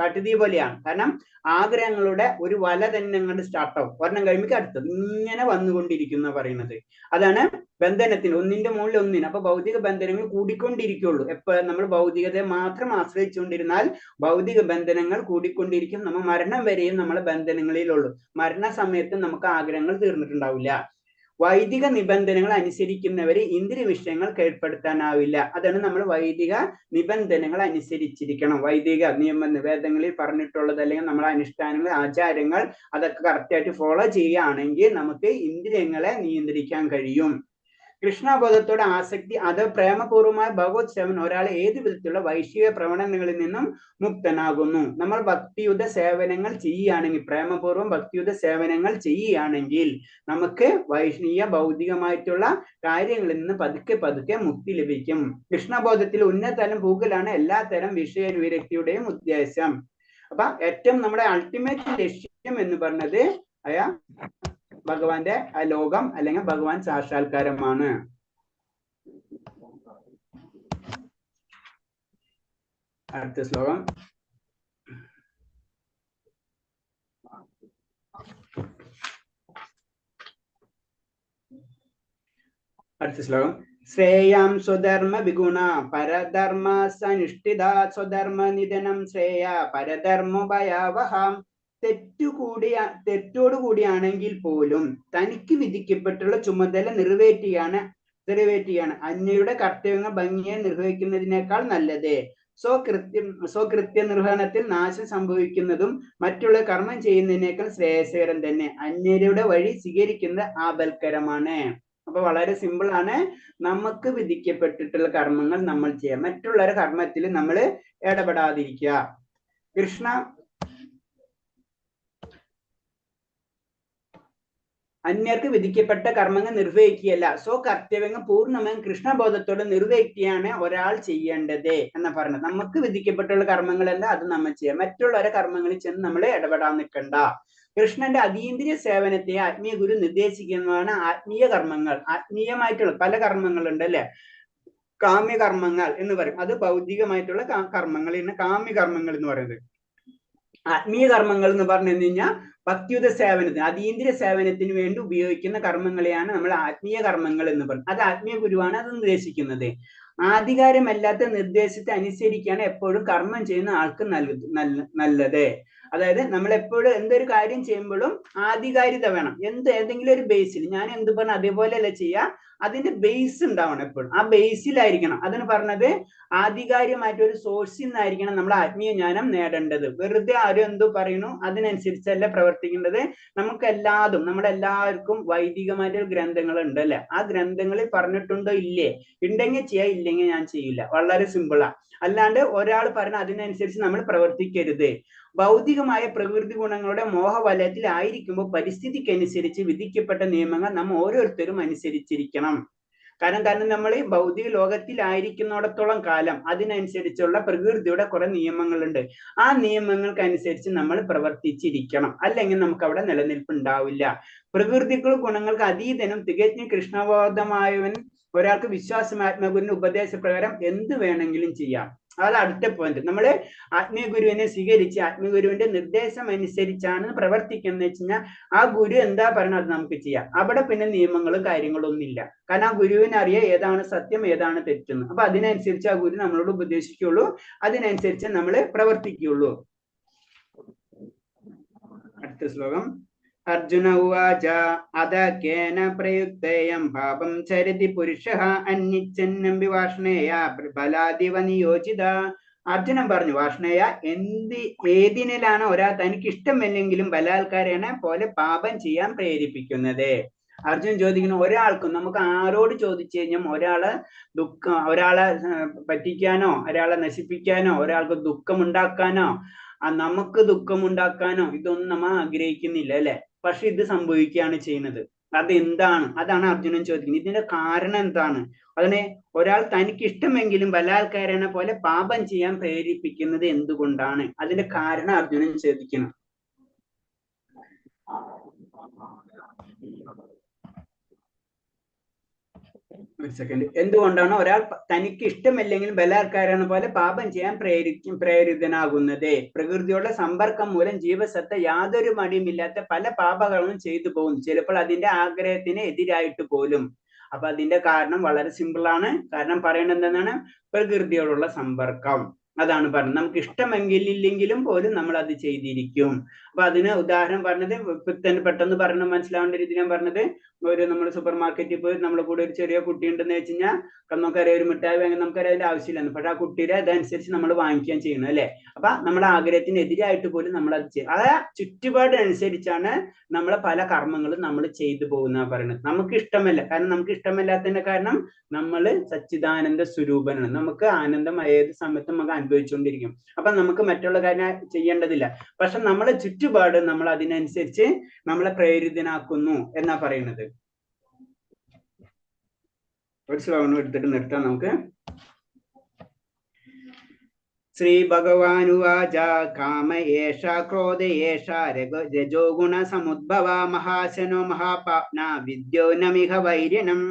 കാട്ടുതീ പോലെയാണ്. കാരണം ആഗ്രഹങ്ങളുടെ ഒരു വല തന്നെ അങ്ങോട്ട് സ്റ്റാർട്ടാവും, ഒരെണ്ണം കഴിയുമ്പോൾ അടുത്തത് ഇങ്ങനെ വന്നുകൊണ്ടിരിക്കുന്ന പറയുന്നത്. അതാണ് ബന്ധനത്തിന്, ഒന്നിന്റെ മുകളിൽ ഒന്നിന്. അപ്പൊ ഭൗതിക ബന്ധനങ്ങൾ കൂടിക്കൊണ്ടിരിക്കുള്ളൂ. എപ്പോ നമ്മൾ ഭൗതികതയെ മാത്രം ആശ്രയിച്ചുകൊണ്ടിരുന്നാൽ ഭൗതിക ബന്ധനങ്ങൾ കൂടിക്കൊണ്ടിരിക്കും. നമ്മൾ മരണം വരെയും നമ്മളെ ബന്ധനങ്ങളിലുള്ളൂ. മരണസമയത്ത് നമുക്ക് ആഗ്രഹങ്ങൾ തീർന്നിട്ടുണ്ടാവില്ല. വൈദിക നിബന്ധനകൾ അനുസരിക്കുന്നവര് ഇന്ദ്രിയ വിഷയങ്ങൾ കീഴ്പ്പെടുത്താനാവില്ല. അതാണ് നമ്മൾ വൈദിക നിബന്ധനകൾ അനുസരിച്ചിരിക്കണം. വൈദിക നിയമ വേദങ്ങളിൽ പറഞ്ഞിട്ടുള്ളത് അല്ലെങ്കിൽ നമ്മളെ അനുഷ്ഠാനങ്ങൾ, ആചാരങ്ങൾ അതൊക്കെ കറക്റ്റായിട്ട് ഫോളോ ചെയ്യുകയാണെങ്കിൽ നമുക്ക് ഇന്ദ്രിയങ്ങളെ നിയന്ത്രിക്കാൻ കഴിയും. കൃഷ്ണബോധത്തോട് ആസക്തി, അത് പ്രേമപൂർവമായ ഭഗവത് സേവനം ഒരാളെ ഏത് വിധത്തിലുള്ള വൈശ്വിക പ്രവണതകളിൽ നിന്നും മുക്തനാകുന്നു. നമ്മൾ ഭക്തിയുത സേവനങ്ങൾ ചെയ്യുകയാണെങ്കിൽ, പ്രേമപൂർവ്വം ഭക്തിയുത സേവനങ്ങൾ ചെയ്യുകയാണെങ്കിൽ നമുക്ക് വൈഷ്ണീയ ഭൗതികമായിട്ടുള്ള കാര്യങ്ങളിൽ നിന്ന് പതുക്കെ പതുക്കെ മുക്തി ലഭിക്കും. കൃഷ്ണബോധത്തിൽ ഉന്നതതലം പൂക്കലാണ് എല്ലാ തരം വിഷയ വിരക്തിയുടെയും ഉദ്ദേശം. അപ്പൊ ഏറ്റവും നമ്മുടെ അൾട്ടിമേറ്റ് ലക്ഷ്യം എന്ന് പറഞ്ഞത് ഭഗവാന്റെ ലോകം അല്ലെങ്കിൽ ഭഗവാൻ സാക്ഷാത്കാരമാണ്. അടുത്ത ശ്ലോകം. ശ്രേയാം സ്വധർമ്മ വിഗുണ പരധർമ്മ സനിഷ്ഠിത സ്വധർമ്മ നിധനം ശ്രേയ പരധർമ്മ ഭയാവഹം. തെറ്റോടുകൂടിയാണെങ്കിൽ പോലും തനിക്ക് വിധിക്കപ്പെട്ടുള്ള ചുമതല നിറവേറ്റിയാണ് അന്യയുടെ കർത്തവ്യങ്ങൾ ഭംഗിയായി നിർവഹിക്കുന്നതിനേക്കാൾ നല്ലത്. സ്വകൃത്യ നിർവഹണത്തിൽ നാശം സംഭവിക്കുന്നതും മറ്റുള്ള കർമ്മം ചെയ്യുന്നതിനേക്കാൾ ശ്രേയസ്കരം തന്നെ. അന്യരുടെ വഴി സ്വീകരിക്കുന്നത് ആപൽക്കരമാണ്. അപ്പൊ വളരെ സിമ്പിൾ ആണ്. നമുക്ക് വിധിക്കപ്പെട്ടിട്ടുള്ള കർമ്മങ്ങൾ നമ്മൾ ചെയ്യാം, മറ്റുള്ളവരുടെ കർമ്മത്തിൽ നമ്മൾ ഇടപെടാതിരിക്കുക. അന്യർക്ക് വിധിക്കപ്പെട്ട കർമ്മങ്ങൾ നിർവഹിക്കുകയല്ല, സ്വകർത്തവ്യങ്ങൾ പൂർണ്ണമായും കൃഷ്ണബോധത്തോടെ നിർവഹിക്കുകയാണ് ഒരാൾ ചെയ്യേണ്ടത് എന്ന് പറഞ്ഞത്. നമുക്ക് വിധിക്കപ്പെട്ടുള്ള കർമ്മങ്ങൾ എന്താ അത് നമ്മൾ ചെയ്യാം, മറ്റുള്ളവരുടെ കർമ്മങ്ങളിൽ ചെന്ന് നമ്മൾ ഇടപെടാൻ നിൽക്കണ്ട. കൃഷ്ണന്റെ അതീന്ദ്രിയ സേവനത്തെ ആത്മീയ ഗുരു നിർദ്ദേശിക്കുന്നതാണ് ആത്മീയ കർമ്മങ്ങൾ. ആത്മീയമായിട്ടുള്ള പല കർമ്മങ്ങളുണ്ട് അല്ലെ, കാമ്യകർമ്മങ്ങൾ എന്ന് പറയും. അത് ഭൗതികമായിട്ടുള്ള കർമ്മങ്ങൾ, കാമ്യകർമ്മങ്ങൾ എന്ന് പറയുന്നത്. ആത്മീയ കർമ്മങ്ങൾ എന്ന് പറഞ്ഞു കഴിഞ്ഞാൽ ഭക്തിയുത സേവനത്തിന്, അതീന്ദ്രിയ സേവനത്തിന് വേണ്ടി ഉപയോഗിക്കുന്ന കർമ്മങ്ങളെയാണ് നമ്മൾ ആത്മീയ കർമ്മങ്ങൾ എന്ന് പറയുന്നത്. അത് ആത്മീയ ഗുരുവാണ് അത് നിർദ്ദേശിക്കുന്നത്. ആധികാരമല്ലാത്ത നിർദ്ദേശത്തെ അനുസരിക്കാണ് എപ്പോഴും കർമ്മം ചെയ്യുന്ന ആൾക്ക് നല്ലത്. അതായത് നമ്മൾ എപ്പോഴും എന്തൊരു കാര്യം ചെയ്യുമ്പോഴും ആധികാരികത വേണം. ഏതെങ്കിലും ഒരു ബേസിൽ ഞാൻ എന്ത് പറഞ്ഞ അതേപോലെയല്ല ചെയ്യുക, അതിന്റെ ബേസ് ഉണ്ടാവണം എപ്പോഴും. ആ ബേസിലായിരിക്കണം. അതിന് പറഞ്ഞത് ആധികാരികമായിട്ട് ഒരു സോഴ്സിൽ നിന്നായിരിക്കണം നമ്മൾ ആത്മീയ ജ്ഞാനം നേടേണ്ടത്. വെറുതെ ആരും എന്തോ പറയുന്നു അതിനനുസരിച്ചല്ല പ്രവർത്തിക്കേണ്ടത്. നമുക്കെല്ലാതും നമ്മളെല്ലാവർക്കും വൈദികമായിട്ട് ഗ്രന്ഥങ്ങൾ ഉണ്ട് അല്ലെ, ആ ഗ്രന്ഥങ്ങളിൽ പറഞ്ഞിട്ടുണ്ടോ ഇല്ലേ, ഉണ്ടെങ്കിൽ ചെയ്യാ, ഇല്ലെങ്കിൽ ഞാൻ ചെയ്യില്ല. വളരെ സിമ്പിളാ. അല്ലാണ്ട് ഒരാൾ പറഞ്ഞ അതിനനുസരിച്ച് നമ്മൾ പ്രവർത്തിക്കരുത്. ഭൗതികമായ പ്രകൃതി ഗുണങ്ങളുടെ മോഹവലയത്തിൽ ആയിരിക്കുമ്പോൾ പരിസ്ഥിതിക്കനുസരിച്ച് വിധിക്കപ്പെട്ട നിയമങ്ങൾ നമ്മൾ ഓരോരുത്തരും അനുസരിച്ചിരിക്കണം. കാരണം നമ്മൾ ഈ ഭൗതിക ലോകത്തിലായിരിക്കുന്നിടത്തോളം കാലം അതിനനുസരിച്ചുള്ള പ്രകൃതിയുടെ കുറെ നിയമങ്ങളുണ്ട്. ആ നിയമങ്ങൾക്കനുസരിച്ച് നമ്മൾ പ്രവർത്തിച്ചിരിക്കണം, അല്ലെങ്കിൽ നമുക്ക് അവിടെ നിലനിൽപ്പ് ഉണ്ടാവില്ല. പ്രകൃതിക്കുള്ള ഗുണങ്ങൾക്ക് അതീതനും തികഞ്ഞ കൃഷ്ണബോധമായവൻ ഒരാൾക്ക് വിശ്വാസമാത്മഗുരുവിന്റെ ഉപദേശപ്രകാരം എന്ത് വേണമെങ്കിലും ചെയ്യാം. അതാണ് അടുത്ത പോയിന്റ്. നമ്മൾ ആത്മീയ ഗുരുവിനെ സ്വീകരിച്ച് ആത്മീയഗുരുവിന്റെ നിർദ്ദേശം അനുസരിച്ചാണ് പ്രവർത്തിക്കുന്നത് വെച്ച് കഴിഞ്ഞാൽ ആ ഗുരു എന്താ പറയുന്നത് അത് നമുക്ക് ചെയ്യാം. അവിടെ പിന്നെ നിയമങ്ങളും കാര്യങ്ങളും ഒന്നുമില്ല. കാരണം ആ ഗുരുവിന് അറിയാം ഏതാണ് സത്യം ഏതാണ് തെറ്റെന്ന്. അപ്പൊ അതിനനുസരിച്ച് ആ ഗുരു നമ്മളോട് ഉപദേശിക്കുള്ളൂ, അതിനനുസരിച്ച് നമ്മൾ പ്രവർത്തിക്കുള്ളൂ. അടുത്ത ശ്ലോകം. അർജുന ഉവാച അത കേന പ്രയുക്തേയം പാപം ചരതി പുരുഷഃ അന്യച്ഛന്നം വിവാഷ്ണേയ ബലാദിവ നിയോജിത. അർജുനൻ പറഞ്ഞു, വാഷ്ണേയ, ഏതിനിലാണ് ഒരാൾ തനിക്ക് ഇഷ്ടമില്ലെങ്കിലും ബലാത്കാരേണ പോലെ പാപം ചെയ്യാൻ പ്രേരിപ്പിക്കുന്നത്? അർജുൻ ചോദിക്കുന്നു, ഒരാൾക്കും നമുക്ക് ആരോട് ചോദിച്ചു കഴിഞ്ഞാൽ ഒരാളെ പറ്റിക്കാനോ ഒരാളെ നശിപ്പിക്കാനോ ഒരാൾക്ക് ദുഃഖം ഉണ്ടാക്കാനോ നമുക്ക് ദുഃഖമുണ്ടാക്കാനോ ഇതൊന്നും നമ്മൾ ആഗ്രഹിക്കുന്നില്ല അല്ലെ. പക്ഷെ ഇത് സംഭവിക്കുകയാണ് ചെയ്യുന്നത്. അതെന്താണ്? അതാണ് അർജുനൻ ചോദിക്കുന്നത്. ഇതിന്റെ കാരണം എന്താണ്? അതിനെ ഒരാൾ തനിക്ക് ഇഷ്ടമെങ്കിലും ബലാത്കാരനെ പോലെ പാപം ചെയ്യാൻ പ്രേരിപ്പിക്കുന്നത് എന്തുകൊണ്ടാണ്? അതിന്റെ കാരണം അർജുനൻ ചോദിക്കണം. ഒരു സെക്കൻഡ്. എന്തുകൊണ്ടാണ് ഒരാൾ തനിക്ക് ഇഷ്ടമില്ലെങ്കിലും ബലാത്കാരം പോലെ പാപം ചെയ്യാൻ പ്രേരിതനാകുന്നത്? പ്രകൃതിയോടുള്ള സമ്പർക്കം മൂലം ജീവസത്ത യാതൊരു മടിയുമില്ലാത്ത പല പാപങ്ങളും ചെയ്തു പോകുന്നു, ചിലപ്പോൾ അതിന്റെ ആഗ്രഹത്തിന് എതിരായിട്ട് പോലും. അപ്പൊ അതിന്റെ കാരണം വളരെ സിമ്പിൾ ആണ്. കാരണം പറയുന്നത് എന്താണ്? പ്രകൃതിയോടുള്ള സമ്പർക്കം. അതാണ് പറഞ്ഞത്. നമുക്ക് ഇഷ്ടമെങ്കിലില്ലെങ്കിലും പോലും നമ്മൾ അത് ചെയ്തിരിക്കും. അപ്പൊ അതിന് ഉദാഹരണം പറഞ്ഞത് തന്നെ പെട്ടെന്ന് പറഞ്ഞ് മനസ്സിലാവേണ്ട രീതി ഞാൻ പറഞ്ഞത്, ഒരു നമ്മൾ സൂപ്പർ മാർക്കറ്റിൽ പോയി നമ്മളെ കൂടെ ഒരു ചെറിയ കുട്ടി ഉണ്ടെന്ന് വെച്ച് കഴിഞ്ഞാൽ നമുക്കറിയാം ഒരു മിഠായി വാങ്ങാൻ നമുക്കറിയാം അതിന്റെ ആവശ്യമില്ലെന്ന്, പക്ഷെ ആ കുട്ടിയുടെ അതനുസരിച്ച് നമ്മൾ വാങ്ങിക്കാൻ ചെയ്യണം അല്ലെ. അപ്പൊ നമ്മുടെ ആഗ്രഹത്തിന് എതിരായിട്ട് പോലും നമ്മൾ അത് ചെയ്യും. ആ ചുറ്റുപാടിനനുസരിച്ചാണ് നമ്മളെ പല കർമ്മങ്ങളും നമ്മൾ ചെയ്തു പോകുന്ന പറയുന്നത്. നമുക്ക് ഇഷ്ടമല്ല, കാരണം നമുക്ക് ഇഷ്ടമല്ലാത്തതിന്റെ കാരണം നമ്മൾ സച്ചിദാനന്ദ സ്വരൂപനാണ്. നമുക്ക് ആനന്ദം ഏത് സമയത്തും നമുക്ക് അനുഭവിച്ചുകൊണ്ടിരിക്കും. അപ്പൊ നമുക്ക് മറ്റുള്ള കാര്യം ചെയ്യേണ്ടതില്ല. പക്ഷെ നമ്മളെ ചുറ്റുപാട് നമ്മൾ അതിനനുസരിച്ച് നമ്മളെ പ്രേരിതനാക്കുന്നു എന്നാ പറയുന്നത്. ഒരു ശ്ലോകം എടുത്തിട്ട് നിർത്താം നമുക്ക്. ശ്രീ ഭഗവാനുവാച കാമ ഏഷ ക്രോധ ഏഷ രജോ ഗുണ സമുദ്ഭവ മഹാശനോ മഹാപാപ്ന വിദ്യോ നമിഹ വൈര്യനം.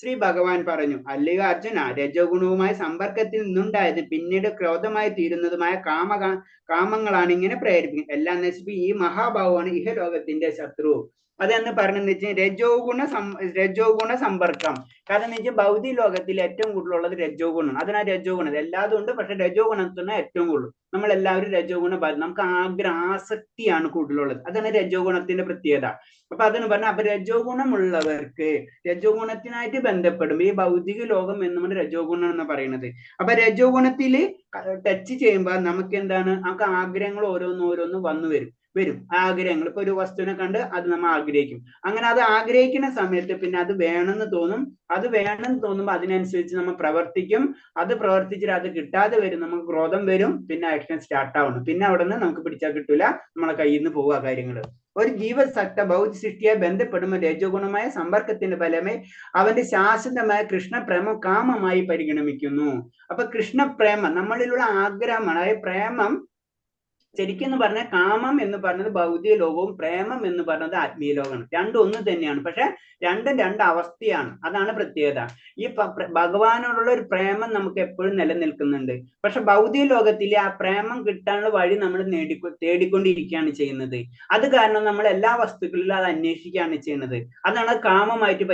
ശ്രീ ഭഗവാൻ പറഞ്ഞു, അല്ലയോ അർജുന, രജോ ഗുണവുമായ സമ്പർക്കത്തിൽ നിന്നുണ്ടായത് പിന്നീട് ക്രോധമായി തീരുന്നതുമായ കാമങ്ങളാണ് ഇങ്ങനെ പ്രേരിപ്പിക്കുന്നത്. എല്ലാം നശിപ്പിക്കും ഈ മഹാഭാവമാണ് ഇഹലോകത്തിന്റെ ശത്രു. അതെന്ന് പറഞ്ഞെന്ന് വെച്ചാൽ രജോ ഗുണ സമ്പർക്കം. കാരണം എന്ന് വെച്ചാൽ ഭൗതിക ലോകത്തിൽ ഏറ്റവും കൂടുതലുള്ളത് രജോ ഗുണമാണ്. അതിനാ രജോ ഗുണം എല്ലാതും ഉണ്ട്, പക്ഷെ രജോ ഗുണത്തിന് ഏറ്റവും കൂടുതൽ. നമ്മൾ എല്ലാവരും രജോ ഗുണം നമുക്ക് ആസക്തിയാണ് കൂടുതലുള്ളത്. അതാണ് രജോ ഗുണത്തിന്റെ പ്രത്യേകത. അപ്പൊ അതിന് പറഞ്ഞാൽ അപ്പൊ രജോ ഗുണമുള്ളവർക്ക് രജോ ഗുണത്തിനായിട്ട് ബന്ധപ്പെടും ഈ ഭൗതിക ലോകം എന്ന് രജോ ഗുണം എന്ന് പറയുന്നത്. അപ്പൊ രജോ ഗുണത്തിൽ ടച്ച് ചെയ്യുമ്പോൾ നമുക്ക് എന്താണ്, നമുക്ക് ആഗ്രഹങ്ങൾ ഓരോന്നോരോന്ന് വന്നു വരും ആഗ്രഹങ്ങൾ. ഇപ്പൊ ഒരു വസ്തുവിനെ കണ്ട് അത് നമ്മൾ ആഗ്രഹിക്കും. അങ്ങനെ അത് ആഗ്രഹിക്കുന്ന സമയത്ത് പിന്നെ അത് വേണമെന്ന് തോന്നും. അത് വേണമെന്ന് തോന്നുമ്പോൾ അതിനനുസരിച്ച് നമ്മൾ പ്രവർത്തിക്കും. അത് പ്രവർത്തിച്ചിട്ട് അത് കിട്ടാതെ വരും, നമുക്ക് ക്രോധം വരും, പിന്നെ ആക്ഷൻ സ്റ്റാർട്ട് ആവുന്നു. പിന്നെ അവിടെ നിന്ന് നമുക്ക് പിടിച്ചാൽ കിട്ടൂല, നമ്മളെ കയ്യിൽ നിന്ന് പോവുക കാര്യങ്ങൾ. ഒരു ജീവസത്ത ഭൗതിക സൃഷ്ടിയായി ബന്ധപ്പെടുമ്പോൾ രജോ ഗുണമായ സമ്പർക്കത്തിന്റെ ഫലമായി അവന്റെ ശാശ്വതമായ കൃഷ്ണപ്രേമം കാമമായി പരിഗണിക്കുന്നു. അപ്പൊ കൃഷ്ണപ്രേമം നമ്മളിലുള്ള ആഗ്രഹമാണ്. അതായത് പ്രേമം ശരിക്കും പറഞ്ഞാൽ കാമം എന്ന് പറഞ്ഞത് ഭൗതിക ലോകവും പ്രേമം എന്ന് പറഞ്ഞത് ആത്മീയ ലോകമാണ്. രണ്ടും ഒന്ന് തന്നെയാണ്, പക്ഷെ രണ്ടും രണ്ട് അവസ്ഥയാണ്. അതാണ് പ്രത്യേകത. ഈ ഭഗവാനോടുള്ള ഒരു പ്രേമം നമുക്ക് എപ്പോഴും നിലനിൽക്കുന്നുണ്ട്. പക്ഷെ ഭൗതിക ലോകത്തിലെ ആ പ്രേമം കിട്ടാനുള്ള വഴി നമ്മൾ തേടിക്കൊണ്ടിരിക്കുകയാണ് ചെയ്യുന്നത്. അത് കാരണം നമ്മൾ എല്ലാ വസ്തുക്കളിലും അത് അന്വേഷിക്കുകയാണ് ചെയ്യുന്നത്. അതാണ് കാമമായിട്ട്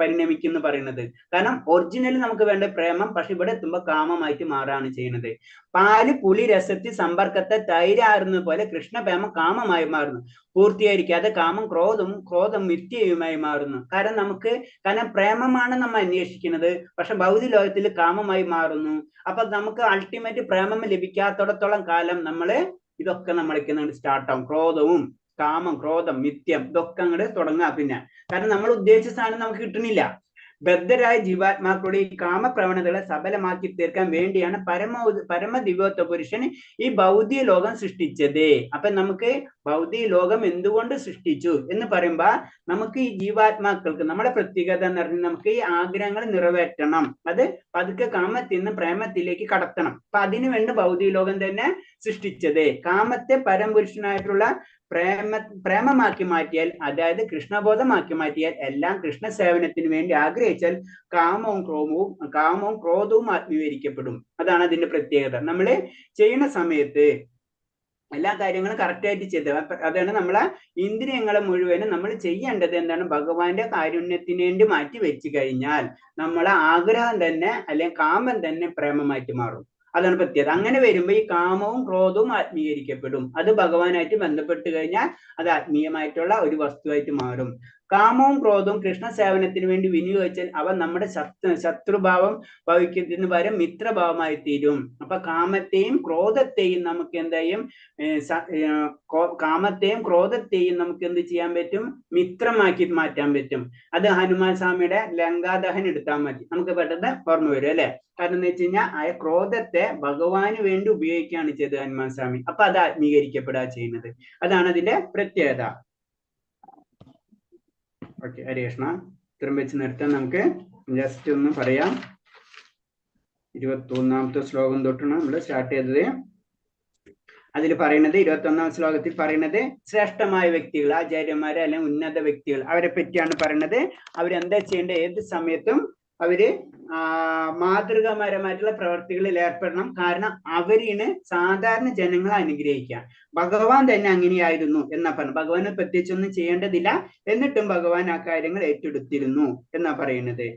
പരിണമിക്കുന്നു പറയുന്നത്. കാരണം ഒറിജിനലി നമുക്ക് വേണ്ട പ്രേമം, പക്ഷെ ഇവിടെ എത്തുമ്പോൾ കാമമായിട്ട് മാറാണ് ചെയ്യുന്നത്. പാല് പുളി രസത്തിൽ സമ്പർക്കത്തെ തൈരാറുന്നത് പോലെ കൃഷ്ണപ്രേമം കാമമായി മാറുന്നു. പൂർത്തീകരിക്കാതെ കാമം ക്രോധം മിഥ്യയുമായി മാറുന്നു. കാരണം പ്രേമമാണ് നമ്മൾ അന്വേഷിക്കുന്നത്, പക്ഷെ ഭൗതിക ലോകത്തിൽ കാമമായി മാറുന്നു. അപ്പൊ നമുക്ക് അൾട്ടിമേറ്റ് പ്രേമം ലഭിക്കാത്തോടത്തോളം കാലം ഇതൊക്കെ നമ്മൾക്ക് സ്റ്റാർട്ട് ആവും. ക്രോധം മിഥ്യം ഇതൊക്കെ അങ്ങോട്ട് തുടങ്ങാം. പിന്നെ കാരണം നമ്മൾ ഉദ്ദേശിച്ച സാധനം നമുക്ക് കിട്ടണില്ല. ബദ്ധരായ ജീവാത്മാക്കളുടെ ഈ കാമപ്രവണതകളെ സഫലമാക്കി തീർക്കാൻ വേണ്ടിയാണ് പരമദിവ്യോത്ത പുരുഷൻ ഈ ഭൗതിക ലോകം സൃഷ്ടിച്ചത്. അപ്പൊ നമുക്ക് ഭൗതിക ലോകം എന്തുകൊണ്ട് സൃഷ്ടിച്ചു എന്ന് പറയുമ്പോ നമുക്ക് ഈ ജീവാത്മാക്കൾക്ക് നമ്മുടെ പ്രത്യേകത എന്ന് പറഞ്ഞാൽ നമുക്ക് ഈ ആഗ്രഹങ്ങൾ നിറവേറ്റണം. അത് പതുക്കെ കാമത്തിൽ നിന്ന് പ്രേമത്തിലേക്ക് കടത്തണം. അപ്പൊ അതിനു വേണ്ടി ഭൗതിക ലോകം തന്നെ സൃഷ്ടിച്ചത്. കാമത്തെ പരംപുരുഷനായിട്ടുള്ള പ്രേമമാക്കി മാറ്റിയാൽ, അതായത് കൃഷ്ണബോധമാക്കി മാറ്റിയാൽ, എല്ലാം കൃഷ്ണ സേവനത്തിന് വേണ്ടി ആഗ്രഹിച്ചാൽ കാമവും ക്രോധവും ആത്മീകരിക്കപ്പെടും. അതാണ് അതിന്റെ പ്രത്യേകത. നമ്മൾ ചെയ്യുന്ന സമയത്ത് എല്ലാ കാര്യങ്ങളും കറക്റ്റായിട്ട് ചെയ്ത് അതാണ് നമ്മളെ ഇന്ദ്രിയങ്ങളെ മുഴുവനും നമ്മൾ ചെയ്യേണ്ടത് എന്താണ്, ഭഗവാന്റെ കാരുണ്യത്തിന് വേണ്ടി മാറ്റി വെച്ച് കഴിഞ്ഞാൽ നമ്മളെ ആഗ്രഹം തന്നെ അല്ലെങ്കിൽ കാമം തന്നെ പ്രേമമായിട്ട് മാറും. അതാണ് പ്രത്യേകത. അങ്ങനെ വരുമ്പോൾ ഈ കാമവും ക്രോധവും ആത്മീകരിക്കപ്പെടും. അത് ഭഗവാനായിട്ട് ബന്ധപ്പെട്ട് കഴിഞ്ഞാൽ അത് ആത്മീയമായിട്ടുള്ള ഒരു വസ്തുവായിട്ട് മാറും. കാമവും ക്രോധവും കൃഷ്ണ സേവനത്തിന് വേണ്ടി വിനിയോഗിച്ചാൽ അവ നമ്മുടെ ശത്രുഭാവം ഭവിക്കുന്നതിന് പകരം മിത്രഭാവമായി തീരും. അപ്പൊ കാമത്തെയും ക്രോധത്തെയും നമുക്ക് എന്ത് ചെയ്യാൻ പറ്റും, മിത്രമാക്കി മാറ്റാൻ പറ്റും. അത് ഹനുമാൻ സ്വാമിയുടെ ലങ്കാദഹൻ എടുത്താൽ മതി, നമുക്ക് പെട്ടെന്ന് ഓർമ്മ വരും അല്ലെ. കാരണം എന്ന് വെച്ച് കഴിഞ്ഞാൽ ആ ക്രോധത്തെ ഭഗവാന് വേണ്ടി ഉപയോഗിക്കുകയാണ് ചെയ്തത് ഹനുമാൻ സ്വാമി. അപ്പൊ അത് ആത്മീകരിക്കപ്പെടുക ചെയ്യുന്നത്. അതാണ് അതിന്റെ പ്രത്യേകത. ഓക്കെ, ഹരേ കൃഷ്ണ. ഇത്രയും വെച്ച് നിർത്താൻ നമുക്ക് ജസ്റ്റ് ഒന്ന് പറയാം. 21ാമത്തെ ശ്ലോകം തൊട്ടാണ് നമ്മൾ സ്റ്റാർട്ട് ചെയ്തത്. അതിൽ പറയുന്നത് 21ാം ശ്ലോകത്തിൽ പറയുന്നത് ശ്രേഷ്ഠമായ വ്യക്തികൾ, ആചാര്യന്മാരെ അല്ലെങ്കിൽ ഉന്നത വ്യക്തികൾ, അവരെ പറ്റിയാണ് പറയുന്നത്. അവരെന്താ ചെയ്യേണ്ടത്, ഏത് സമയത്തും അവര് മാതൃകാപരമായിട്ടുള്ള പ്രവർത്തികളിൽ ഏർപ്പെടണം. കാരണം അവരിന് സാധാരണ ജനങ്ങളെ അനുഗ്രഹിക്കാം. ഭഗവാൻ തന്നെ അങ്ങനെയായിരുന്നു എന്നാ പറഞ്ഞു. ഭഗവാന് പ്രത്യേകിച്ചൊന്നും ചെയ്യേണ്ടതില്ല, എന്നിട്ടും ഭഗവാൻ ആ കാര്യങ്ങൾ ഏറ്റെടുത്തിരുന്നു എന്നാ പറയുന്നത്.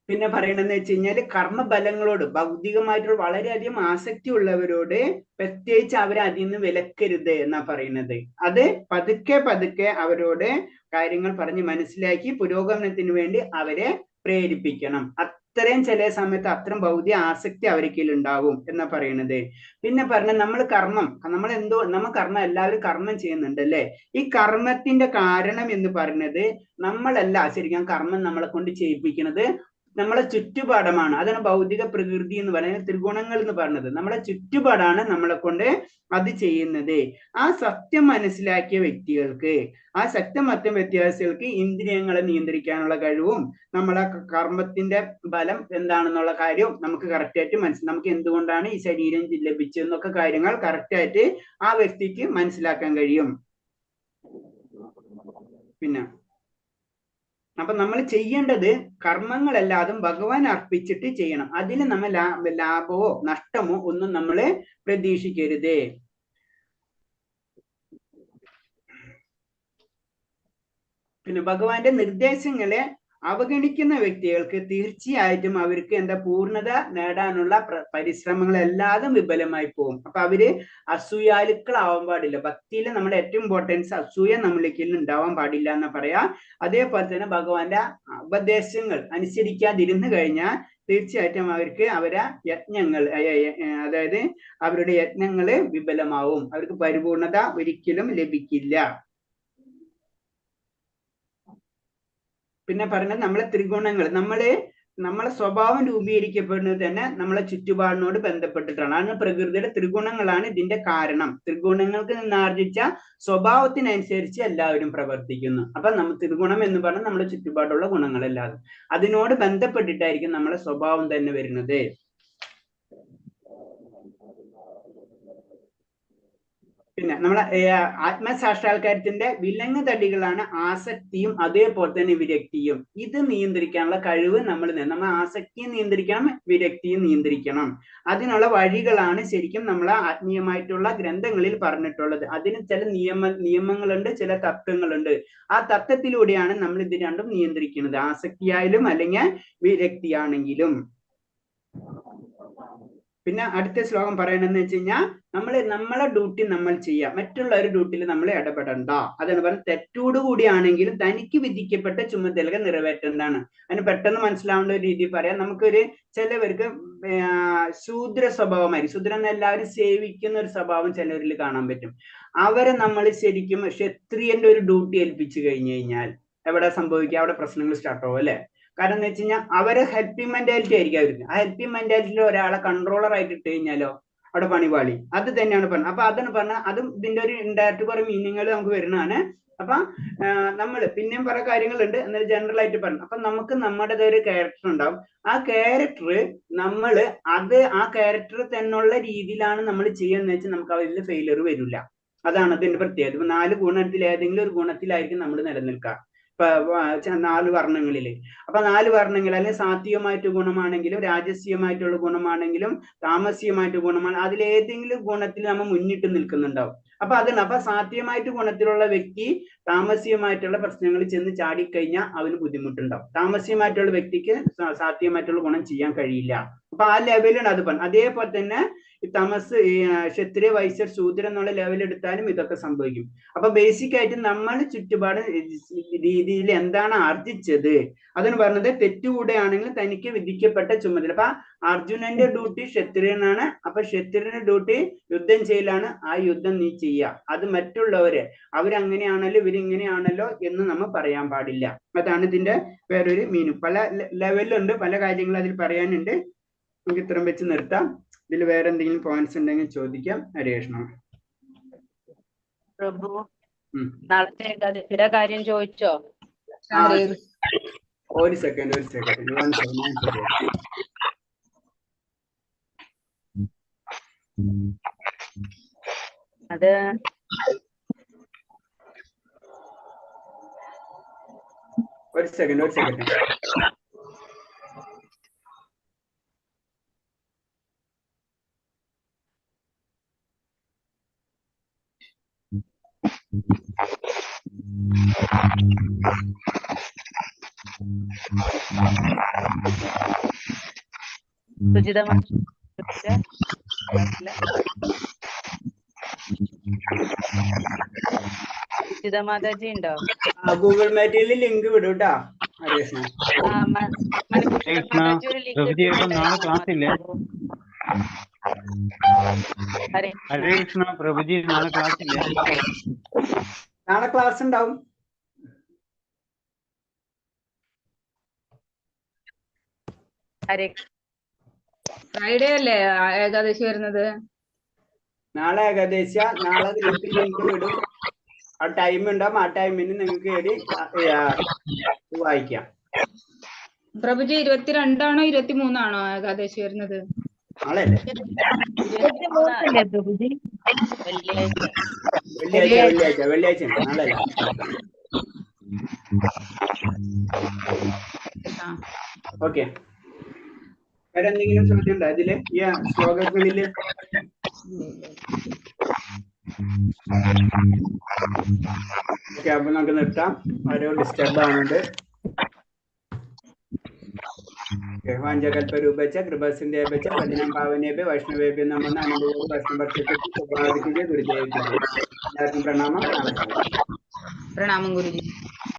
പിന്നെ പറയണെന്ന് വെച്ച് കഴിഞ്ഞാല് കർമ്മഫലങ്ങളോട് ഭൗതികമായിട്ടുള്ള വളരെയധികം ആസക്തി ഉള്ളവരോട് പ്രത്യേകിച്ച് അവരെ അതിൽ നിന്ന് വിലക്കരുത് എന്നാ പറയുന്നത്. അത് പതുക്കെ പതുക്കെ അവരോട് കാര്യങ്ങൾ പറഞ്ഞ് മനസ്സിലാക്കി പുരോഗമനത്തിന് വേണ്ടി അവരെ പ്രേരിപ്പിക്കണം. അത്രയും ചില സമയത്ത് അത്രയും ഭൗതിക ആസക്തി അവർക്ക് ഉണ്ടാവും എന്നാ പറയുന്നത്. പിന്നെ പറഞ്ഞ നമ്മൾ കർമ്മം എല്ലാവരും കർമ്മം ചെയ്യുന്നുണ്ട് അല്ലേ? ഈ കർമ്മത്തിന്റെ കാരണം എന്ന് പറയുന്നത് നമ്മളല്ല ശരിക്കും കർമ്മം നമ്മളെ കൊണ്ട് ചെയ്യിപ്പിക്കുന്നത്, നമ്മളെ ചുറ്റുപാടമാണ്. അതാണ് ഭൗതിക പ്രകൃതി എന്ന് പറയുന്നത്, ത്രിഗുണങ്ങൾ എന്ന് പറയുന്നത്. നമ്മളെ ചുറ്റുപാടാണ് നമ്മളെ കൊണ്ട് അത് ചെയ്യുന്നത്. ആ സത്യം മനസ്സിലാക്കിയ വ്യക്തികൾക്ക്, ആ സത്യമത്യം വ്യത്യാസികൾക്ക് ഇന്ദ്രിയങ്ങളെ നിയന്ത്രിക്കാനുള്ള കഴിവും നമ്മളെ കർമ്മത്തിന്റെ ഫലം എന്താണെന്നുള്ള കാര്യവും നമുക്ക് കറക്റ്റായിട്ട് നമുക്ക് എന്തുകൊണ്ടാണ് ഈ ശരീരം ലഭിച്ചതെന്നൊക്കെ കാര്യങ്ങൾ കറക്റ്റായിട്ട് ആ വ്യക്തിക്ക് മനസ്സിലാക്കാൻ കഴിയും. അപ്പൊ നമ്മൾ ചെയ്യേണ്ടത് കർമ്മങ്ങളെല്ലാതും ഭഗവാൻ അർപ്പിച്ചിട്ട് ചെയ്യണം. അതിന് നമ്മൾ ലാഭമോ നഷ്ടമോ ഒന്നും നമ്മൾ പ്രതീക്ഷിക്കരുത്. പിന്നെ ഭഗവാന്റെ നിർദ്ദേശങ്ങളെ അവഗണിക്കുന്ന വ്യക്തികൾക്ക് തീർച്ചയായിട്ടും അവർക്ക് പൂർണ്ണത നേടാനുള്ള പരിശ്രമങ്ങളെല്ലാതും വിഫലമായി പോകും. അപ്പൊ അവര് അസൂയാലുക്കളാവാൻ പാടില്ല. ഭക്തിയിൽ നമ്മുടെ ഏറ്റവും ഇമ്പോർട്ടൻസ് അസൂയ നമ്മളിലേക്ക് ഉണ്ടാവാൻ പാടില്ല എന്നാ പറയാ. അതേപോലെ തന്നെ ഭഗവാന്റെ ഉപദേശങ്ങൾ അനുസരിക്കാതിരുന്നു കഴിഞ്ഞാൽ തീർച്ചയായിട്ടും അവർക്ക് അവരെ യജ്ഞങ്ങൾ, അതായത് അവരുടെ യജ്ഞങ്ങള് വിഫലമാവും. അവർക്ക് പരിപൂർണത ഒരിക്കലും ലഭിക്കില്ല. പിന്നെ പറഞ്ഞത് നമ്മളെ ത്രിഗുണങ്ങൾ, നമ്മളെ സ്വഭാവം രൂപീകരിക്കപ്പെടുന്നത് തന്നെ നമ്മളെ ചുറ്റുപാടിനോട് ബന്ധപ്പെട്ടിട്ടാണ്. അതാണ് പ്രകൃതിയുടെ ത്രിഗുണങ്ങളാണ് ഇതിന്റെ കാരണം. ത്രിഗുണങ്ങൾക്ക് നിന്ന് ആർജിച്ച സ്വഭാവത്തിനനുസരിച്ച് എല്ലാവരും പ്രവർത്തിക്കുന്നു. അപ്പൊ ത്രിഗുണം എന്ന് പറഞ്ഞാൽ നമ്മുടെ ചുറ്റുപാടുള്ള ഗുണങ്ങളെല്ലാതും അതിനോട് ബന്ധപ്പെട്ടിട്ടായിരിക്കും നമ്മളെ സ്വഭാവം തന്നെ വരുന്നത്. പിന്നെ നമ്മളെ ആത്മസാക്ഷാത്കാരത്തിന്റെ വിലങ്ങ് തടികളാണ് ആസക്തിയും അതേപോലെ തന്നെ വിരക്തിയും. ഇത് നിയന്ത്രിക്കാനുള്ള കഴിവ് നമ്മൾ ആസക്തിയെ നിയന്ത്രിക്കണം, വിരക്തിയെ നിയന്ത്രിക്കണം. അതിനുള്ള വഴികളാണ് ശരിക്കും നമ്മളെ ആത്മീയമായിട്ടുള്ള ഗ്രന്ഥങ്ങളിൽ പറഞ്ഞിട്ടുള്ളത്. അതിന് ചില നിയമങ്ങളുണ്ട്, ചില തത്വങ്ങളുണ്ട്. ആ തത്വത്തിലൂടെയാണ് നമ്മൾ ഇത് രണ്ടും നിയന്ത്രിക്കുന്നത്, ആസക്തിയായാലും അല്ലെങ്കിൽ വിരക്തിയാണെങ്കിലും. പിന്നെ അടുത്ത ശ്ലോകം പറയണെന്ന് വെച്ച് കഴിഞ്ഞാൽ നമ്മളെ ഡ്യൂട്ടി നമ്മൾ ചെയ്യാം, മറ്റുള്ളവരുടെ ഡ്യൂട്ടിയിൽ നമ്മൾ ഇടപെടണ്ട. അതാണ് പറഞ്ഞത്. തെറ്റോടുകൂടിയാണെങ്കിലും തനിക്ക് വിധിക്കപ്പെട്ട ചുമതലകൾ നിറവേറ്റേണ്ടതാണ്. അതിന് പെട്ടെന്ന് മനസ്സിലാവേണ്ട ഒരു രീതി പറയാം. ചിലവർക്ക് ശൂദ്ര സ്വഭാവമായിരിക്കും. ശൂദ്രൻ എല്ലാവരും സേവിക്കുന്ന ഒരു സ്വഭാവം ചിലവരിൽ കാണാൻ പറ്റും. അവരെ നമ്മൾ ശരിക്കും ക്ഷത്രിയന്റെ ഒരു ഡ്യൂട്ടി ഏൽപ്പിച്ചു കഴിഞ്ഞു കഴിഞ്ഞാൽ എവിടെ സംഭവിക്കുക? അവിടെ പ്രശ്നങ്ങൾ സ്റ്റാർട്ട് ആവും അല്ലെ? കാരണം എന്ന് വെച്ച് കഴിഞ്ഞാൽ അവരെ ഹെൽപ്പിംഗ് മെന്റാലിറ്റി ആയിരിക്കും അവർക്ക്. ആ ഹെൽപ്പിംഗ് മെന്റാലിറ്റിയിൽ ഒരാളെ കൺട്രോളർ ആയിട്ട് ഇട്ട് കഴിഞ്ഞാലോ അവിടെ പണിപാളി. അത് തന്നെയാണ് പറഞ്ഞത്. അപ്പൊ അതാണ് പറഞ്ഞ അതും ഇതിന്റെ ഒരു ഇൻഡയറക്റ്റ് കുറെ മീനിങ്ങൾ നമുക്ക് വരുന്നതാണ്. അപ്പൊ നമ്മൾ പിന്നെയും പല കാര്യങ്ങളുണ്ട്, എന്നാൽ ജനറൽ ആയിട്ട് പറഞ്ഞു. അപ്പൊ നമുക്ക് നമ്മുടേതായ ഒരു ക്യാരക്ടർ ഉണ്ടാവും. ആ ക്യാരക്ടർ ആ ക്യാരക്ടർ തന്നെയുള്ള രീതിയിലാണ് നമ്മൾ ചെയ്യുന്നത് വെച്ചാൽ നമുക്ക് അതിൽ ഫെയിലിയർ വരില്ല. അതാണ് അതിന്റെ പ്രത്യേകത. ഇപ്പൊ 4 ഗുണത്തിൽ ഏതെങ്കിലും ഒരു ഗുണത്തിലായിരിക്കും നമ്മൾ നിലനിൽക്കുക. 4 വർണ്ണങ്ങളില്. അപ്പൊ 4 വർണ്ണങ്ങൾ അല്ലെങ്കിൽ സാത്വികമായിട്ട് ഗുണമാണെങ്കിലും രാജസീയമായിട്ടുള്ള ഗുണമാണെങ്കിലും താമസികമായിട്ട് ഗുണമാണ്, അതിലേതെങ്കിലും ഗുണത്തിൽ നമ്മൾ മുന്നിട്ട് നിൽക്കുന്നുണ്ടാവും. അപ്പൊ സാത്വികമായിട്ട് ഗുണത്തിലുള്ള വ്യക്തി താമസികമായിട്ടുള്ള പ്രശ്നങ്ങളിൽ ചെന്ന് ചാടിക്കഴിഞ്ഞാൽ അവന് ബുദ്ധിമുട്ടുണ്ടാവും. താമസികമായിട്ടുള്ള വ്യക്തിക്ക് സാത്വികമായിട്ടുള്ള ഗുണം ചെയ്യാൻ കഴിയില്ല. അപ്പൊ ആ ലെവലാണ് അത് പറഞ്ഞത്. അതേപോലെ തന്നെ തമസ്, ക്ഷത്രിയ, വൈശ്യർ, ശൂദ്രൻ എന്നുള്ള ലെവൽ എടുത്താലും ഇതൊക്കെ സംഭവിക്കും. അപ്പൊ ബേസിക് ആയിട്ട് നമ്മൾ ചുറ്റുപാട് രീതിയിൽ എന്താണ് ആർജിച്ചത് അതാണ് പറഞ്ഞത്. തെറ്റുകൂടെയാണെങ്കിൽ തനിക്ക് വിധിക്കപ്പെട്ട ചുമതല. അപ്പൊ അർജുനന്റെ ഡ്യൂട്ടി ക്ഷത്രിയനാണ്. അപ്പൊ ക്ഷത്രിയന്റെ ഡ്യൂട്ടി യുദ്ധം ചെയ്യലാണ്. ആ യുദ്ധം നീ ചെയ്യുക. അത് മറ്റുള്ളവര് അവരങ്ങനെയാണല്ലോ ഇവരിങ്ങനെയാണല്ലോ എന്ന് നമ്മൾ പറയാൻ പാടില്ല. അതാണ് ഇതിന്റെ വേറൊരു മീനും. പല ലെവലുണ്ട്, പല കാര്യങ്ങൾ അതിൽ പറയാനുണ്ട്. നമുക്ക് ഇത്രയും വെച്ച് നിർത്താം. ഇതിൽ വേറെ എന്തെങ്കിലും പോയിന്റ്സ് ഉണ്ടെങ്കിൽ ചോദിക്കാം. ഹരേഷ്ണ പ്രഭു നാളത്തെ ഏകാദശിയുടെ കാര്യം ചോദിച്ചോ? ഒരു സെക്കൻഡ് അത് ഒരു സെക്കൻഡ്. സുജിത മാതാജി ഉണ്ടോ? ഗൂഗിൾ മീറ്റിൽ ലിങ്ക് വിടും കേട്ടാ. ഹരേ കൃഷ്ണ. മാതാജി ഒരു ലിങ്ക് നാളെ ക്ലാസ് ഇല്ലേ? ഹരേ കൃഷ്ണ പ്രഭുജി നാളെ ക്ലാസ് ഇല്ലേ? നാളെ ക്ലാസ് ഉണ്ടാവും. ഹരേ ഫ്രൈഡേ അല്ലേ ഏകാദശി വരുന്നത്? നാളെ ഏകദേശ നാളെ ഗ്രൂപ്പിൽ ലിങ്ക് വിടും. ആ ടൈം ഉണ്ടാവും. ആ ടൈമിന് നിങ്ങൾക്ക് കയറി വായിക്കാം. പ്രഭുജി 22 ആണോ 23 ആണോ ഏകാദശി വരുന്നത്? നാളെ അല്ലേ? വെള്ളിയാഴ്ച നാളെ അല്ല. ഓക്കെ. വേറെ എന്തെങ്കിലും ചോദ്യം ഉണ്ടോ ഇതില് ഈ ശ്ലോകങ്ങളില്? ഓക്കെ, അപ്പൊ നമുക്ക് നിർത്താം. ആരോ ഡിസ്റ്റർബ് ആവുന്നുണ്ട്. വാഞ്ചകൽപരൂപച്ച കൃപസിന്ദേപച്ച പതിനാം പാവനേഭ്യ വൈഷ്ണവേഭ്യ നമോ അനുഭവ വൈഷ്ണവർക്ക് ഗുരുദേവ. എല്ലാവർക്കും പ്രണാമം. പ്രണാമം ഗുരുജി.